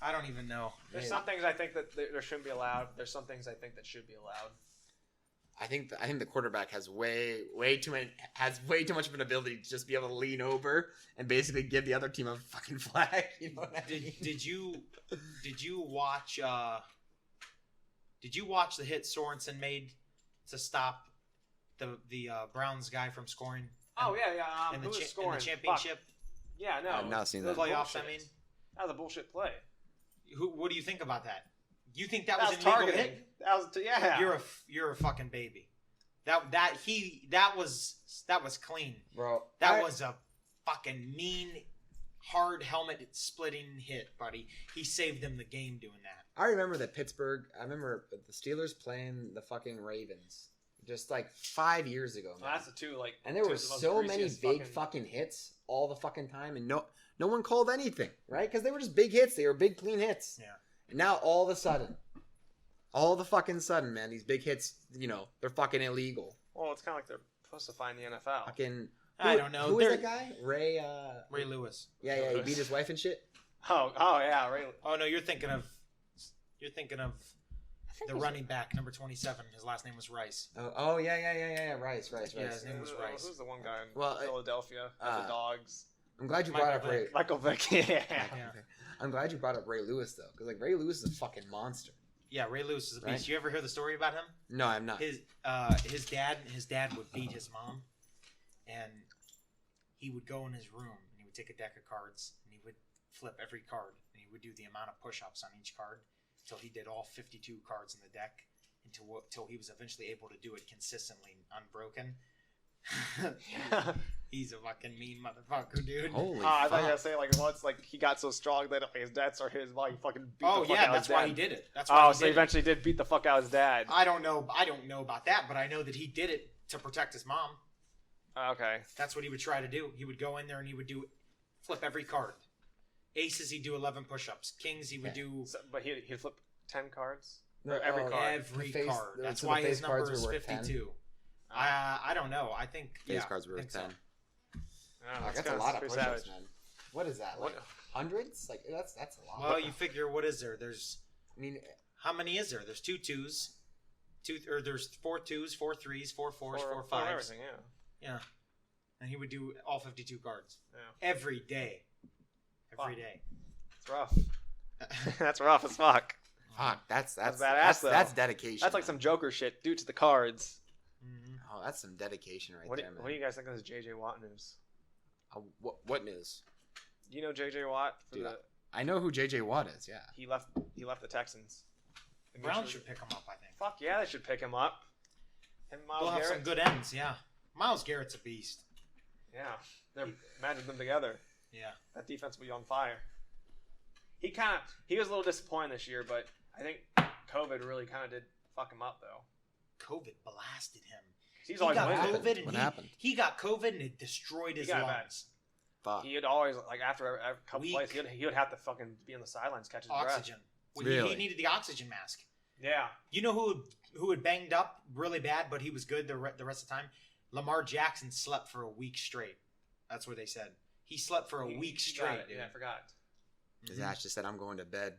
I don't even know. There's some things I think that there shouldn't be allowed. There's some things I think that should be allowed. I think the quarterback has way too much of an ability to just be able to lean over and basically give the other team a fucking flag. You know what I mean? Did you watch the hit Sorensen made to stop the Browns guy from scoring? Oh yeah. In Who was the scoring? championship. Fuck. Yeah, no. I've not seen the that. Playoffs. bullshit. I mean, that was a bullshit play. what do you think about that? You think that That was was an illegal targeting. hit? That was yeah. You're a fucking baby. That was clean. Bro, That was a fucking mean, hard helmet splitting hit, buddy. He saved them the game doing that. I remember I remember the Steelers playing the fucking Ravens just like 5 years ago, man. Well, that's the two like. And there two were of the most so many greasiest big fucking hits all the fucking time, and no one called anything, right? Because they were just big hits. They were big, clean hits. Yeah. And now all the fucking sudden, man, these big hits, they're fucking illegal. Well, it's kind of like they're supposed to find the NFL. Fucking. I don't know. Who was that guy? Ray Lewis. Yeah, he beat his wife and shit. Oh yeah, Ray. Oh no, you're thinking of the running back, number 27. His last name was Rice. Oh yeah, Rice. Yeah, his name was Rice. Who's the one guy in Well, Philadelphia with the dogs? I'm glad you Michael brought up Ray. Vick. Michael Vick. Yeah. Yeah. I'm glad you brought up Ray Lewis though, because like Ray Lewis is a fucking monster. Yeah, Ray Lewis is a beast. Right? You ever hear the story about him? No, I'm not. His dad would beat his mom, and he would go in his room and he would take a deck of cards and he would flip every card and he would do the amount of push-ups on each card until he did all 52 cards in the deck until he was eventually able to do it consistently, unbroken. He's a fucking mean motherfucker, dude. Holy I thought you were fuck. gonna say like once like he got so strong that his dad started his body fucking beat Oh the fuck yeah, out of his that's why dad. he did it. That's why. Oh, so he eventually did beat the fuck out of his dad. I don't know about that, but I know that he did it to protect his mom. Okay. That's what he would try to do. He would go in there and he would flip every card. Aces, he'd do 11 push-ups. Kings, he would do But he'd flip 10 cards. No, Or every card. every The face- card. That's so the why face his number cards is were worth 52. I don't know. I think Base cards were worth 10. Yeah, That's a lot of push-ups, savage. man. What is that? Like hundreds? Like that's a lot. Well, you figure what is there? There's I mean, how many is there? There's 2 2s, there's 4 2s, 4 3s, 4 4s, 4 5s. Everything, Yeah, and he would do all 52 cards yeah. every day. Every day. It's rough. That's rough as fuck. fuck, that's badass, though. that's dedication. That's like some Joker shit due to the cards. Mm-hmm. Oh, that's some dedication right there, man. What do you guys think of this JJ Watt news? What news? You know JJ Watt? Dude, I know who JJ Watt is. Yeah. He left the Texans. The Browns should pick him up, I think. Fuck yeah, they should pick him up. Him, and Myles They'll have Garrett. some good ends, yeah. Myles Garrett's a beast. Yeah, imagine them together. Yeah. That defense will be on fire. He was a little disappointed this year, but I think COVID really kind of did fuck him up though. COVID blasted him. He's always got winning. COVID, and What happened? He got COVID and it destroyed his got lungs. Fuck. He would always like after a couple Weak. plays, he would have to fucking be on the sidelines catching his Oxygen. Well, Really? he needed the oxygen mask. breath. Yeah. You know who had banged up really bad, but he was good the rest of the time? Lamar Jackson slept for a week straight. That's what they said. He slept for a week He straight. got it. Dude. Yeah, I forgot. His ass just said, "I'm going to bed."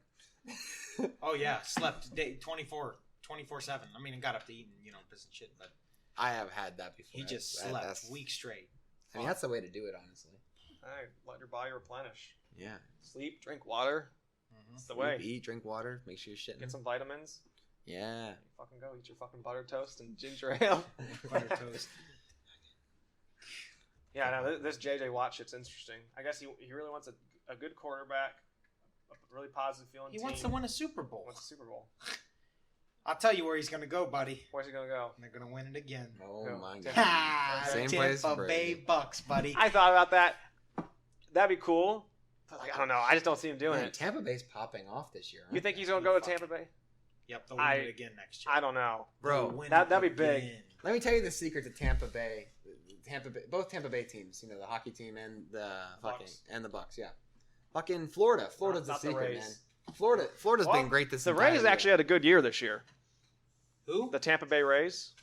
Oh yeah, slept 24/7. I mean, and got up to eat and piss and shit, but I have had that before. he just That- slept that's- week straight. I mean, that's the way to do it, honestly. All right, let your body replenish. Yeah. Sleep, drink water. It's the way. Eat, drink water, make sure you're shitting. Get some vitamins. Yeah. You fucking go eat your fucking butter toast and ginger ale. Butter toast. Yeah, no, this JJ Watt shit's interesting. I guess he really wants a good quarterback, a really positive feeling He team. wants to win a Super Bowl. Wants a Super Bowl. I'll tell you where he's going to go, buddy. Where's he gonna go? And they're going to win it again. Oh Who? my Tampa. god. Ha! Same place Tampa for Bay Brady. Bucks, buddy. I thought about that. That'd be cool. But like, I don't know. I just don't see him doing Man, it. Tampa Bay's popping off this year. Huh? You think he's gonna go to Tampa Bay? Yep, they'll win it again next year. I don't know. Bro, They'll win that'd it be big. again. let me tell you the secret to Tampa Bay. Both Tampa Bay teams, the hockey team and the Bucks. the Bucks, yeah. Fucking Florida. Florida's Not the the secret, man. Rays. Florida's Well, been great this The entire Rays year. actually had a good year this year. Who? The Tampa Bay Rays.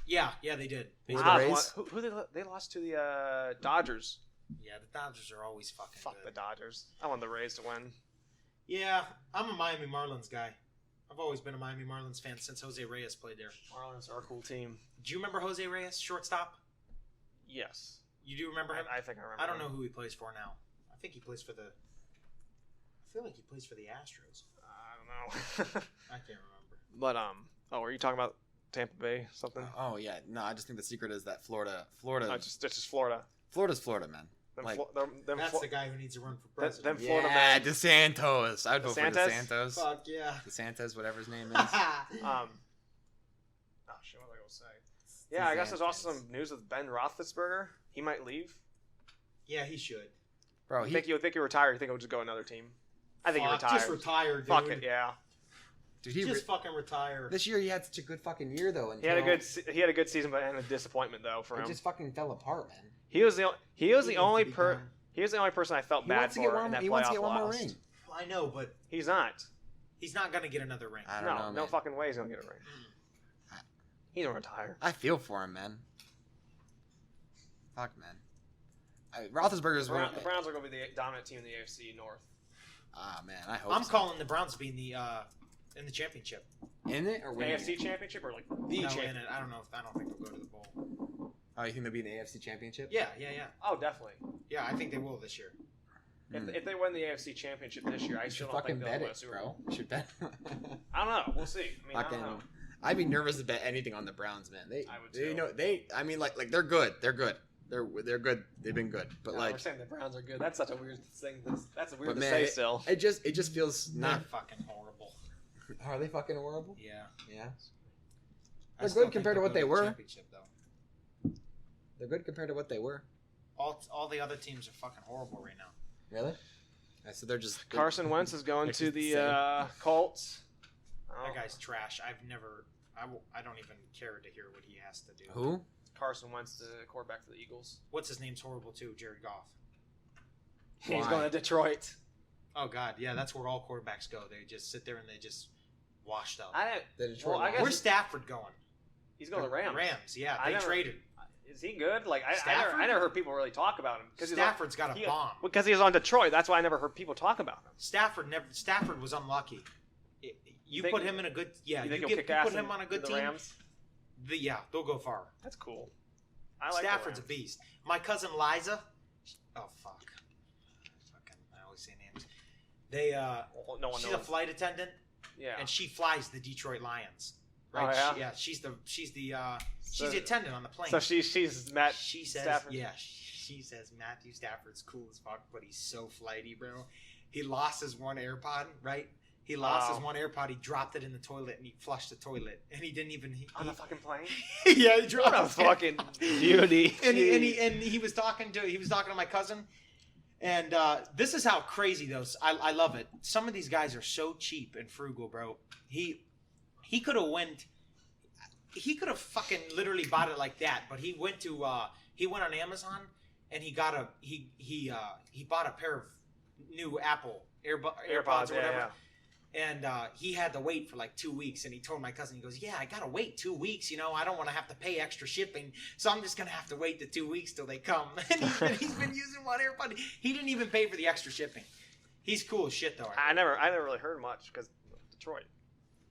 Yeah, they did. Who were Ah, the Rays? Who they lost to the Dodgers. Yeah, the Dodgers are always fucking Fuck good. the Dodgers. I want the Rays to win. Yeah, I'm a Miami Marlins guy. I've always been a Miami Marlins fan since Jose Reyes played there. Marlins are a cool team. Do you remember Jose Reyes, shortstop? Yes. You do remember him? I think I remember. I don't him. know who he plays for now. I think he plays for the. I feel like he plays for the Astros. I don't know. I can't remember. But were you talking about Tampa Bay something? Oh yeah, no, I just think the secret is that Florida. It's just Florida. Florida's Florida, man. Them Like- That's the guy who needs to run for them president. Florida yeah, man. DeSantos. I'd vote for DeSantis? DeSantos. Fuck yeah. DeSantis, whatever his name is. Oh shit, what was I gonna say? Yeah, I guess there's also some news with Ben Roethlisberger. He might leave. Yeah, he should. Bro, You think he'll retire? You think he'll just go another team? I think he Fuck, retires. Just retire, dude. Fuck it, yeah. dude, Just fucking retire. this year he had such a good fucking year though. He had a good season, but and a disappointment though for It him. just fucking fell apart, man. He was the only to be person. gone. He was the only person I felt He bad wants to get for one. in that He wants to playoff get one more loss. ring. I know, but He's not. he's not gonna get another ring. I don't know, No man. fucking way he's gonna get a ring. He's gonna retire. I feel for him, man. Fuck, man. Roethlisberger's The one. Browns are gonna be the dominant team in the AFC North. Ah, man, I hope. I'm so. calling the Browns being in the championship. in it or winning AFC it? championship or like the No, in championship? it. I don't know. I don't think they'll go to the bowl. Oh, you think they'll be in the AFC Championship? Yeah. Oh, definitely. Yeah, I think they will this year. If they win the AFC championship this year, I You still should don't fucking think they'll bet win a it, Super bro. Bowl. You should bet. I don't know. We'll see. I mean, I Fucking, don't know. I'd be nervous to bet anything on the Browns, man. I would too. I mean, like they're good. They're good. They're good. They've been good. But No, like, we're saying the Browns are good. That's such a weird thing. That's weird but to man, say still. it just feels They're not. fucking horrible. Are they fucking horrible? Yeah. Yeah. I They're still good think compared to they'll what go they the were. Championship, though. They're good compared to what they were. All the other teams are fucking horrible right now. Really? So they're just Carson Wentz is going They're to just the the Colts. That guy's trash. I don't even care to hear what he has to do. Who? Carson Wentz, the quarterback for the Eagles. What's his name's horrible too? Jared Goff. He's Why? going to Detroit. Oh God, yeah, that's where all quarterbacks go. They just sit there and they just washed up. The Detroit Well, I Lions. guess- Where's Stafford going? He's going to the Rams. Rams, yeah. They traded. Is he good? Like Stafford? I never heard people really talk about him. Stafford's got a bomb. Because he was on Detroit. That's why I never heard people talk about him. Stafford was unlucky. You put him in a good. Yeah, you put him on a good team. Rams? Yeah, they'll go far. That's cool. I like Stafford's a beast. My cousin Liza. Oh fuck. I always say names. No one she's knows. a flight attendant. Yeah. And she flies the Detroit Lions. Right? Oh, yeah? She's the attendant on the plane. So she's Matt. She says Stafford. yeah. She says Matthew Stafford's cool as fuck, but he's so flighty, bro. He lost his one AirPod, right? He lost his one AirPod. He dropped it in the toilet and he flushed the toilet, and he didn't even on the fucking plane. Yeah, he dropped What a fucking beauty. and he was talking to my cousin, and this is how crazy those. I love it. Some of these guys are so cheap and frugal, bro. He could have went. He could have fucking literally bought it like that, but he went on Amazon and he bought a pair of new Apple AirPods or whatever. Yeah. And he had to wait for like 2 weeks, and he told my cousin, he goes, yeah, I gotta wait 2 weeks, I don't want to have to pay extra shipping, so I'm just gonna have to wait the 2 weeks till they come. And he's been using one AirPod. He didn't even pay for the extra shipping. He's cool as shit though. I never really heard much because Detroit.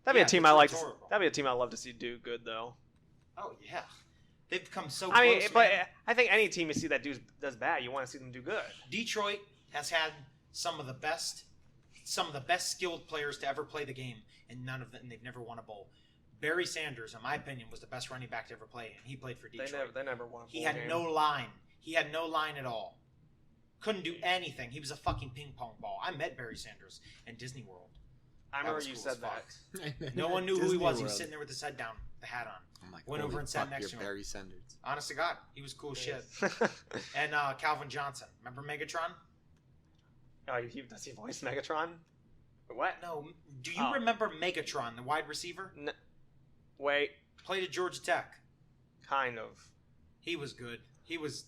That'd be a team I like. That'd be a team I love to see do good though. Oh yeah, they've come so I close. mean, but I think any team you see that does bad, you want to see them do good. Detroit has had some of the best skilled players to ever play the game, and they've never won a bowl. Barry Sanders, in my opinion, was the best running back to ever play, and he played for Detroit. They never won a bowl He had game. no line. He had no line at all. Couldn't do anything. He was a fucking ping pong ball. I met Barry Sanders in Disney World. I remember you said that. No one knew who he Disney was. He World. was sitting there with his head down, the hat on. I'm like, Went over and sat next to him. Barry Sanders. Honest to God, he was cool as shit. And Calvin Johnson. Remember Megatron? Does he voice Megatron? What? No. Do you remember Megatron, the wide receiver? Wait. Played at Georgia Tech. Kind of. He was good. He was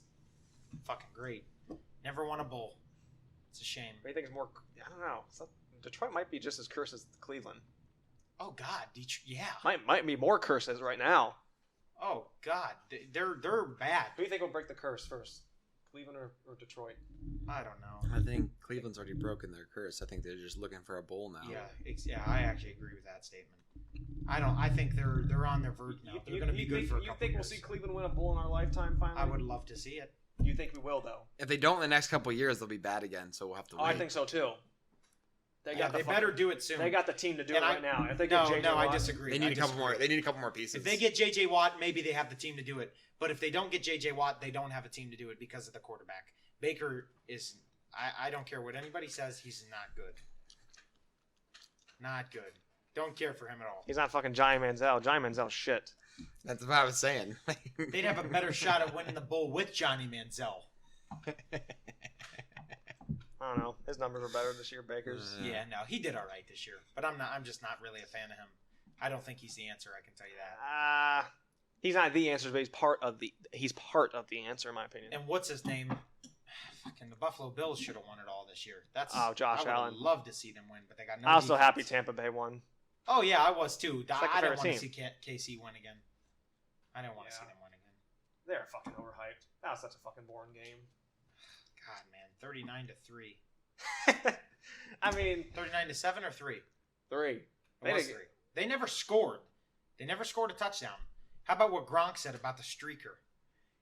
fucking great. Never won a bowl. It's a shame. What do you think is more? I don't know. Detroit might be just as cursed as Cleveland. Oh God, yeah. Might be more cursed as right now. Oh God, they're bad. Who do you think will break the curse first, Cleveland or Detroit? I don't know. I think Cleveland's already broken their curse. I think they're just looking for a bowl now. Yeah, I actually agree with that statement. I think they're on their verge now. They're going to be good for a couple You think years. we'll see Cleveland win a bowl in our lifetime finally? I would love to see it. You think we will though? If they don't in the next couple of years, they'll be bad again. So we'll have to wait. I think so too. They better do it soon. They got the team to do it right now. If they get JJ Watt, I disagree. They need a couple more. They need a couple more pieces. If they get JJ Watt, maybe they have the team to do it. But if they don't get JJ Watt, they don't have a team to do it because of the quarterback. Baker is. I don't care what anybody says. He's not good. Not good. Don't care for him at all. He's not fucking Johnny Manziel. Johnny Manziel's shit. That's what I was saying. They'd have a better shot at winning the bowl with Johnny Manziel. I don't know. His numbers were better this year, Baker's. Yeah, no, he did all right this year, but I'm just not really a fan of him. I don't think he's the answer. I can tell you that. He's not the answer, but he's part of the answer, in my opinion. And what's his name? Fucking the Buffalo Bills should have won it all this year. Josh Allen. I would love to see them win, but they got no. I was so defense. happy Tampa Bay won. Oh yeah, I was too. I didn't want team. to see KC win again. I didn't want to see them win again. They're fucking overhyped. That was such a fucking boring game. God, man, 39-3. I mean, 39-7 or 3? 3. It was 3. They never scored. They never scored a touchdown. How about what Gronk said about the streaker?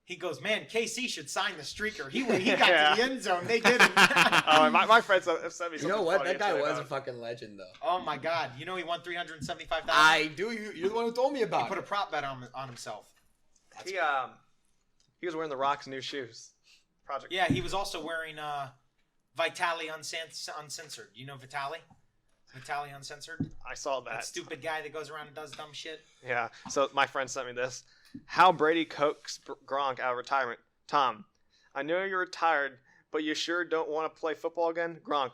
He goes, man, KC should sign the streaker. He got to the end zone. They didn't. My friend sent me something. You know what? funny That guy was about a fucking legend, though. Oh my God! You know he won $375,000. I do. You're the one who told me about He put a prop bet on himself. He was wearing the Rock's new shoes. Project. Yeah, he was also wearing Vitali Uncensored. You know Vitali? Vitali Uncensored? I saw that. That stupid guy that goes around and does dumb shit. Yeah. So my friend sent me this. How Brady coaxed Gronk out of retirement. Tom, I know you're retired, but you sure don't want to play football again? Gronk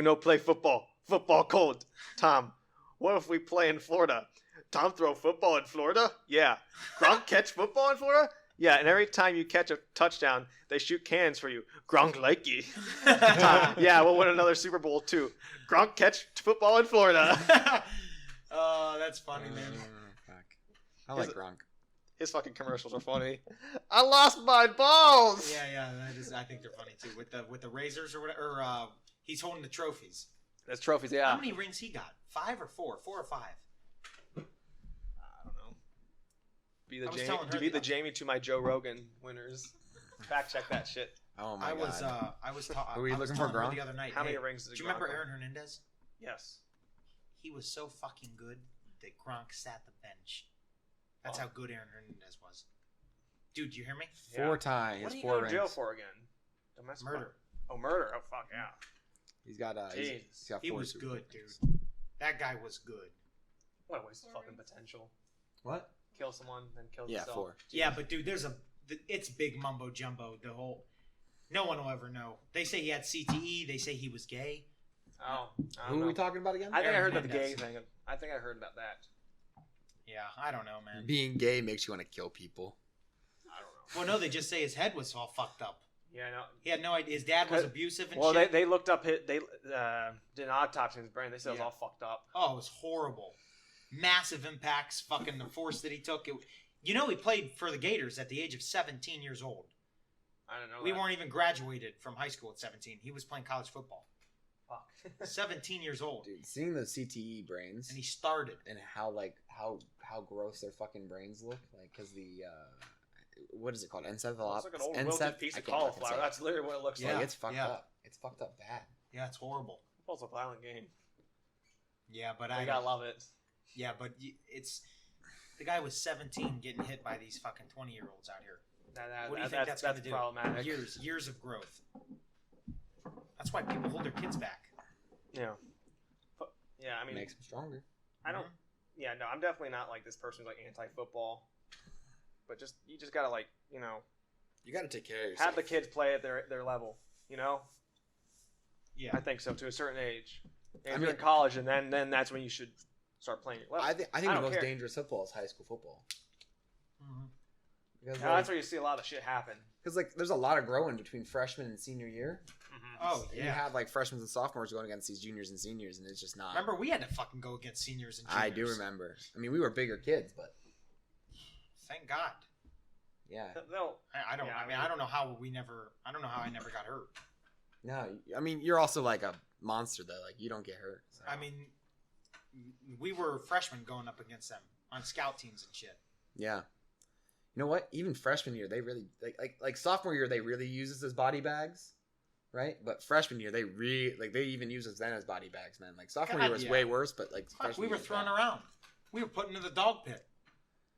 no play football. Football cold. Tom, what if we play in Florida? Tom throw football in Florida? Yeah. Gronk catch football in Florida? Yeah, and every time you catch a touchdown, they shoot cannons for you. Gronk like you. Yeah, we'll win another Super Bowl too. Gronk catch football in Florida. Oh, that's funny, man. Fuck. I like Gronk. His fucking commercials are funny. I lost my balls. Yeah. I think they're funny too. With the razors or whatever. Or, he's holding the trophies. That's trophies, yeah. How many rings he got? 5 or 4? 4 or 5? I don't know. Be the I was Jamie. telling her Be the that- Jamie to my Joe Rogan winners. Fact check that shit. Oh my I god. was Are we looking for telling her Gronk? the other night. How many hey, rings do did you Gronk remember win? Aaron Hernandez? Yes. He was so fucking good that Gronk sat the bench. That's how good Aaron Hernandez was. Dude, you hear me? 4 times. What are you 4 going rings. to jail for again? Domestic Murder. Oh, murder. Oh, fuck yeah. He's got Jeez. he's got He 4 was Super good, Bowls. dude. That guy was good. What a waste of fucking potential. What? Kill someone, then kill Yeah, yourself. 4. Yeah, but dude, it's big mumbo jumbo. The whole, no one will ever know. They say he had CTE. They say he was gay. Oh. I Who don't are know. we talking about again? I think I Aaron heard about the gay Hernandez. thing. I think I heard about that. Yeah, I don't know, man. Being gay makes you want to kill people. I don't know. Well, no, they just say his head was all fucked up. Yeah, no. He had no idea. His dad was abusive and Well, shit. they looked up his, they did an autopsy on his brain. They said it was Yeah. all fucked up. Oh, it was horrible. Massive impacts. Fucking the force that he took. He played for the Gators at the age of 17 years old. I don't know. We that. weren't even graduated from high school at 17. He was playing college football. Fuck. 17 years old, Dude, seeing the CTE brains and he started. and how gross their fucking brains look, like, because the what is it called? It's like an old wilted piece of cauliflower. That's literally what it looks like. like. It's fucked up. It's fucked up bad. Yeah, it's horrible. Football's a violent game. Yeah, but You gotta love it. Yeah, but it's the guy was 17 getting hit by these fucking 20-year-olds out here. What do you think that's going to do? problematic. Years of growth. That's why people hold their kids back. Yeah. But, yeah, I mean, Makes them stronger. I don't. Yeah, no, I'm definitely not like this person who's like anti-football. But you just gotta like, You got to take care of yourself. have the kids play at their level. Yeah. I think so to a certain age. And I if mean- you're in college, and then that's when you should start playing your level. I think I the don't most care. dangerous football is high school football. Mhm. Because Now, that's where you see a lot of shit happen. there's a lot of growing between freshman and senior year. Oh, You yeah. have like freshmen and sophomores going against these juniors and seniors, and it's just not. Remember, we had to fucking go against seniors and juniors. I do remember. I mean, we were bigger kids, but Thank God. yeah. They'll, I don't. Yeah, I mean, I don't know how I don't know how I never got hurt. No, I mean, you're also like a monster though. Like, you don't get hurt. So. I mean, we were freshmen going up against them on scout teams and shit. Yeah. You know what? Even freshman year, they really like sophomore year they really use us as body bags, right? But freshman year they they even use us then as body bags, man. Like sophomore God, year was yeah. way worse, but like Fuck, freshman we year were was thrown bad. around. We were put into the dog pit.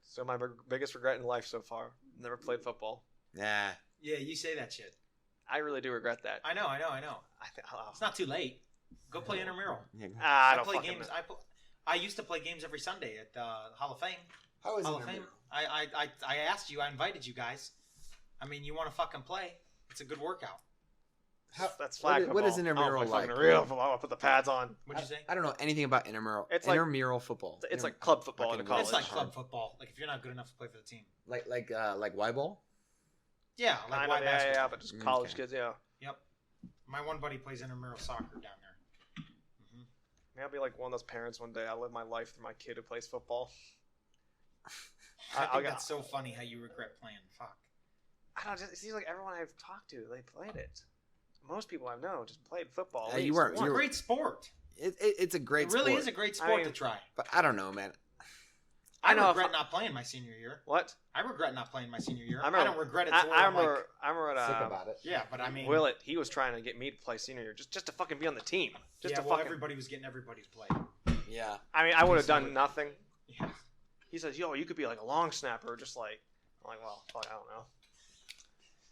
So my biggest regret in life so far: never played football. Nah. Yeah, you say that shit. I really do regret that. I know. I think It's not too late. Go play intramural. I I don't play fucking games. know. I used to play games every Sunday at Hall of Fame. How is Hall it? of Fame. I asked you. I invited you guys. I mean, you want to fucking play? It's a good workout. That's flag what is football. intramural I don't play like? fucking real football. I'll put the pads on. What'd you say? I don't know anything about intramural. It's like- intramural football. It's like club football in a Fucking college. It's like club football. Like if you're not good enough to play for the team. like Y ball. Yeah, like Kind Y of, basketball. yeah, but just college Okay. kids, yeah. Yep. My one buddy plays intramural soccer down there. Maybe I'll be like one of those parents one day. I'll live my life through my kid who plays football. I I'll think get- that's so funny how you regret playing. Fuck. I don't know. It seems like everyone I've talked to, they played it. Most people I know just played football. at Yeah, you least weren't- It's a once. great sport. It's a great. It really sport, is a great sport mean- to try. But I don't know, man. I I know regret if not playing my senior year. What? I regret not playing my senior year. I I, remember- don't regret it. I To where I'm remember. like, I remember Sick at about it. yeah, but I mean, Willett. He was trying to get me to play senior year, just to fucking be on the team. Just yeah, to well, fucking. everybody was getting everybody's play. Yeah. I mean, I would have So- done nothing. Yeah. He says, "Yo, you could be like a long snapper, just like." I'm like, well, fuck, I don't know.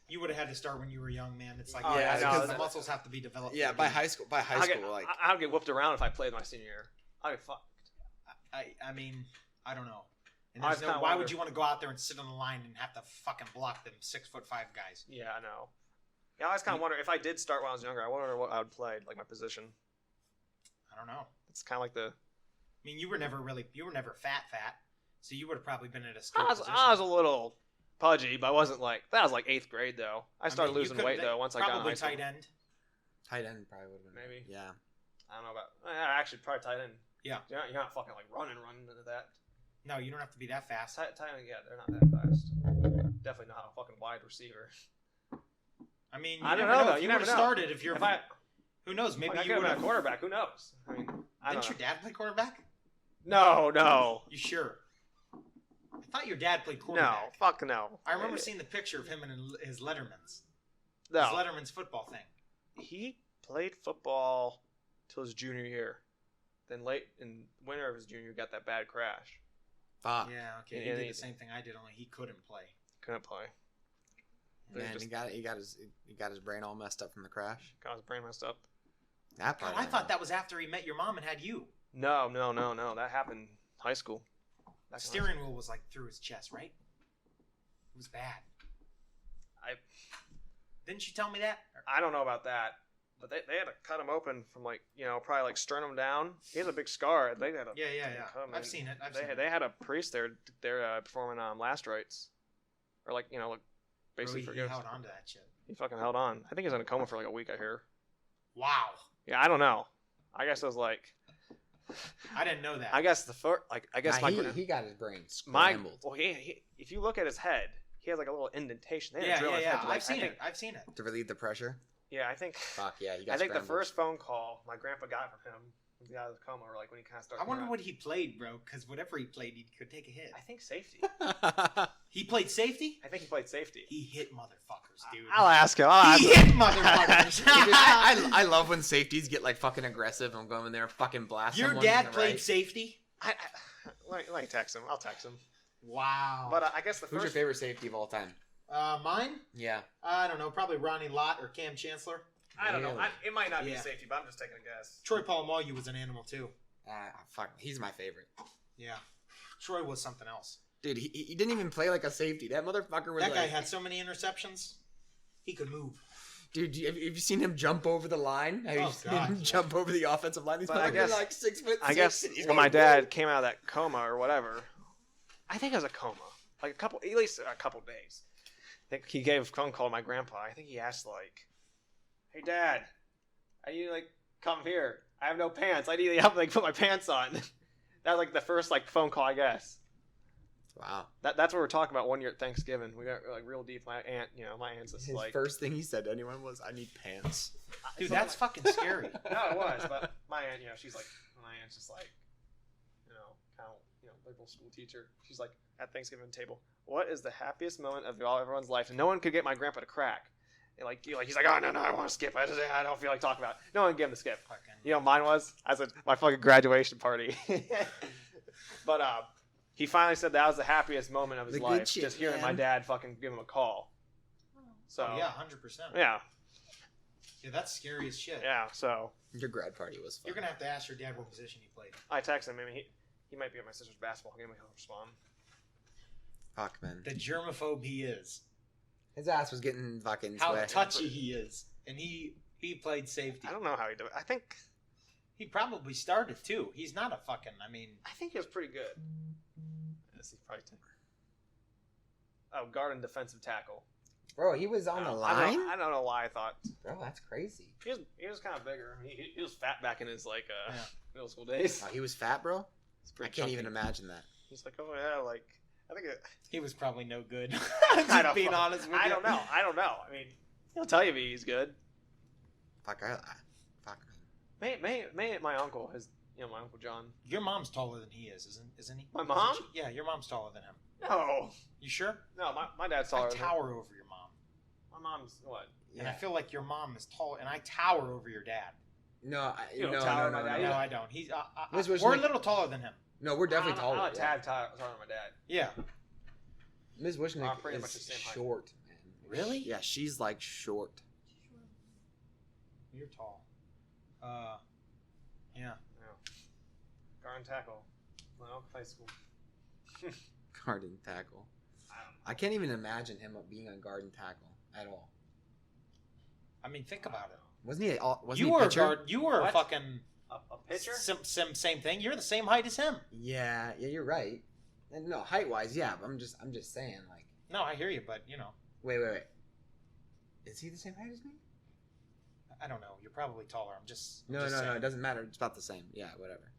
You would have had to start when you were young, man. It's like, Oh, yeah, because no, the that- muscles have to be developed. Yeah. for the By game. high school, like I'll get whooped around if I played my senior year. I'd be fucked. I mean, I don't know. And I there's kinda why wonder- would you want to go out there and sit on the line and have to fucking block them 6'5" guys? Yeah, I know. Yeah, I always kind of wonder if I did start when I was younger. I wonder what I would play, like my position. I don't know. It's kind of like the. I mean, you were never fat, so you would have probably been at a skill I was a little pudgy, but I wasn't like that. Was like 8th grade though. I started mean, you losing could've weight been though once I got in high probably school. tight end. tight end probably would have been Maybe. Yeah. I don't know about. Actually, probably tight end. Yeah. You're not fucking like running into that. No, you don't have to be that fast. Yeah, they're not that fast. Definitely not a fucking wide receiver. I mean, I don't know though. If You would never have know. started, if you're, If I, who knows? Maybe I you could have would been a have. quarterback. Who knows? I mean, I don't Didn't know. your dad play quarterback? No. You sure? I thought your dad played No, quarterback. fuck no. I remember seeing the picture of him in his Letterman's. No. His Letterman's football thing. He played football till his junior year. Then late in winter of his junior year, got that bad crash. Fuck. Yeah, okay. Yeah, He did he- the same thing I did, only he couldn't play. Couldn't play. They Man, just he got his brain all messed up from the crash. got his brain messed up. That God, part. I thought that was after he met your mom and had you. No. That happened in high school. The steering wheel was like through his chest, right? It was bad. Didn't you tell me that? I don't know about that, but they had to cut him open from probably like sternum down. He has a big scar. They had to Yeah. cut him I've in. seen it. They had a priest there performing last rites, or basically Bro, for he gifts. held on to that shit. He fucking held on. I think he's in a coma for like a week. I hear. Wow. Yeah, I don't know. I guess it was like. I didn't know that. I guess the first I guess Nah, my he got his brain my scrambled. well he if you look at his head, he has like a little indentation. They had to yeah. drill his head to, like, I've seen I think, it. I've seen it. To relieve the pressure. Yeah, I think. Fuck yeah, he got I think the scrambled. first phone call my grandpa got from him when he got out of the coma, or like when he kind of started. I wonder what he played, bro, because whatever he played, he could take a hit. I think safety. He played safety? I think he played safety. He hit motherfuckers, dude. I'll ask him. He hit motherfuckers. Dude, I love when safeties get like fucking aggressive and go in there and fucking blast Your someone dad in the played right. safety? Let me text him. I'll text him. Wow. But I guess the Who's your first. favorite safety of all time? Mine? Yeah. I don't know. Probably Ronnie Lott or Cam Chancellor. I don't know. Really? It might not be Yeah. safety, but I'm just taking a guess. Troy Polamalu was an animal, too. Fuck, he's my favorite. Yeah. Troy was something else. Dude, he didn't even play like a safety. That motherfucker was That guy like... had so many interceptions. He could move. Dude, have you seen him jump over the line? Have you Oh, seen God, him yeah. jump over the offensive line? He's But I guess- like 6'6". I guess and he's when going, my dad came out of that coma or whatever, I think it was a coma, like at least a couple days. I think he gave a phone call to my grandpa. I think he asked like, "Hey Dad, I need to like come here. I have no pants. I need to help like put my pants on." That was like the first like phone call, I guess. Wow. That's what we were talking about one year at Thanksgiving. We got like real deep. My aunt's just His like, first thing he said to anyone was, "I need pants." Dude, something that's fucking scary. No, it was, but my aunt, she's like, my aunt's just like, kind of, liberal school teacher. She's like, at Thanksgiving table, what is the happiest moment of everyone's life? And no one could get my grandpa to crack. And he's like, oh, no, I want to skip. I don't feel like talking about it. No one gave him the skip. Fucking- You know, mine was, my fucking graduation party. But he finally said that was the happiest moment of his The good life, shit, just hearing my man. dad fucking give him a call. So, Oh, yeah, 100%. yeah, Yeah, that's scary as shit. yeah, so Your grad party was fun. You're going to have to ask your dad what position he played. I texted him. I mean, he might be at my sister's basketball game. He'll respond. Fuck, man. The germaphobe he is. His ass was getting fucking How sweat. touchy he is. And he played safety. I don't know how he did it. I think He probably started, too. He's not a fucking, he was pretty good. Yes, he probably did. Oh, guard and defensive tackle. Bro, he was on the I line? don't know why I thought Bro, that's crazy. he was kind of bigger. He was fat back in his Yeah. middle school days. Oh, he was fat, bro? He's I pretty can't chunky. even imagine that. He's like, oh yeah, like I think he was probably no good. I Just don't being know. honest with you. I don't know. I mean, he'll tell you if he's good. Fuck, fuck, man. May my uncle has my uncle John. Your mom's taller than he is, isn't he? My mom? Isn't she? Yeah, your mom's taller than him. No, You sure? no, my dad's I taller. than tower over your mom. my mom's what? And I feel like your mom is tall, and I tower over your dad. No, You don't no, tower no, my no, dad no. No, I don't. He's Liz was we're like- a little taller than him. No, we're definitely I'm taller. a tad taller than my dad. Yeah. Ms. Wishnick pretty much the is same height. short, man. Really? Yeah, she's like short. You're tall. Yeah. Guard and tackle. My uncle high school. Guard and tackle. I don't know. I can't even imagine him being on guard and tackle at all. I mean, think about it. Wasn't he? Wasn't You he a were a pitcher? guard. You were a What? fucking A pitcher? same thing. You're the same height as him. Yeah, you're right. And no, height wise, yeah. But I'm just saying, like, No, I hear you, but wait. Is he the same height as me? I don't know. You're probably taller. I'm just. No, just no, saying. it doesn't matter. It's about the same. Yeah, whatever.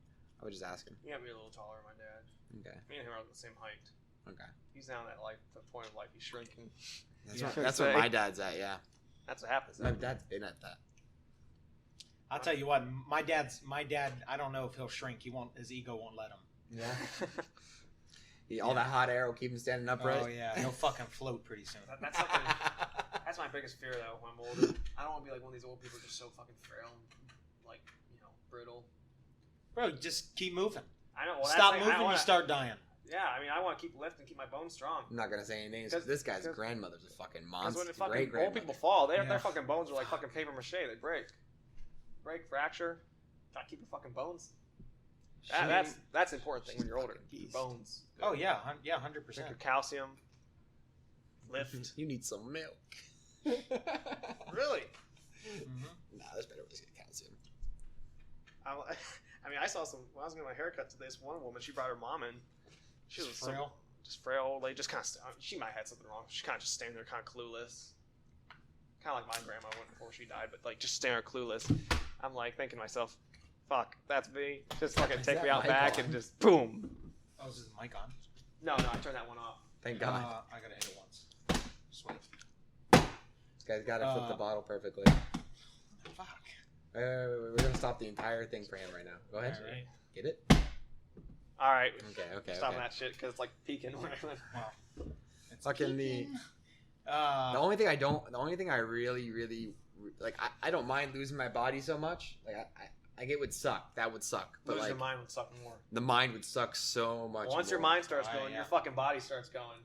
I was just asking. He got me a little taller than my dad. Okay. Me and him are the same height. Okay. He's now at the point of life he's shrinking. That's what my dad's at. Yeah. That's what happens. My dad's been at that. I'll tell you what, my dad. I don't know if he'll shrink. His ego won't let him. Yeah. All that hot air will keep him standing upright. Oh yeah, he'll fucking float pretty soon. That's something. That's my biggest fear though. When I'm older, I don't want to be like one of these old people just so fucking frail, and, like brittle. Bro, just keep moving. I know. Well, Stop moving, you start dying. Yeah, I mean, I want to keep lifting, keep my bones strong. I'm not gonna say any names. This guy's grandmother's a fucking Because monster. when the fucking old people fall, their fucking bones are like fucking paper mache. They break, fracture. Gotta keep your fucking bones. That's the important thing when you're older. Keep your bones. Oh yeah, 100%. Drink your calcium. Lift. You need some milk. Really? Mm-hmm. Nah, that's better with calcium. I mean, I saw when I was getting my haircut today. This one woman, she brought her mom in. She was frail. Just frail old lady. Just kind of. She might have had something wrong. She kind of just standing there, kind of clueless. Kind of like my grandma went before she died, but like just standing there clueless. I'm like thinking to myself, "Fuck, that's me." Just fucking take me out back and just boom. Oh, is his mic on? No, I turned that one off. Thank God. I gotta hit it once. Sweet. This guy's gotta flip the bottle perfectly. Fuck. Wait, we're gonna stop the entire thing for him right now. Go ahead. All right. Get it? All right. Okay. Stopping that shit because it's like peeking. Wow. It's Fucking peaking. the only thing I really like, I don't mind losing my body so much. Like I it would suck. That would suck. But Losing like your mind would suck more. the mind would suck so much. Once your more. mind starts going, your fucking body starts going.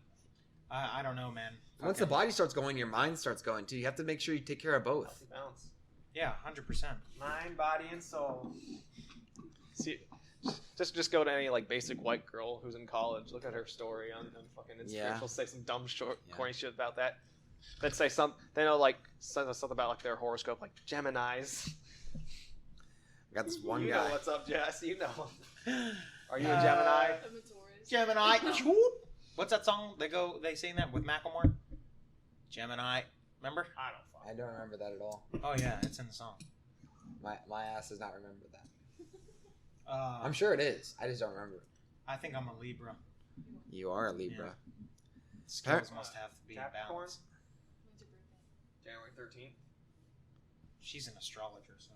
I don't know, man. Once the body starts going, your mind starts going too. You have to make sure you take care of both. Healthy balance. Yeah, 100%. Mind, body, and soul. See, just go to any like basic white girl who's in college. Look at her story on fucking Instagram. Yeah. She'll say some dumb corny shit about that. Then say they know like something about like their horoscope, like Geminis. I got this one You guy. know what's up, Jess? You know. Are you a Gemini? I'm a Taurus. Gemini. What's that song they sing that with Macklemore? Gemini. Remember? I don't fuck. I don't remember that at all. Oh yeah, it's in the song. My ass does not remember that. I'm I'm sure it is. I just don't remember it. I think I'm a Libra. You are a Libra. Skills must have to be Capricorn? balanced. When's your birthday? January 13th. She's an astrologer, so.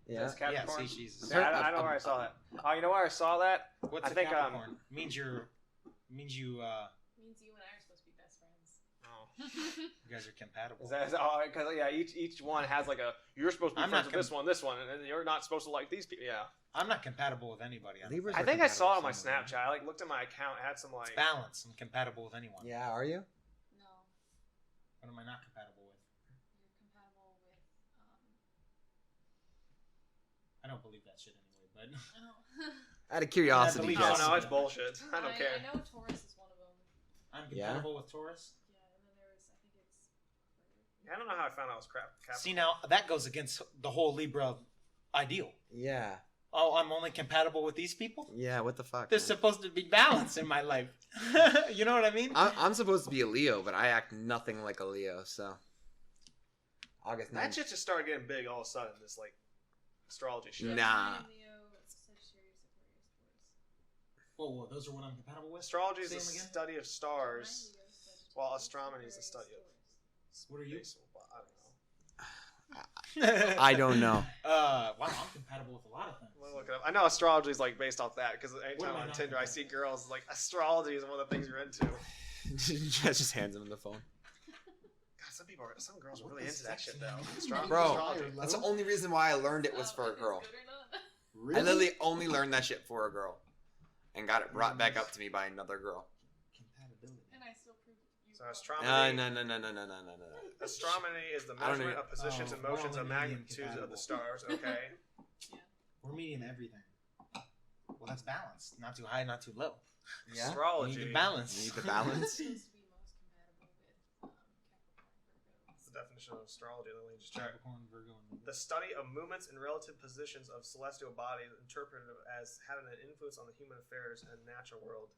Yeah. Yeah. That's Capricorn. Yeah, see, she's. Yeah, I know where I saw that. Oh, you know where I saw that? What's I a think, Capricorn? Means you. Means you and I are supposed to be best friends. Oh. You guys are compatible. Because each one has like you're supposed to be I'm friends not with this one, and then you're not supposed to like these people. Yeah. I'm not compatible with anybody. Libras I are think I saw it on my compatible with Snapchat. I looked at my account, it had some like. It's balance. I'm compatible with anyone. Yeah, are you? No, What am I not compatible with? you're compatible with. I don't believe that shit anyway, but. Out of curiosity, believe Oh Yes. no, it's bullshit. I don't care. I know Taurus is one of them. I'm Yeah? compatible with Taurus. Yeah, and then there's, I think it's. I don't know how I found out it was crap. See, now that goes against the whole Libra ideal. Yeah. Oh, I'm only compatible with these people? Yeah, what the fuck? There's man? supposed to be balance in my life. You know what I mean? I'm supposed to be a Leo, but I act nothing like a Leo, so. August 9th. That shit just started getting big all of a sudden. This like astrology shit. Nah. Leo, Sagittarius, Aquarius, Taurus. Whoa, those are what I'm compatible with? Astrology is Say the them again? study of stars, I'm Leo, Sagittarius, while astronomy is the Aquarius, study of. Taurus. What are you? I don't know. I don't know. Wow, I'm compatible with a lot of things. We'll look it up. I know astrology is like based off that because What anytime am I on not Tinder I see compatible girls like astrology is one of the things you're into. Jess just hands him the phone. God, some girls are What really the into that sex shit man? though. Astrology. Bro, astrology. that's the only reason why I learned it was for a girl. Is it good or not? I literally only learned that shit for a girl. And got it brought back up to me by another girl. Compatibility. And I still proved you. So wrong. astronomy. No. Astronomy is the I don't measurement even- of positions and we're motions only and medium magnitudes of the compatible. stars. Okay. We're medium everything. Well, that's balanced. Not too high, not too low. Yeah? Astrology. You need the balance. You need the balance. I'm supposed to be most compatible with Capricorn, Virgo. The definition of astrology. Let me just check. Capricorn, Virgo, and Libra. The study of movements and relative positions of celestial bodies interpreted as having an influence on the human affairs and natural world.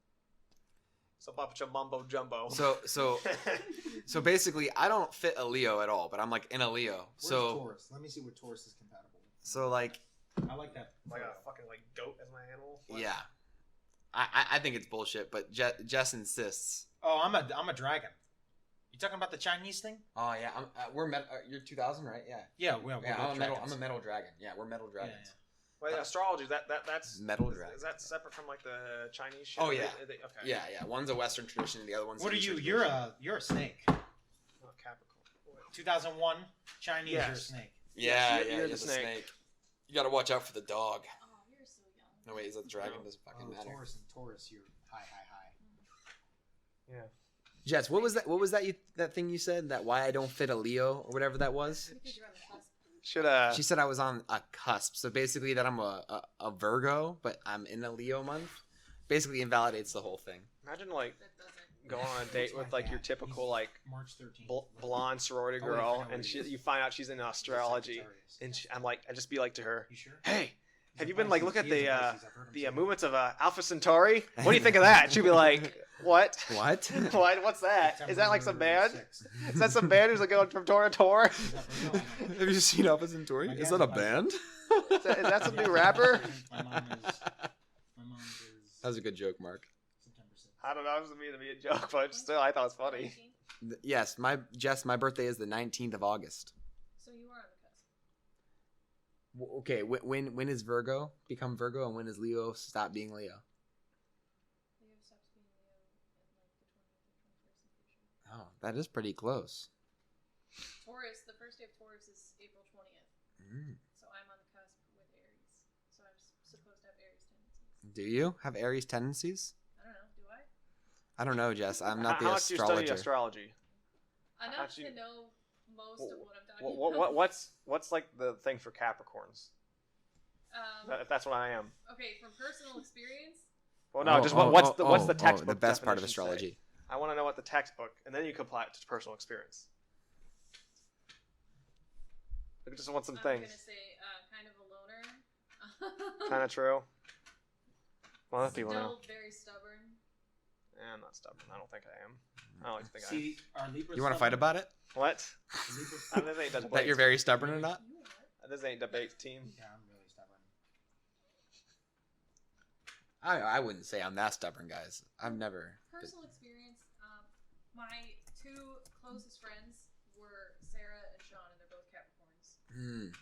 So mumbo jumbo. So basically, I don't fit a Leo at all, but I'm like in a Leo. Where's So Taurus? Let me see what Taurus is compatible with. So like, I like that. Like a fucking like goat as my animal. What? yeah, I think it's bullshit, but Jess insists. Oh, I'm a dragon. You talking about the Chinese thing? Oh yeah, we're you're 2000, right? Yeah. Yeah, we're I'm a metal dragon. Yeah, we're metal dragons. Yeah. Wait, astrology, that's Metal dragon. Is that separate from like the Chinese shit? Oh, yeah. Okay. Yeah. One's a Western tradition, and the other one's. What an are you? Eastern You're a snake. Oh, Capricorn. Wait. 2001 Chinese. Yes. You're a snake. Yeah, you're the the snake. snake. You gotta watch out for the dog. Oh, you're so young. No wait, is that the dragon? No. Doesn't fucking matter. Taurus, you're high. Yeah. Jess, what was that? What was that thing you said? That why I don't fit a Leo or whatever that was? Because you're on the cusp. Should She said I was on a cusp. So basically, that I'm a Virgo, but I'm in a Leo month. Basically, invalidates the whole thing. imagine like That doesn't. going on a date with like your typical like March 13th. blonde sorority Oh, wait, girl, I know and what you find out she's in astrology, and I just be like to her, You sure? hey, He's have a you been like Pisces. look at He is a the Pisces. I've heard him say movements of Alpha Centauri? What do you think of that? She'd be like, what? What? What? What's that? Is that like some band? September 6th. Is that some band who's like going from tour to tour? Is that real? I know. Have you seen Alpha Centauri? My Is dad's that a a Pisces. band? Is that some new rapper? My mom is. That was a good joke, Mark. September 6th. I don't know. It was meant to be a joke, but still, I thought it was funny. 19? Yes, my birthday is the 19th of August. So you are on the cusp. Okay, when is Virgo become Virgo, and when is Leo stop being Leo? Leo stops being Leo in like the 20th or 21st, I'm pretty sure. Oh, that is pretty close. Taurus, the first day of Taurus is April 20th. So I'm on the cusp with Aries. So I'm supposed to have Aries tendencies. Do you have Aries tendencies? I don't know. Do I? I don't know, Jess. I'm not the How much do you study astrologer. astrology? Enough Actually- to know most of what I'm talking about. What's like the thing for Capricorns? If that's what I am. Okay, from personal experience, Well, no, just what's the textbook? the best part of definition say? astrology. I want to know what the textbook, and then you can apply it to personal experience. I just want some I'm things. gonna say kind of a loner. Kind of true. Well, that people know. Still very stubborn. I'm not stubborn. I don't think I am. I don't like to think See, are Libras You want to fight about it? I am. What? Libras- This ain't debate. That you're very stubborn or not? You are. This ain't debate team. Yeah, I'm really stubborn. I wouldn't say I'm that stubborn, guys. I've never. Personal experience. My two closest friends were Sarah and Sean, and they're both Capricorns. Hmm.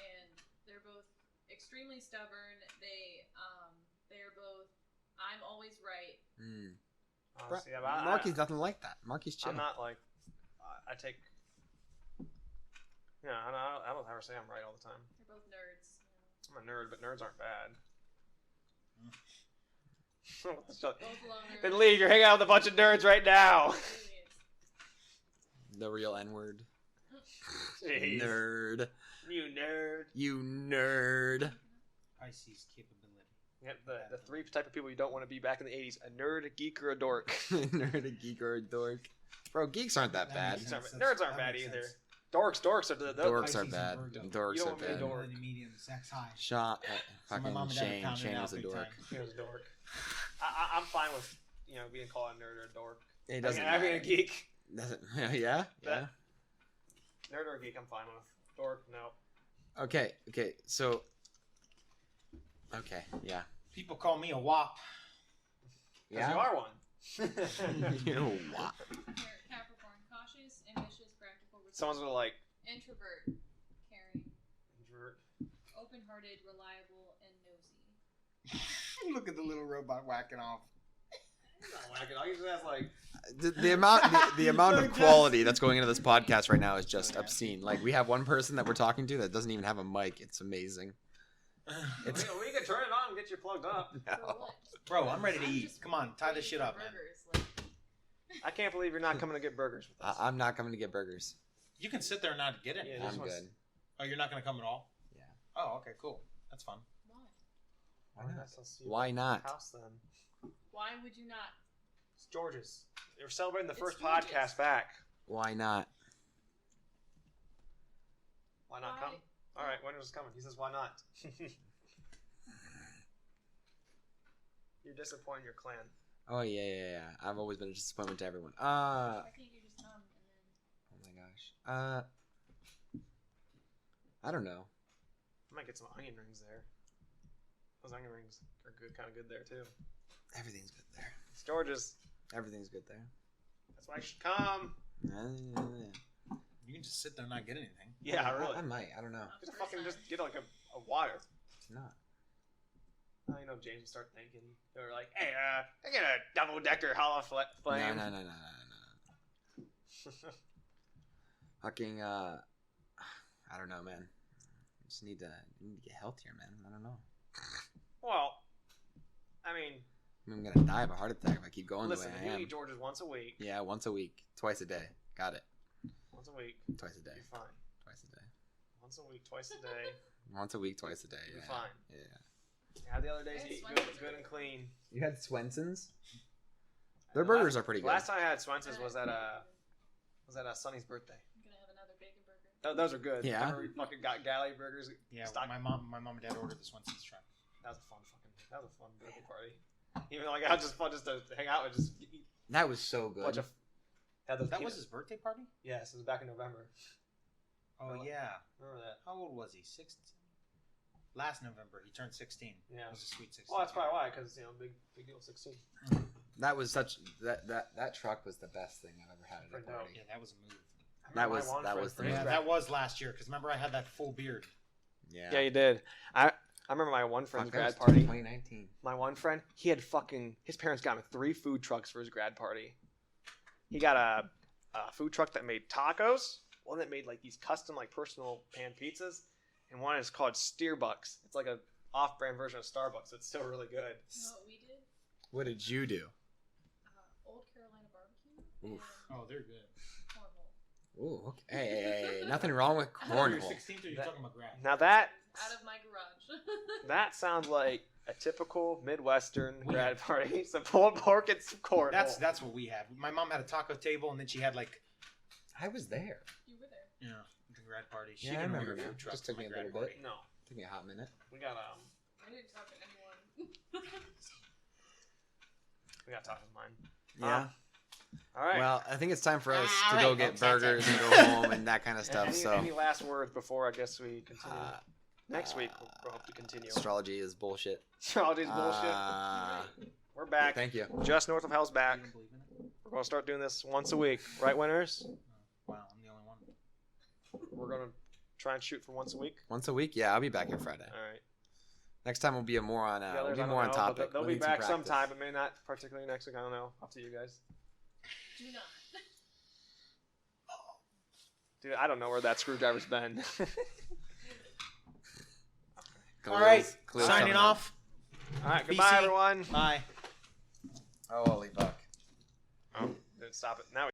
And they're both extremely stubborn. They're both. I'm always right. Hmm. Honestly, Marky's nothing like that. Marky's chill. I'm not like. I take. Yeah, I don't ever say I'm right all the time. They're both nerds. I'm a nerd, but nerds aren't bad. Both loners. Then leave. You're hanging out with a bunch of nerds right now. The real N word. Jeez. Nerd. You nerd. You nerd. Pisces capability. Yep, the three type of people you don't want to be back in the 80s: a nerd, a geek, or a dork. Nerd, a geek, or a dork. Bro, geeks aren't that bad. makes sense. Nerds aren't That bad makes either. sense. Dorks are the Dorks Pisces are and bad. Virgo. Dorks You don't are want me to bad. dork. Capability medium, sex high. Sean, So my fucking mom and dad are Shane. pounding Shane it was out a big dork. time. He was a dork. I'm fine with being called a nerd or a dork. It doesn't I mean, a matter. geek. Doesn't, yeah? Yeah. Nerd or a geek, I'm fine with. Dork, no. Okay, so. Okay, yeah. People call me a wop. Because you are one. You know what? They're Capricorn, cautious, ambitious, practical, Someone's gonna like introvert, caring, introvert. open-hearted, reliable, and nosy. Look at the little robot whacking off. I usually have like The amount of quality that's going into this podcast right now is just obscene. Like we have one person that we're talking to that doesn't even have a mic. It's amazing. It's we can turn it on and get you plugged up. For what? Bro, I'm ready to I'm eat. just Come on, tie this shit waiting up, for man. burgers, like- I can't believe you're not coming to get burgers with us. I'm not coming to get burgers. You can sit there and not get it. Yeah, I'm this one's- good. Oh, you're not gonna come at all? Yeah. Oh, okay, cool. That's fun. Why? Why not? I'll see you Why at not? the House then. Why would you not? It's George's. You're celebrating the It's first George's. podcast back. Why not? Why not Why? come? All right, winter's coming. He says, "Why not?" You're disappointing your clan. Oh yeah. I've always been a disappointment to everyone. Why can't you just come and then? Oh my gosh. I don't know. might get some onion rings there. Those onion rings are good, kind of good there too. Everything's good there. It's George's. Everything's good there. That's why you should come. You can just sit there and not get anything. Yeah, really. I might. I don't know. Just get like a water. It's not. You know, James would start thinking. They were like, "Hey, I get a double-decker hollow flame." No. Fucking, I don't know, man. Just need to get healthier, man. I don't know. Well, I mean, I'm gonna die of a heart attack if I keep going listen, the way if I you am. eat George's once a week. Yeah, once a week, twice a day. Got it. Once a week. Twice a day. You're fine. Twice a day. Once a week, twice a day. Once a week, twice a day. You're Yeah. fine. Yeah. Yeah, the other days you eat good and clean. You had Swenson's? Their burgers are pretty good. Last time I had Swenson's was at Sonny's birthday. I'm gonna have another bacon burger. Those are good. Yeah. Remember we fucking got galley burgers. Yeah, stock- my mom and dad ordered this Swenson's truck. That was a fun birthday party. Even like I was just fun just to hang out and just eat That was so a good. bunch of. Had those That peanut- was his birthday party? Yes, it was back in November. Oh, yeah. Remember that? How old was he? 16? Last November, he turned 16. Yeah. It was a sweet 16. Well, that's probably why, because big deal, 16. That was such that truck was the best thing I've ever had at a Pretty dope. party. Yeah, that was a move. That was the Yeah, most- that was last year, because remember I had that full beard. Yeah. Yeah, you did. I remember my one friend's Fuck, that was grad party. 2019. My one friend, he had his parents got him 3 food trucks for his grad party. He got a food truck that made tacos, one that made like these custom like personal pan pizzas, and one is called Steerbucks. It's like a off-brand version of Starbucks. It's still really good. You know what we did? What did you do? Old Carolina barbecue. Oof. And Oh, they're good. cornhole. Ooh, okay. Hey, nothing wrong with You're cornhole. 16th or you're talking about grad? Now that Out of my garage. that sounds like a typical Midwestern grad party. Some pulled pork and some corn. That's what we had. My mom had a taco table, and then she had like, I was there. You were there. the grad party. She Yeah, I didn't remember order now. food truck Just for took my me a grad little party. bit. No, Took me a hot minute. we got I didn't talk to anyone. top of mine. Yeah. All right. Well, I think it's time for us All to right, go get folks, that's burgers it. and go home and that kind of stuff. any, So any last words before I guess we continue? uh, Next week we'll hope to continue. astrology is bullshit. Astrology's bullshit. We're back. Thank you. Just north of Hell's back. You don't believe in it? We're gonna start doing this once a week, right, winners? Wow, I'm the only one. We're gonna try and shoot for once a week. Once a week. Yeah, I'll be back here Friday. All right. Next time we'll be more on. The We'll others, be I don't more on know, but topic. They'll We'll be need some back practice. sometime, but maybe not particularly next week. I don't know. Up to you guys. Do not. Dude, I don't know where that screwdriver's been. All right, Khalil's signing coming off. All right. Goodbye, BC. everyone. Bye. up. Oh, holy fuck. Oh, didn't stop it. Now.